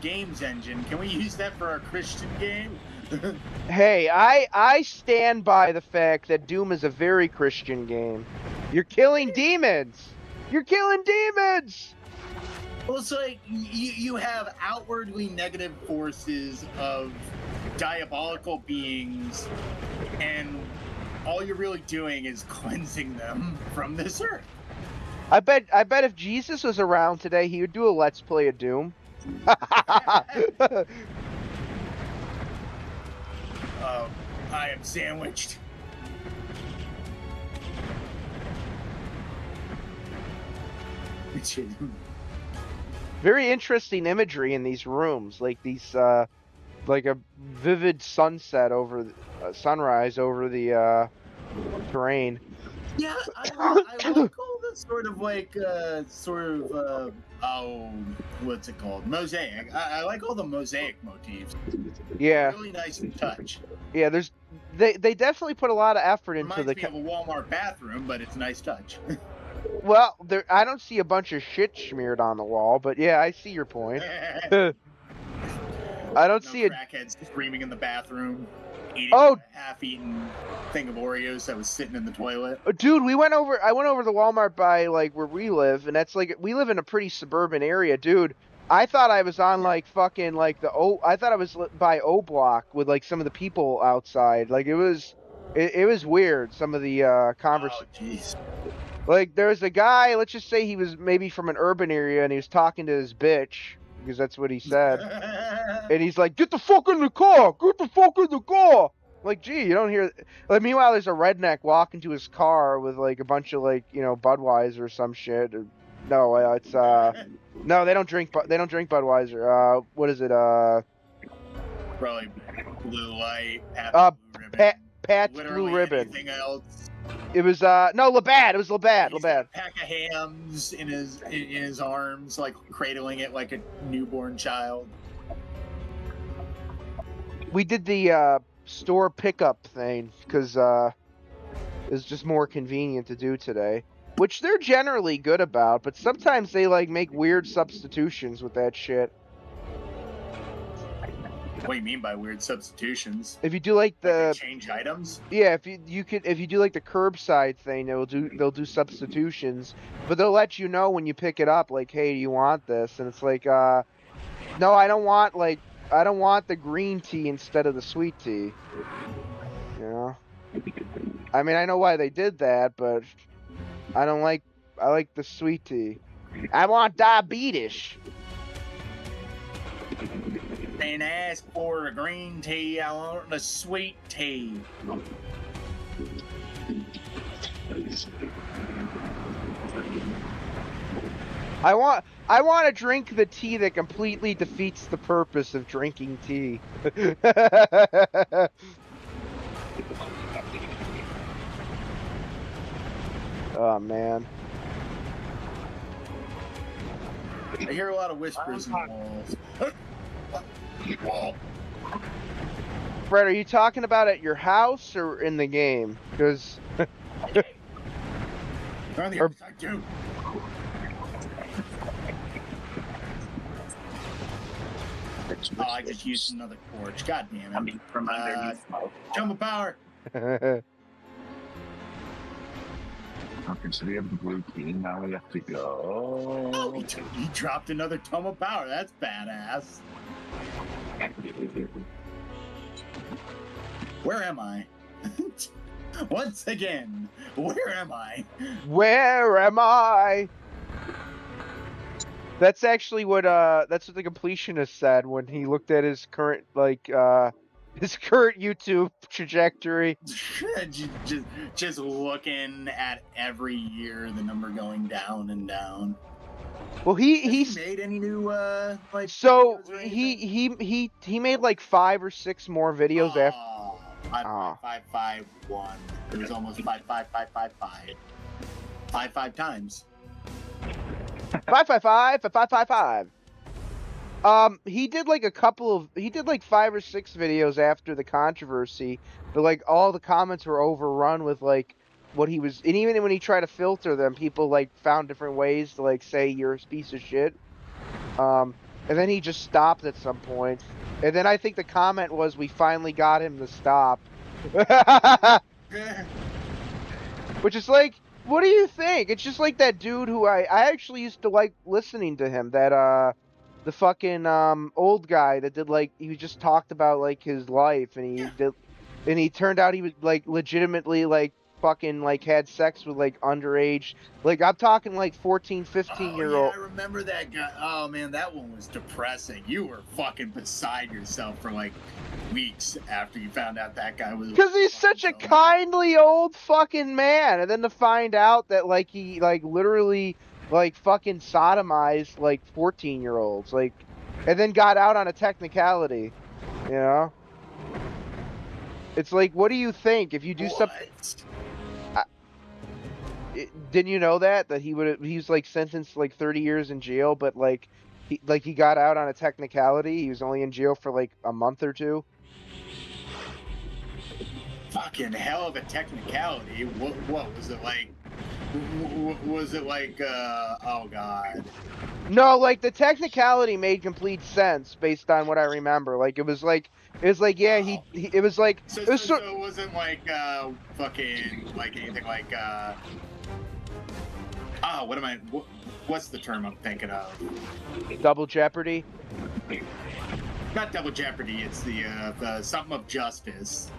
games engine. Can we use that for our Christian game? Hey, I stand by the fact that Doom is a very Christian game. You're killing demons. You're killing demons. Well, it's like you have outwardly negative forces of diabolical beings, and all you're really doing is cleansing them from this earth. I bet if Jesus was around today, he would do a Let's Play of Doom. I am sandwiched. Very interesting imagery in these rooms, like these, like a vivid sunset over sunrise over the terrain. Yeah, I like all the sort of like, what's it called? Mosaic. I like all the mosaic motifs. Yeah. Really nice to touch. Yeah, they definitely put a lot of effort into Reminds me of a Walmart bathroom, but it's a nice touch. Well, I don't see a bunch of shit smeared on the wall, but yeah, I see your point. I don't see a crackheads screaming in the bathroom, eating Oh, a half-eaten thing of Oreos that was sitting in the toilet. dude, I went over to Walmart by like where we live, and that's like we live in a pretty suburban area, dude. I thought I was on like fucking like I thought I was by O Block with like some of the people outside. Like it was weird. Some of the conversation. Oh, jeez. Like there was a guy, let's just say he was maybe from an urban area, and he was talking to his bitch because that's what he said. And he's like, "Get the fuck in the car! Get the fuck in the car!" I'm like, gee, you don't hear. Like, meanwhile, there's a redneck walking to his car with like a bunch of like Budweiser or some shit. No, it's no, they don't drink Budweiser. What is it? Probably Blue Light. Pat's Literally Blue Ribbon. Anything else? It was no Labatt. It was Labatt. He's got a pack of hams in his arms, like cradling it like a newborn child. We did the store pickup thing because it's just more convenient to do today, which they're generally good about, but sometimes they like make weird substitutions with that shit. What do you mean by weird substitutions? If you do like the change items? Yeah, if you do like the curbside thing, they'll do substitutions, but they'll let you know when you pick it up, like, hey, do you want this? And it's like, no, I don't want the green tea instead of the sweet tea. You know? I mean, I know why they did that, but I like the sweet tea. I want diabetes. And ask for a green tea. I want the sweet tea. I want to drink the tea that completely defeats the purpose of drinking tea. Oh man. I hear a lot of whispers in the walls. Wall. Brett, are you talking about at your house or in the game? Because They're on the other side too. Oh, I just used another torch. God damn it. I mean, from underneath. Jump of power. Okay, so we have the blue key. Now we have to go. Oh, he dropped another tome of power. That's badass. Where am I? Once again, where am I? Where am I? That's actually what the completionist said when he looked at his current his current YouTube trajectory. just looking at every year the number going down and down. Well, he's made any new like so videos or anything? he made like 5 or 6 more videos after. Oh, 55551. It was almost 55555. 5 times. 555. He did like 5 or 6 videos after the controversy, but like all the comments were overrun with like what he was, and even when he tried to filter them, people like found different ways to like say you're a piece of shit. And then he just stopped at some point, and then I think the comment was, "We finally got him to stop," which is like, what do you think? It's just like that dude who I actually used to like listening to him. That the fucking old guy that did like, he just talked about like his life, and he turned out he was like legitimately like fucking like had sex with like underage, like I'm talking like 14, 15-year-old. Yeah, I remember that guy. Oh man, that one was depressing. You were fucking beside yourself for like weeks after you found out that guy was. Because he's such a kindly old fucking man, and then to find out that like he like literally like fucking sodomized like 14-year-olds, like, and then got out on a technicality, you know? It's like, what do you think if you do something? Didn't you know that he's like sentenced like 30 years in jail, but like he got out on a technicality. He was only in jail for like a month or 2. Fucking hell of a technicality. What was it like? Was it like oh god. No, like the technicality made complete sense based on what I remember. Like it was like yeah, it was like so, it was so it wasn't like fucking like anything like what's the term I'm thinking of? Double jeopardy. Not double jeopardy, it's the something of justice.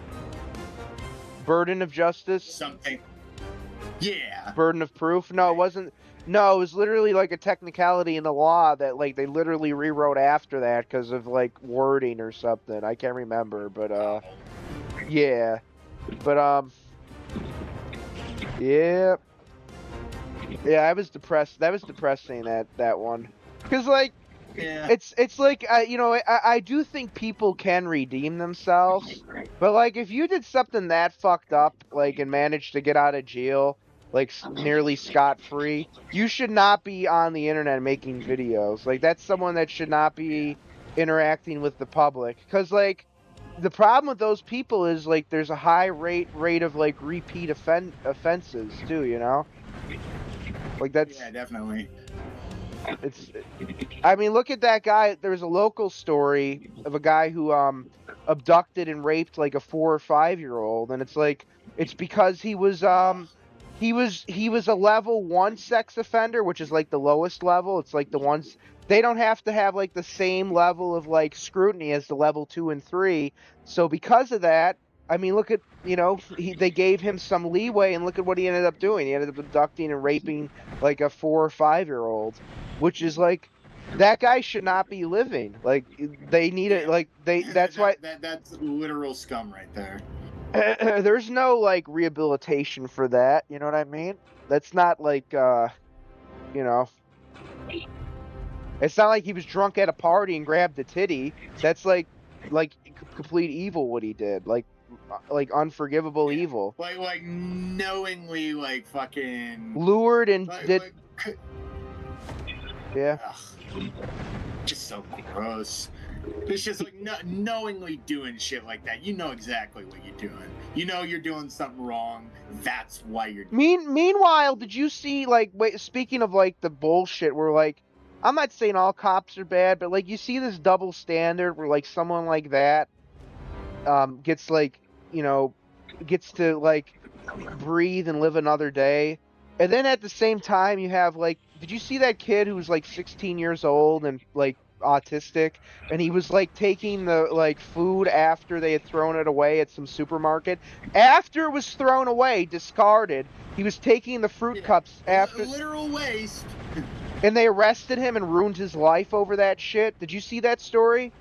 Burden of justice? Something. Yeah. Burden of proof? No, it wasn't. No, it was literally like a technicality in the law that like they literally rewrote after that because of like wording or something. I can't remember, but yeah. But yeah. Yeah, I was depressed. That was depressing, that one. Cuz like yeah. It's like you know, I do think people can redeem themselves, but like if you did something that fucked up like and managed to get out of jail like nearly scot-free, you should not be on the internet making videos. Like that's someone that should not be interacting with the public, cuz like the problem with those people is like there's a high rate of like repeat offenses too, you know? Like that's, yeah, definitely. I mean, look at that guy. There's a local story of a guy who abducted and raped like a 4 or 5-year-old, and it's like it's because he was a level 1 sex offender, which is like the lowest level. It's like the ones, they don't have to have like the same level of like scrutiny as the level 2 and 3. So because of that, I mean, look at, you know, they gave him some leeway, and look at what he ended up doing. He ended up abducting and raping like a 4 or 5-year-old, which is like, that guy should not be living. Like they need it. Like that's why that's literal scum right there. There's no like rehabilitation for that. You know what I mean? That's not like you know. It's not like he was drunk at a party and grabbed a titty. That's like complete evil what he did. Like unforgivable evil. Like knowingly like fucking lured and did. Yeah. Ugh. Just so gross. It's just like knowingly doing shit like that. You know exactly what you're doing. You know you're doing something wrong. That's why you're Meanwhile, did you see, like, wait, speaking of, like, the bullshit where, like, I'm not saying all cops are bad, but, like, you see this double standard where, like, someone like that gets, like, you know, gets to, like, breathe and live another day. And then at the same time, you have, like, did you see that kid who was, like, 16 years old and, like, autistic? And he was, like, taking the, like, food after they had thrown it away at some supermarket. After it was thrown away, discarded, he was taking the fruit cups after. literal waste. And they arrested him and ruined his life over that shit. Did you see that story?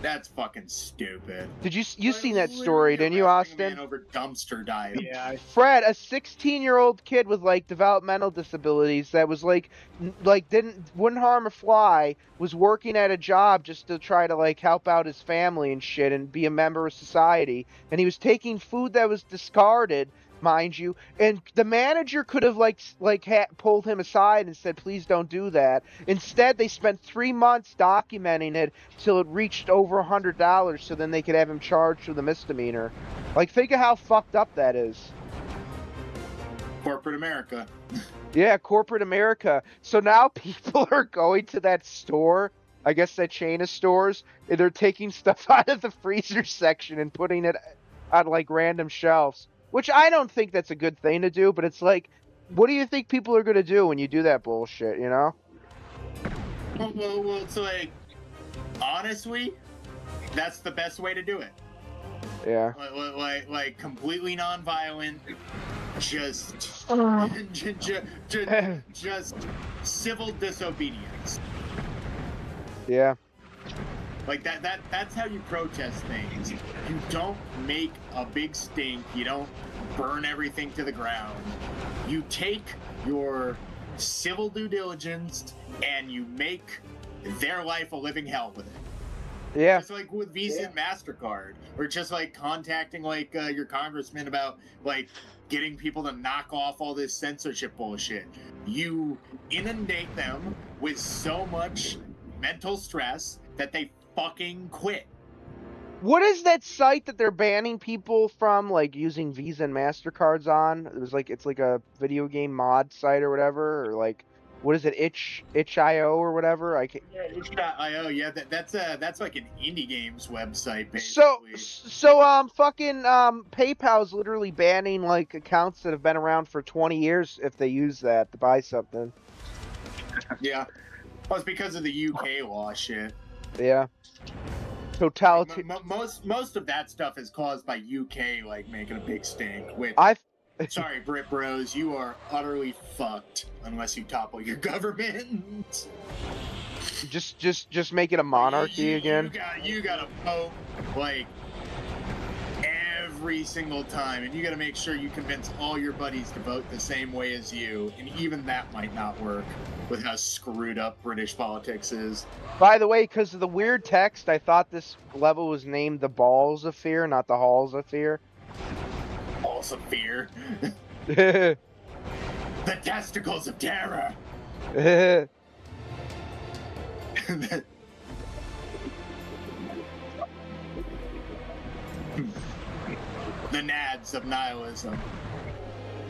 That's fucking stupid. Did you seen that story, didn't you, Austin? Man over dumpster diving. Yeah. Fred, a 16-year-old kid with, like, developmental disabilities that was like wouldn't harm a fly, was working at a job just to try to, like, help out his family and shit and be a member of society, and he was taking food that was discarded, mind you, and the manager could have pulled him aside and said, please don't do that. Instead, they spent 3 months documenting it till it reached over $100, so then they could have him charged with a misdemeanor. Like, think of how fucked up that is. Corporate America. Yeah, corporate America. So now people are going to that store, I guess that chain of stores, and they're taking stuff out of the freezer section and putting it on, like, random shelves. Which I don't think that's a good thing to do, but it's like, what do you think people are going to do when you do that bullshit, you know? Well, it's like, honestly, that's the best way to do it. Yeah. Like completely non-violent, just civil disobedience. Yeah. Like that's how you protest things. You don't make a big stink. You don't burn everything to the ground. You take your civil due diligence and you make their life a living hell with it. Yeah. Just like with Visa and MasterCard, or just like contacting like your congressman about like getting people to knock off all this censorship bullshit. You inundate them with so much mental stress that they fucking quit. What is that site that they're banning people from, like, using Visa and MasterCards on? It was like, it's like a video game mod site or whatever, or like, what is it, itch.io or whatever? I can't... Yeah, itch.io. Yeah, that's like an indie games website basically. So fucking PayPal's literally banning, like, accounts that have been around for 20 years if they use that to buy something. Yeah, well, it's because of the UK law shit. Yeah. Totalitarian. Most of that stuff is caused by UK like making a big stink. Which sorry, Brit Bros, you are utterly fucked unless you topple your government. Just make it a monarchy again. You gotta vote like every single time, and you gotta make sure you convince all your buddies to vote the same way as you, and even that might not work with how screwed up British politics is. By the way, because of the weird text, I thought this level was named the Balls of Fear, not the Halls of Fear. Halls of Fear. The testicles of terror. The nads of nihilism.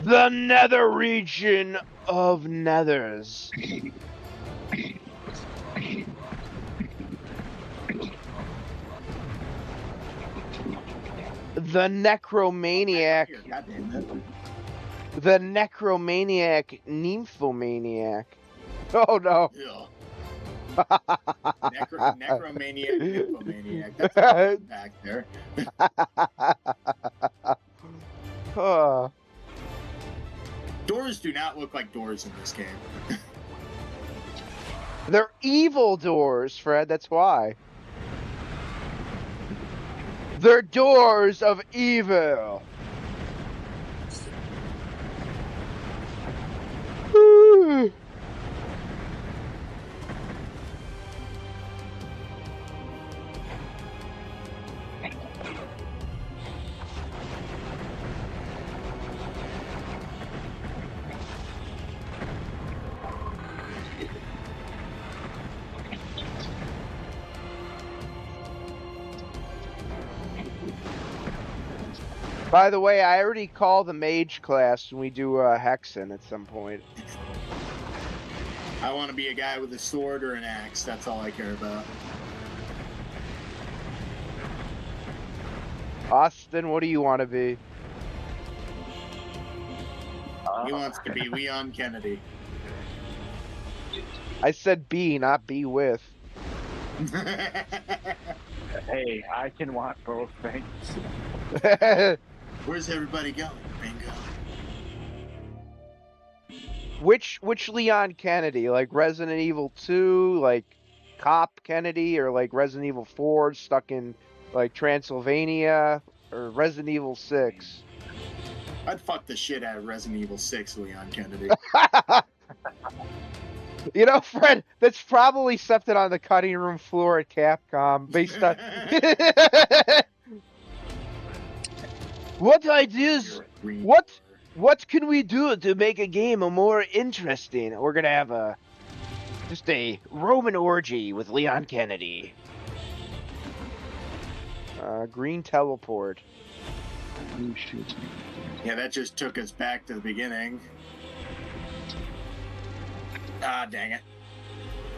The nether region of nethers. The necromaniac. The necromaniac nymphomaniac. Oh no. Necromaniac nymphomaniac. That's a back there. Doors do not look like doors in this game. They're evil doors, Fred, that's why. They're doors of evil. By the way, I already call the mage class when we do Hexen at some point. I want to be a guy with a sword or an axe. That's all I care about. Austin, what do you want to be? He wants to be Leon Kennedy. I said be, not be with. Hey, I can want both things. Where's everybody going? Bingo. Which Leon Kennedy? Like Resident Evil 2, like Cop Kennedy, or like Resident Evil 4 stuck in like Transylvania, or Resident Evil 6? I'd fuck the shit out of Resident Evil 6, Leon Kennedy. You know, Fred, that's probably something on the cutting room floor at Capcom based on what ideas, what can we do to make a game more interesting? We're gonna have just a Roman orgy with Leon Kennedy. Green teleport. Oh, shoot. Yeah, that just took us back to the beginning. Ah, dang it.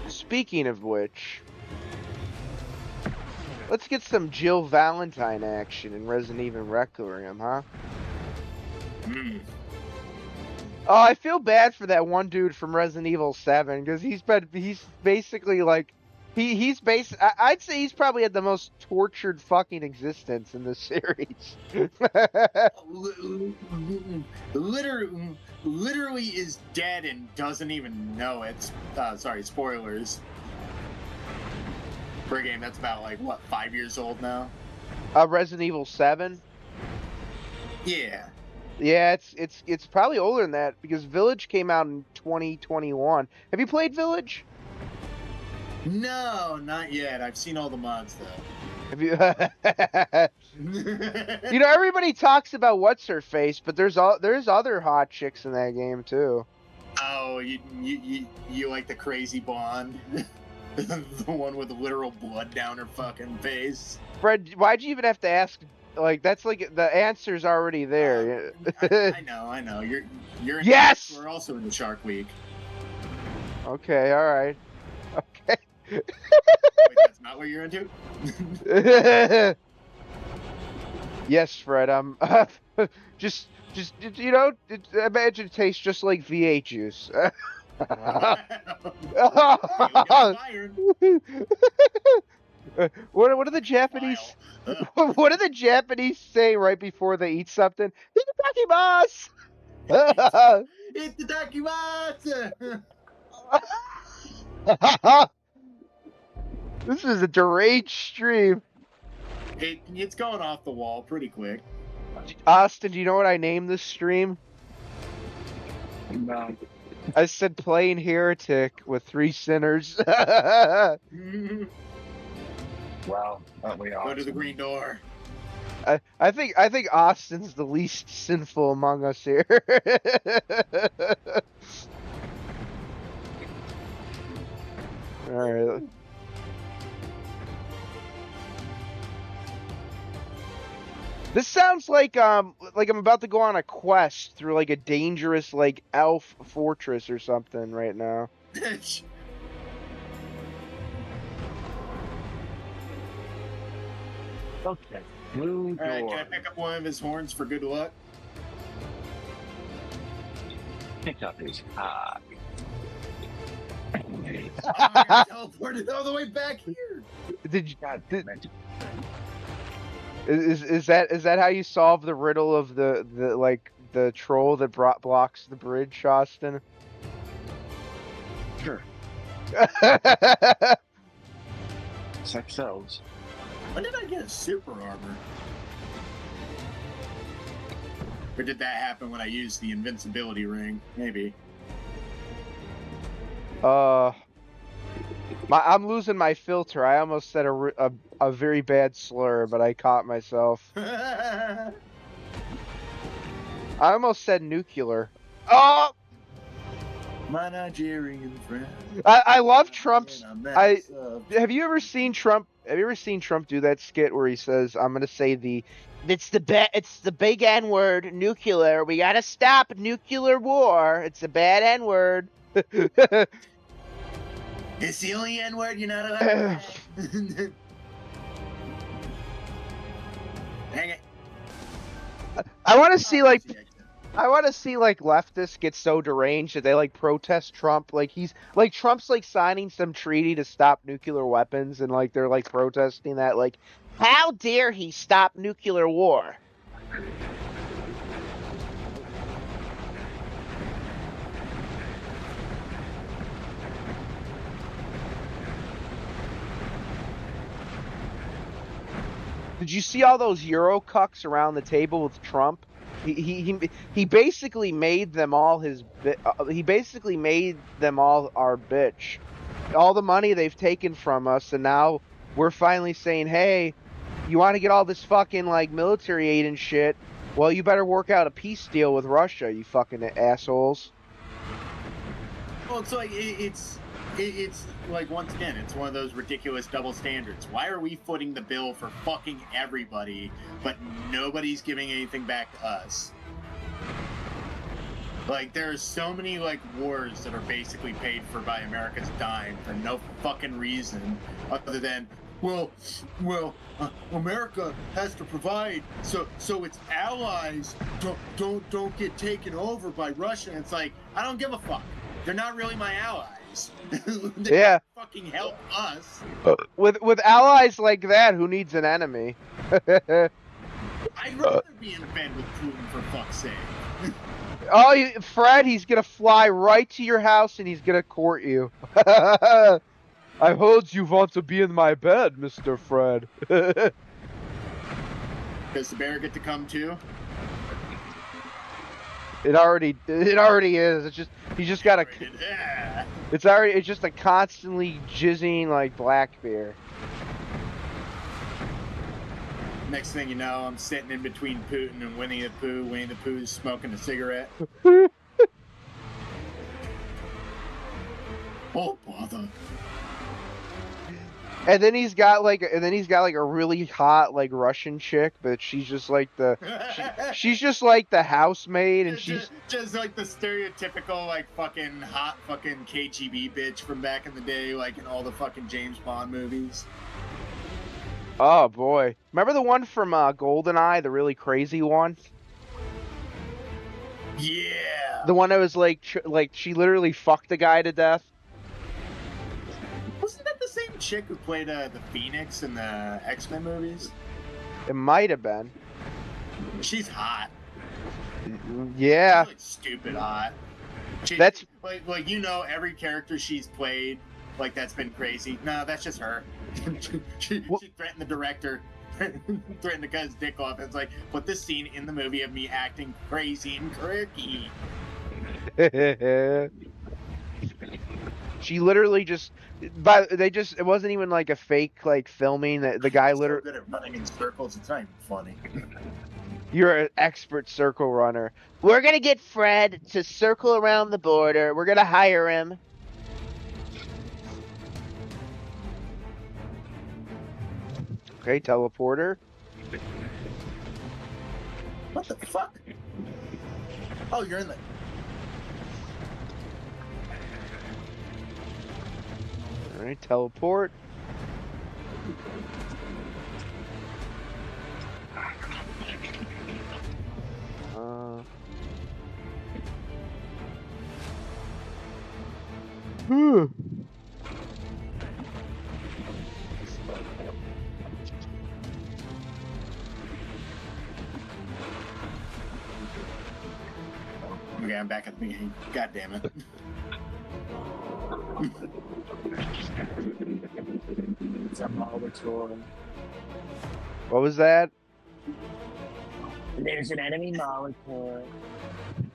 Speaking of which, let's get some Jill Valentine action in Resident Evil Requiem, huh? Oh, I feel bad for that one dude from Resident Evil 7 because he's basically like I'd say he's probably had the most tortured fucking existence in this series. Literally is dead and doesn't even know it. Sorry, spoilers. For a game that's about like what, 5 years old now? Resident Evil 7. Yeah. Yeah, it's probably older than that because Village came out in 2021. Have you played Village? No, not yet. I've seen all the mods though. Have you? You know, everybody talks about what's her face, but there's other hot chicks in that game too. Oh, you like the crazy blonde, the one with the literal blood down her fucking face. Fred, why'd you even have to ask? Like that's like the answer's already there. I know. You're in yes. We're also in the Shark Week. Okay, all right. Okay. Wait, that's not what you're into? Yes, Fred. Just you know, imagine it tastes just like V8 juice. What do the Japanese? What do the Japanese say right before they eat something? Itadakimasu. Itadakimasu. This is a deranged stream. It's going off the wall pretty quick. Austin, do you know what I named this stream? No. I said playing Heretic with 3 sinners. Well, we are. Go to the green door. I think Austin's the least sinful among us here. All right. This sounds like I'm about to go on a quest through like a dangerous like elf fortress or something right now. Okay. Blue door. Alright, can I pick up one of his horns for good luck? Pick up his cock. Oh, I teleported all the way back here. Did you? God damn it. Is that how you solve the riddle of the troll that blocks the bridge, Austin? Sure. Sex sells. When did I get a super armor? Or did that happen when I used the invincibility ring? Maybe. I'm losing my filter. I almost said a very bad slur, but I caught myself. I almost said nuclear. Oh! My Nigerian friend. I love Trump's. Have you ever seen Trump? Have you ever seen Trump do that skit where he says, "I'm going to say the It's the big N word, nuclear. We gotta stop nuclear war. It's a bad N word. It's the only N word you're not allowed to say. Hang it. I want to see like leftists get so deranged that they like protest Trump. Like Trump's like signing some treaty to stop nuclear weapons, and like they're like protesting that. Like, How dare he stop nuclear war? did you see all those Euro cucks around the table with Trump? He basically made them all he basically made them all our bitch. All the money they've taken from us, and now we're finally saying, hey, you want to get all this fucking like military aid and shit? Well, you better work out a peace deal with Russia, you fucking assholes. Well, it's like it's like, once again, it's one of those ridiculous double standards. Why are we footing the bill for fucking everybody, but nobody's giving anything back to us? Like, there are so many like wars that are basically paid for by America's dime for no fucking reason other than America has to provide so its allies don't get taken over by Russia. And it's like, I don't give a fuck. They're not really my allies. They Yeah. fucking help us. With allies like that, who needs an enemy? I'd rather be in bed with Putin, for fuck's sake. Oh, Fred, he's gonna fly right to your house and he's gonna court you. I heard you want to be in my bed, Mr. Fred. Does the bear get to come too? It already is. It's just he's just got a. Yeah. It's just a constantly jizzing like black bear. Next thing you know, I'm sitting in between Putin and Winnie the Pooh. Winnie the Pooh's smoking a cigarette. Oh bother! And then he's got like a really hot like Russian chick, but she's just like she's just like the housemaid, and she's just like the stereotypical like fucking hot fucking KGB bitch from back in the day, like in all the fucking James Bond movies. Oh boy, remember the one from GoldenEye, the really crazy one? Yeah. The one that was like she literally fucked the guy to death. Wasn't that the same chick who played the Phoenix in the X-Men movies? It might have been. She's hot. Yeah. She's like stupid hot. That's like every character she's played, like that's been crazy. No, that's just her. she threatened the director, threatened to cut his dick off. It's like, put this scene in the movie of me acting crazy and quirky. She literally just, it wasn't even like a fake like filming. That the guy literally. So good at running in circles, it's not even funny. You're an expert circle runner. We're gonna get Fred to circle around the border. We're gonna hire him. Okay, teleporter. What the fuck? Oh, you're in the. All right, teleport. Okay, I'm back at the beginning. God damn it. It's a molecule. What was that? There's an enemy molecule.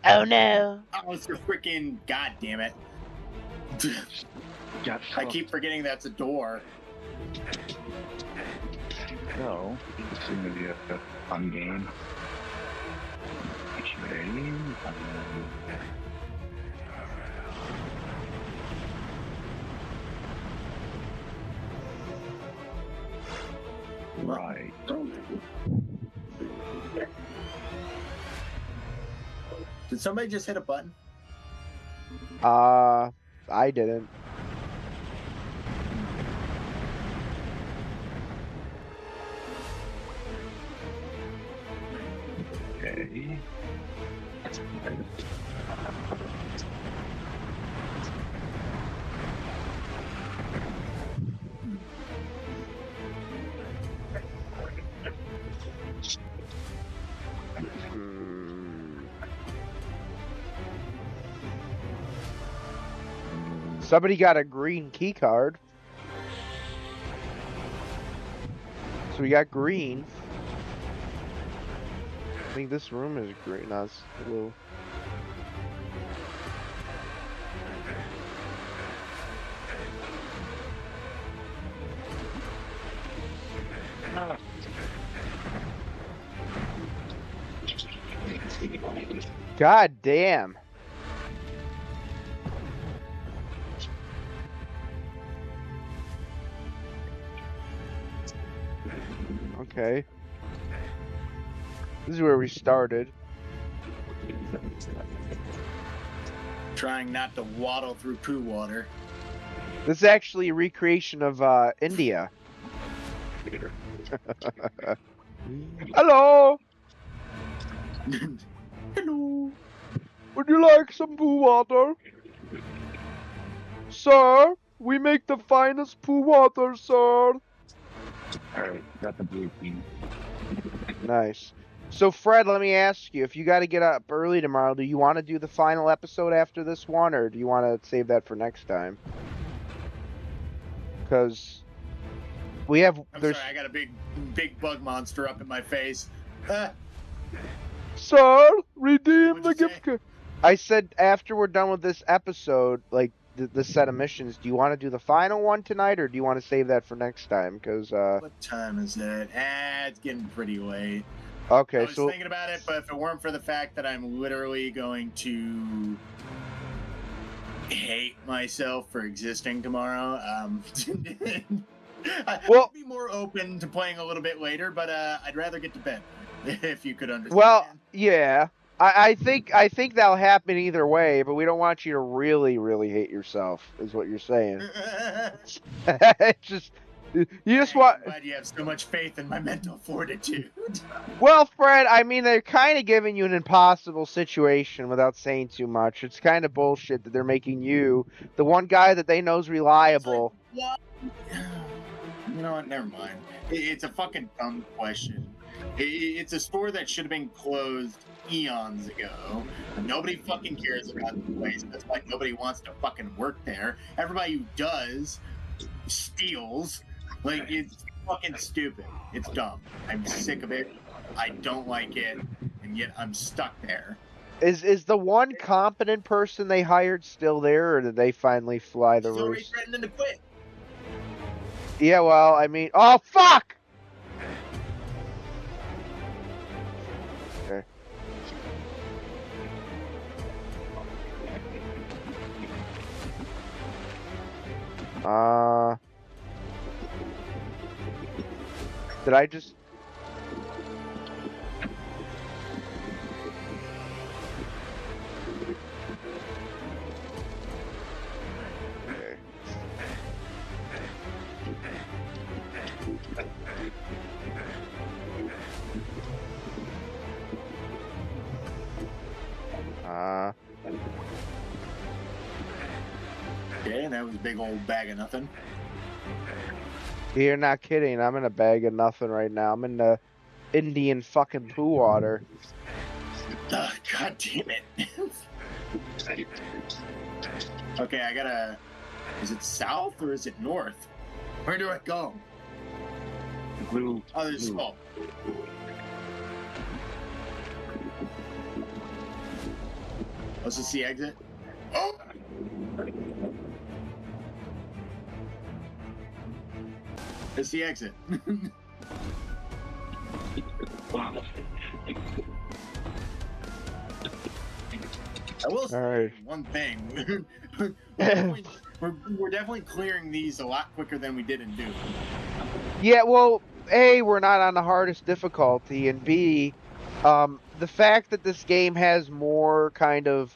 Oh no. Oh, it's the freaking. God damn it. I keep forgetting that's a door. So, it's gonna be a fun game. Ready? Right. Did somebody just hit a button? I didn't. Okay. Somebody got a green key card. So we got green. I think this room is green. No, it's blue. God damn. Okay. This is where we started. Trying not to waddle through poo water. This is actually a recreation of India. Hello. Hello. Would you like some poo water? Sir, we make the finest poo water, sir. Alright, got the blue key. Nice. So, Fred, let me ask you, if you got to get up early tomorrow, do you want to do the final episode after this one, or do you want to save that for next time? Because we have... I'm sorry, I got a big bug monster up in my face. Sir, redeem What'd the you gift say? card. I said after we're done with this episode, like the set of missions, do you want to do the final one tonight, or do you want to save that for next time? Because What time is it? It's getting pretty late. okay, I was so thinking about it, but if it weren't for the fact that I'm literally going to hate myself for existing tomorrow, Well- I'd be more open to playing a little bit later, but I'd rather get to bed, if you could understand. well, yeah, I think that'll happen either way, but we don't want you to really, really hate yourself, is what you're saying. It's just you just want. I'm glad you have so much faith in my mental fortitude. Well, Fred, I mean, they're kind of giving you an impossible situation without saying too much. It's kind of bullshit that they're making you the one guy that they know's reliable. What? You know what? Never mind. It's a fucking dumb question. It's a store that should have been closed eons ago. Nobody fucking cares about the place. That's why nobody wants to fucking work there. Everybody who does steals. Like, it's fucking stupid. It's dumb. I'm sick of it. I don't like it. And yet I'm stuck there. Is the one competent person they hired still there, or did they finally fly the He's already roost? threatening to quit. Yeah, well, I mean, oh fuck! Okay. Did I just? Okay. Okay, and that was a big old bag of nothing. You're not kidding. I'm in a bag of nothing right now. I'm in the Indian fucking poo water. Ugh, God damn it. Okay, I gotta... Is it south or is it north? Where do I go? Blue. Oh, there's... Blue. Oh. Is this the exit? Oh! It's the exit. I will say Alright. one thing. we're definitely clearing these a lot quicker than we did in Doom. Yeah, well, A, we're not on the hardest difficulty, and B, The fact that this game has more kind of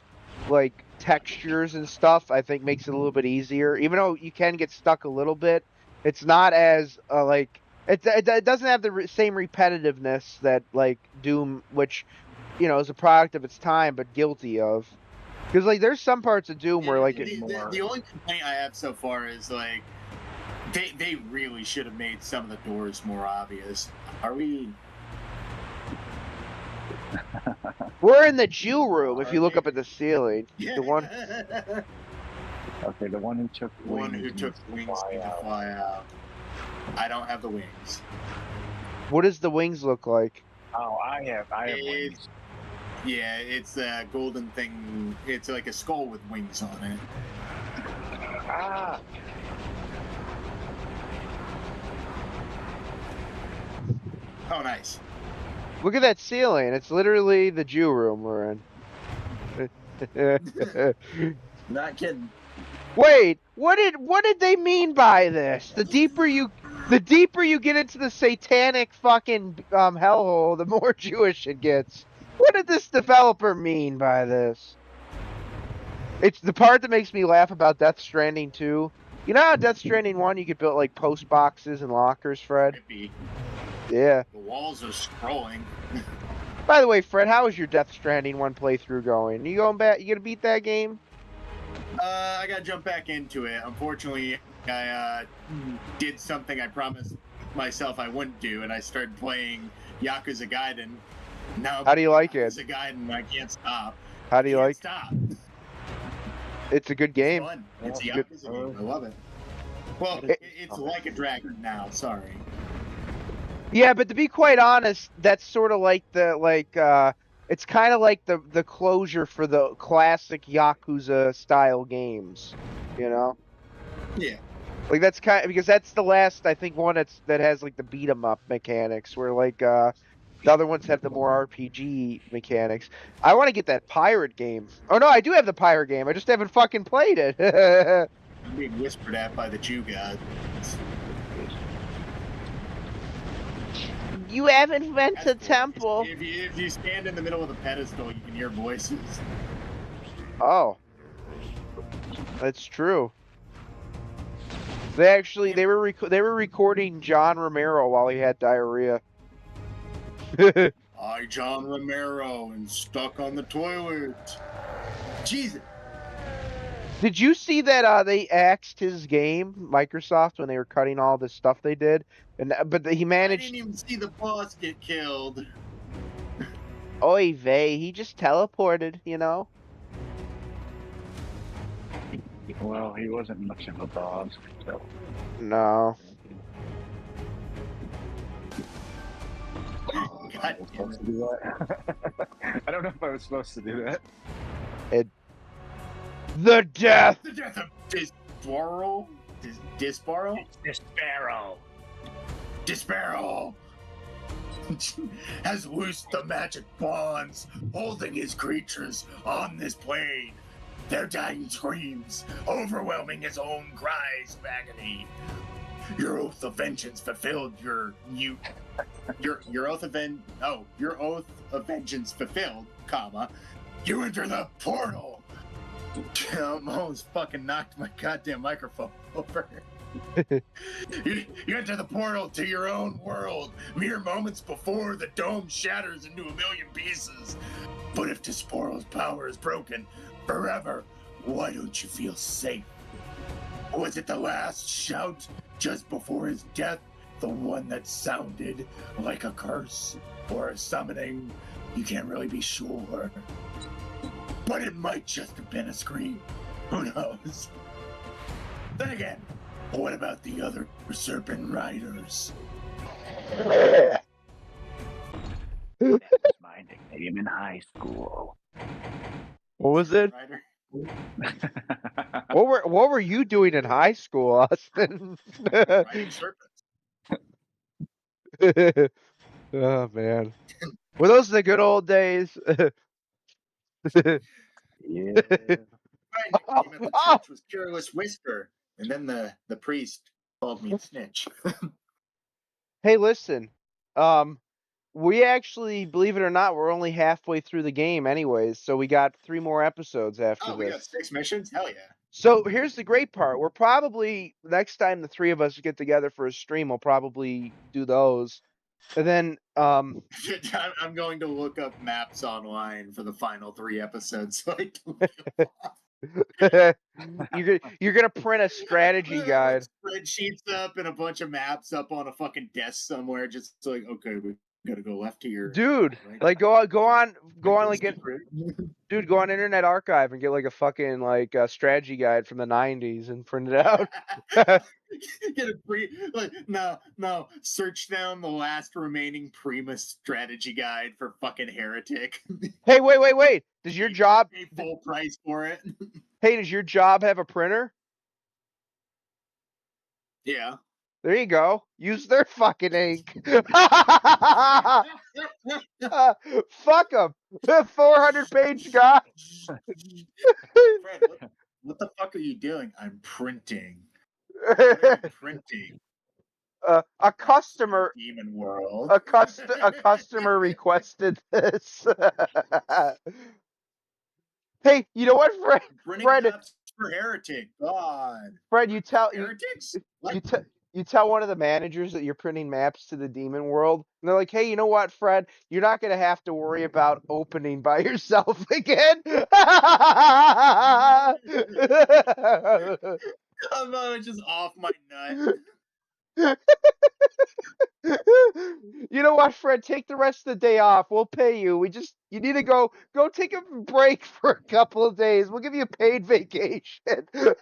like textures and stuff, I think makes it a little bit easier. Even though you can get stuck a little bit, it's not as like it doesn't have the same repetitiveness that like Doom, which is a product of its time, but guilty of. Because like there's some parts of Doom where like the only complaint I have so far is like they really should have made some of the doors more obvious. Are we? we're in the Jew room. If you look up at the ceiling, Yeah. the one. Okay, the one who took The one who took wings need to fly out. I don't have the wings. What does the wings look like? Oh, I have wings. Yeah, it's a golden thing. It's like a skull with wings on it. Ah! Oh, nice. Look at that ceiling. It's literally the Jew room we're in. Not kidding. Wait, what did they mean by this? The deeper you get into the satanic fucking hellhole, the more Jewish it gets. What did this developer mean by this? It's the part that makes me laugh about Death Stranding 2. You know how Death Stranding 1 you could build like post boxes and lockers, Fred? Creepy. Yeah. The walls are scrolling. By the way, Fred, how is your Death Stranding 1 playthrough going? You going back? You gonna beat that game? I gotta jump back into it. Unfortunately, I did something I promised myself I wouldn't do, and I started playing Yakuza Gaiden. Now, How do you like it? Yakuza Gaiden, I can't stop. How do you like? Stop. It's a good game. It's fun. It's a Good. Yakuza game. I love it. Well, it's like a dragon now. Sorry. Yeah, but to be quite honest, that's sort of like it's kind of like the closure for the classic Yakuza style games, you know? Yeah. Like that's because that's the last I think one that has like the beat 'em up mechanics where like the other ones have the more RPG mechanics. I want to get that pirate game. Oh no, I do have the pirate game. I just haven't fucking played it. I'm being whispered at by the Jew god. You haven't been to That's cool. temple. If you stand in the middle of the pedestal, you can hear voices. Oh, that's true. They were recording John Romero while he had diarrhea. I, John Romero, and stuck on the toilet. Jesus. Did you see that they axed his game, Microsoft, when they were cutting all the stuff they did? But he I managed. didn't even see the boss get killed. Oy vey, he just teleported, you know? Well, he wasn't much of a boss, so. No. God Was damn supposed it. to do that? I don't know if I was supposed to do that. The death! The death of Disbarrow? Disbarrow? Disparrow. Disbarrow has loosed the magic bonds holding his creatures on this plane. Their dying screams, overwhelming his own cries of agony. Your oath of vengeance fulfilled. Your oath of vengeance fulfilled, comma. You enter the portal. I almost fucking knocked my goddamn microphone over. You enter the portal to your own world mere moments before the dome shatters into a million pieces. But if Disporal's power is broken forever, why don't you feel safe? Was it the last shout just before his death, the one that sounded like a curse or a summoning? You can't really be sure. But it might just have been a scream. Who knows? Then again, what about the other Serpent Riders? That was my nickname in high school. What was it? Rider? What were you doing in high school, Austin? Riding serpents. Oh man. Were those the good old days? Yeah. My nickname at the church was Careless Whisper, and then the priest called me Snitch. Hey, listen. We actually, believe it or not, we're only halfway through the game anyways, so we got 3 more episodes after Oh, we got this. 6 missions? Hell yeah. So here's the great part. We're probably, next time the 3 of us get together for a stream, we'll probably do those. And then, I'm going to look up maps online for the final 3 episodes so I don't you're gonna print a strategy guide. spreadsheets up and a bunch of maps up on a fucking desk somewhere, just like, okay, we gotta go left here. Dude, Right? like go on like Secret. dude, go on Internet Archive and get like a fucking like strategy guide from the 90s and print it out. Get a no. Search down the last remaining Primus strategy guide for fucking Heretic. Hey, wait. Does your job Pay full price for it. Hey, does your job have a printer? Yeah. There you go. Use their fucking ink. Fuck them. 400-page guide. Fred, what the fuck are you doing? I'm printing. What are you printing? A customer Demon world. a customer requested this. Hey, you know what, Printing Fred? maps for Heretic. God. Fred, you tell Heretics? you tell one of the managers that you're printing maps to the demon world, and they're like, "Hey, you know what, Fred? You're not gonna have to worry about opening by yourself again." I'm just off my nut. You know what, Fred? Take the rest of the day off. We'll pay you. You need to go take a break for a couple of days. We'll give you a paid vacation. You,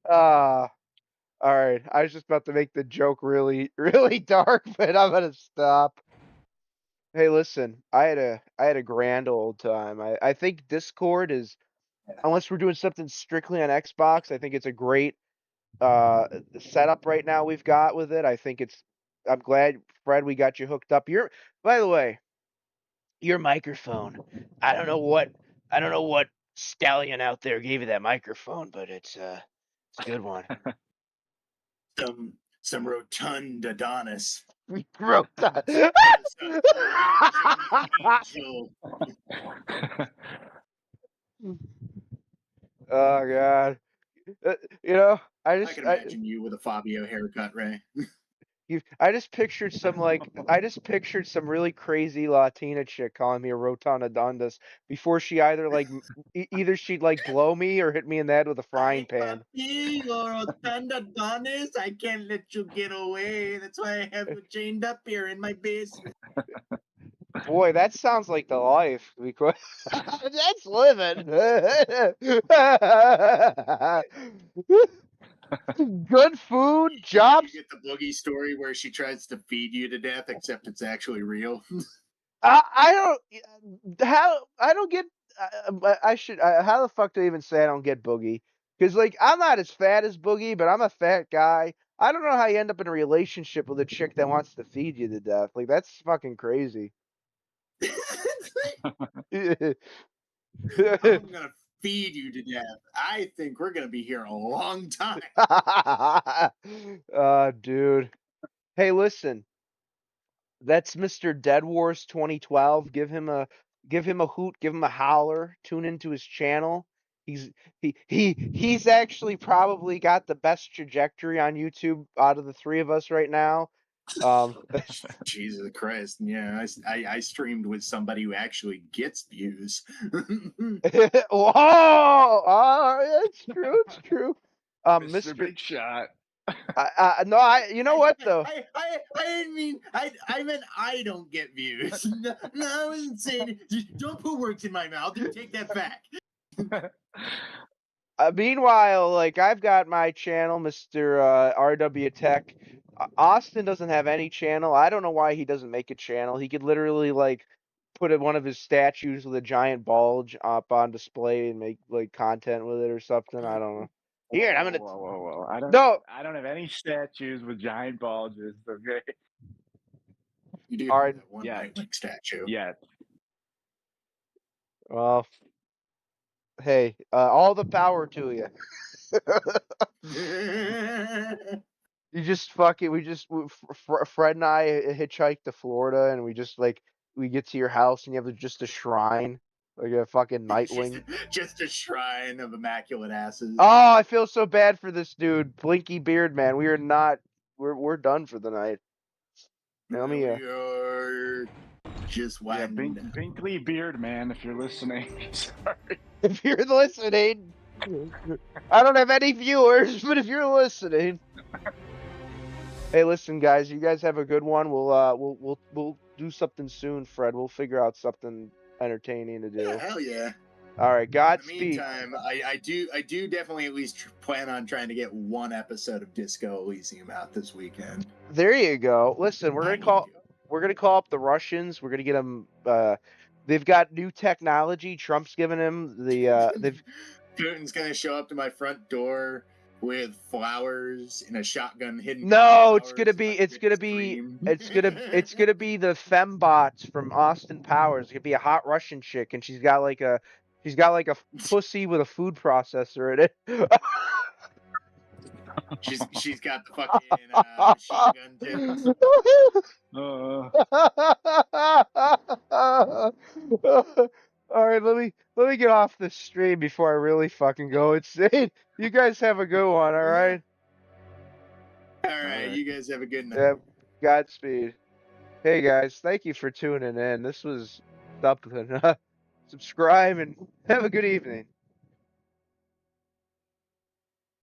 all right. I was just about to make the joke really, really dark, but I'm gonna stop. Hey, listen, I had a grand old time. I think Discord is, unless we're doing something strictly on Xbox, I think it's a great setup right now we've got with it. I'm glad, Fred, we got you hooked up. By the way, your microphone. I don't know what stallion out there gave you that microphone, but it's a good one. Some rotund Adonis. We broke that. Angel. Oh God. You know, I can imagine you with a Fabio haircut, Ray. I just pictured some really crazy Latina chick calling me a rotundadondas before she either either she'd like blow me or hit me in the head with a frying pan. Papi, you're rotund Adonis. I can't let you get away. That's why I have you chained up here in my basement. Boy, that sounds like the life. Because that's living. Good food, jobs. You get the boogie story where she tries to feed you to death, except it's actually real. I don't get. I should. How the fuck do I even say I don't get Boogie? Because like I'm not as fat as Boogie, but I'm a fat guy. I don't know how you end up in a relationship with a chick that wants to feed you to death. Like that's fucking crazy. I'm gonna feed you to death. I think we're gonna be here a long time. Dude. Hey, listen. That's Mr. Dead Wars 2012. Give him a hoot, give him a holler, tune into his channel. He's actually probably got the best trajectory on YouTube out of the 3 of us right now. Jesus Christ. Yeah, I streamed with somebody who actually gets views. Whoa! Oh, it's true, it's true. Mr. Big Shot. No, you know what though? I didn't mean I meant I don't get views. No, I wasn't saying. Don't put words in my mouth. You take that back. Meanwhile, like I've got my channel, Mr. RW Tech. Austin doesn't have any channel. I don't know why he doesn't make a channel. He could literally like put one of his statues with a giant bulge up on display and make like content with it or something. I don't know. Here, I'm gonna. Whoa. No. I don't have any statues with giant bulges. Okay. You do All right. that one Nightwing statue. Yeah. Well, hey, all the power to you. You just fucking, Fred and I hitchhiked to Florida, and we just like, we get to your house, and you have just a shrine, like a fucking Nightwing. Just a shrine of immaculate asses. Oh, I feel so bad for this dude, Blinky Beard Man. We are not, we're done for the night. Now, let me, We are just Yeah, winding down. Binkley Beard Man, if you're listening. Sorry. if you're listening, I don't have any viewers, but if you're listening, hey, listen, guys, you guys have a good one. We'll do something soon, Fred. We'll figure out something entertaining to do. Yeah, hell yeah. All right, In the Godspeed. meantime, I do definitely at least plan on trying to get one episode of Disco Elysium out this weekend. There you go. Listen, we're gonna call up the Russians. We're gonna get them. They've got new technology. Trump's giving them the. They've. Putin's gonna show up to my front door with flowers and a shotgun hidden. No, it's gonna be the fembots from Austin Powers. It's gonna be a hot Russian chick, and she's got like a pussy with a food processor in it. She's got the fucking shotgun too. All right, let me get off the stream before I really fucking go insane. You guys have a good one, all right? All right, you guys have a good night. Yep. Godspeed. Hey guys, thank you for tuning in. This was something. Subscribe and have a good evening.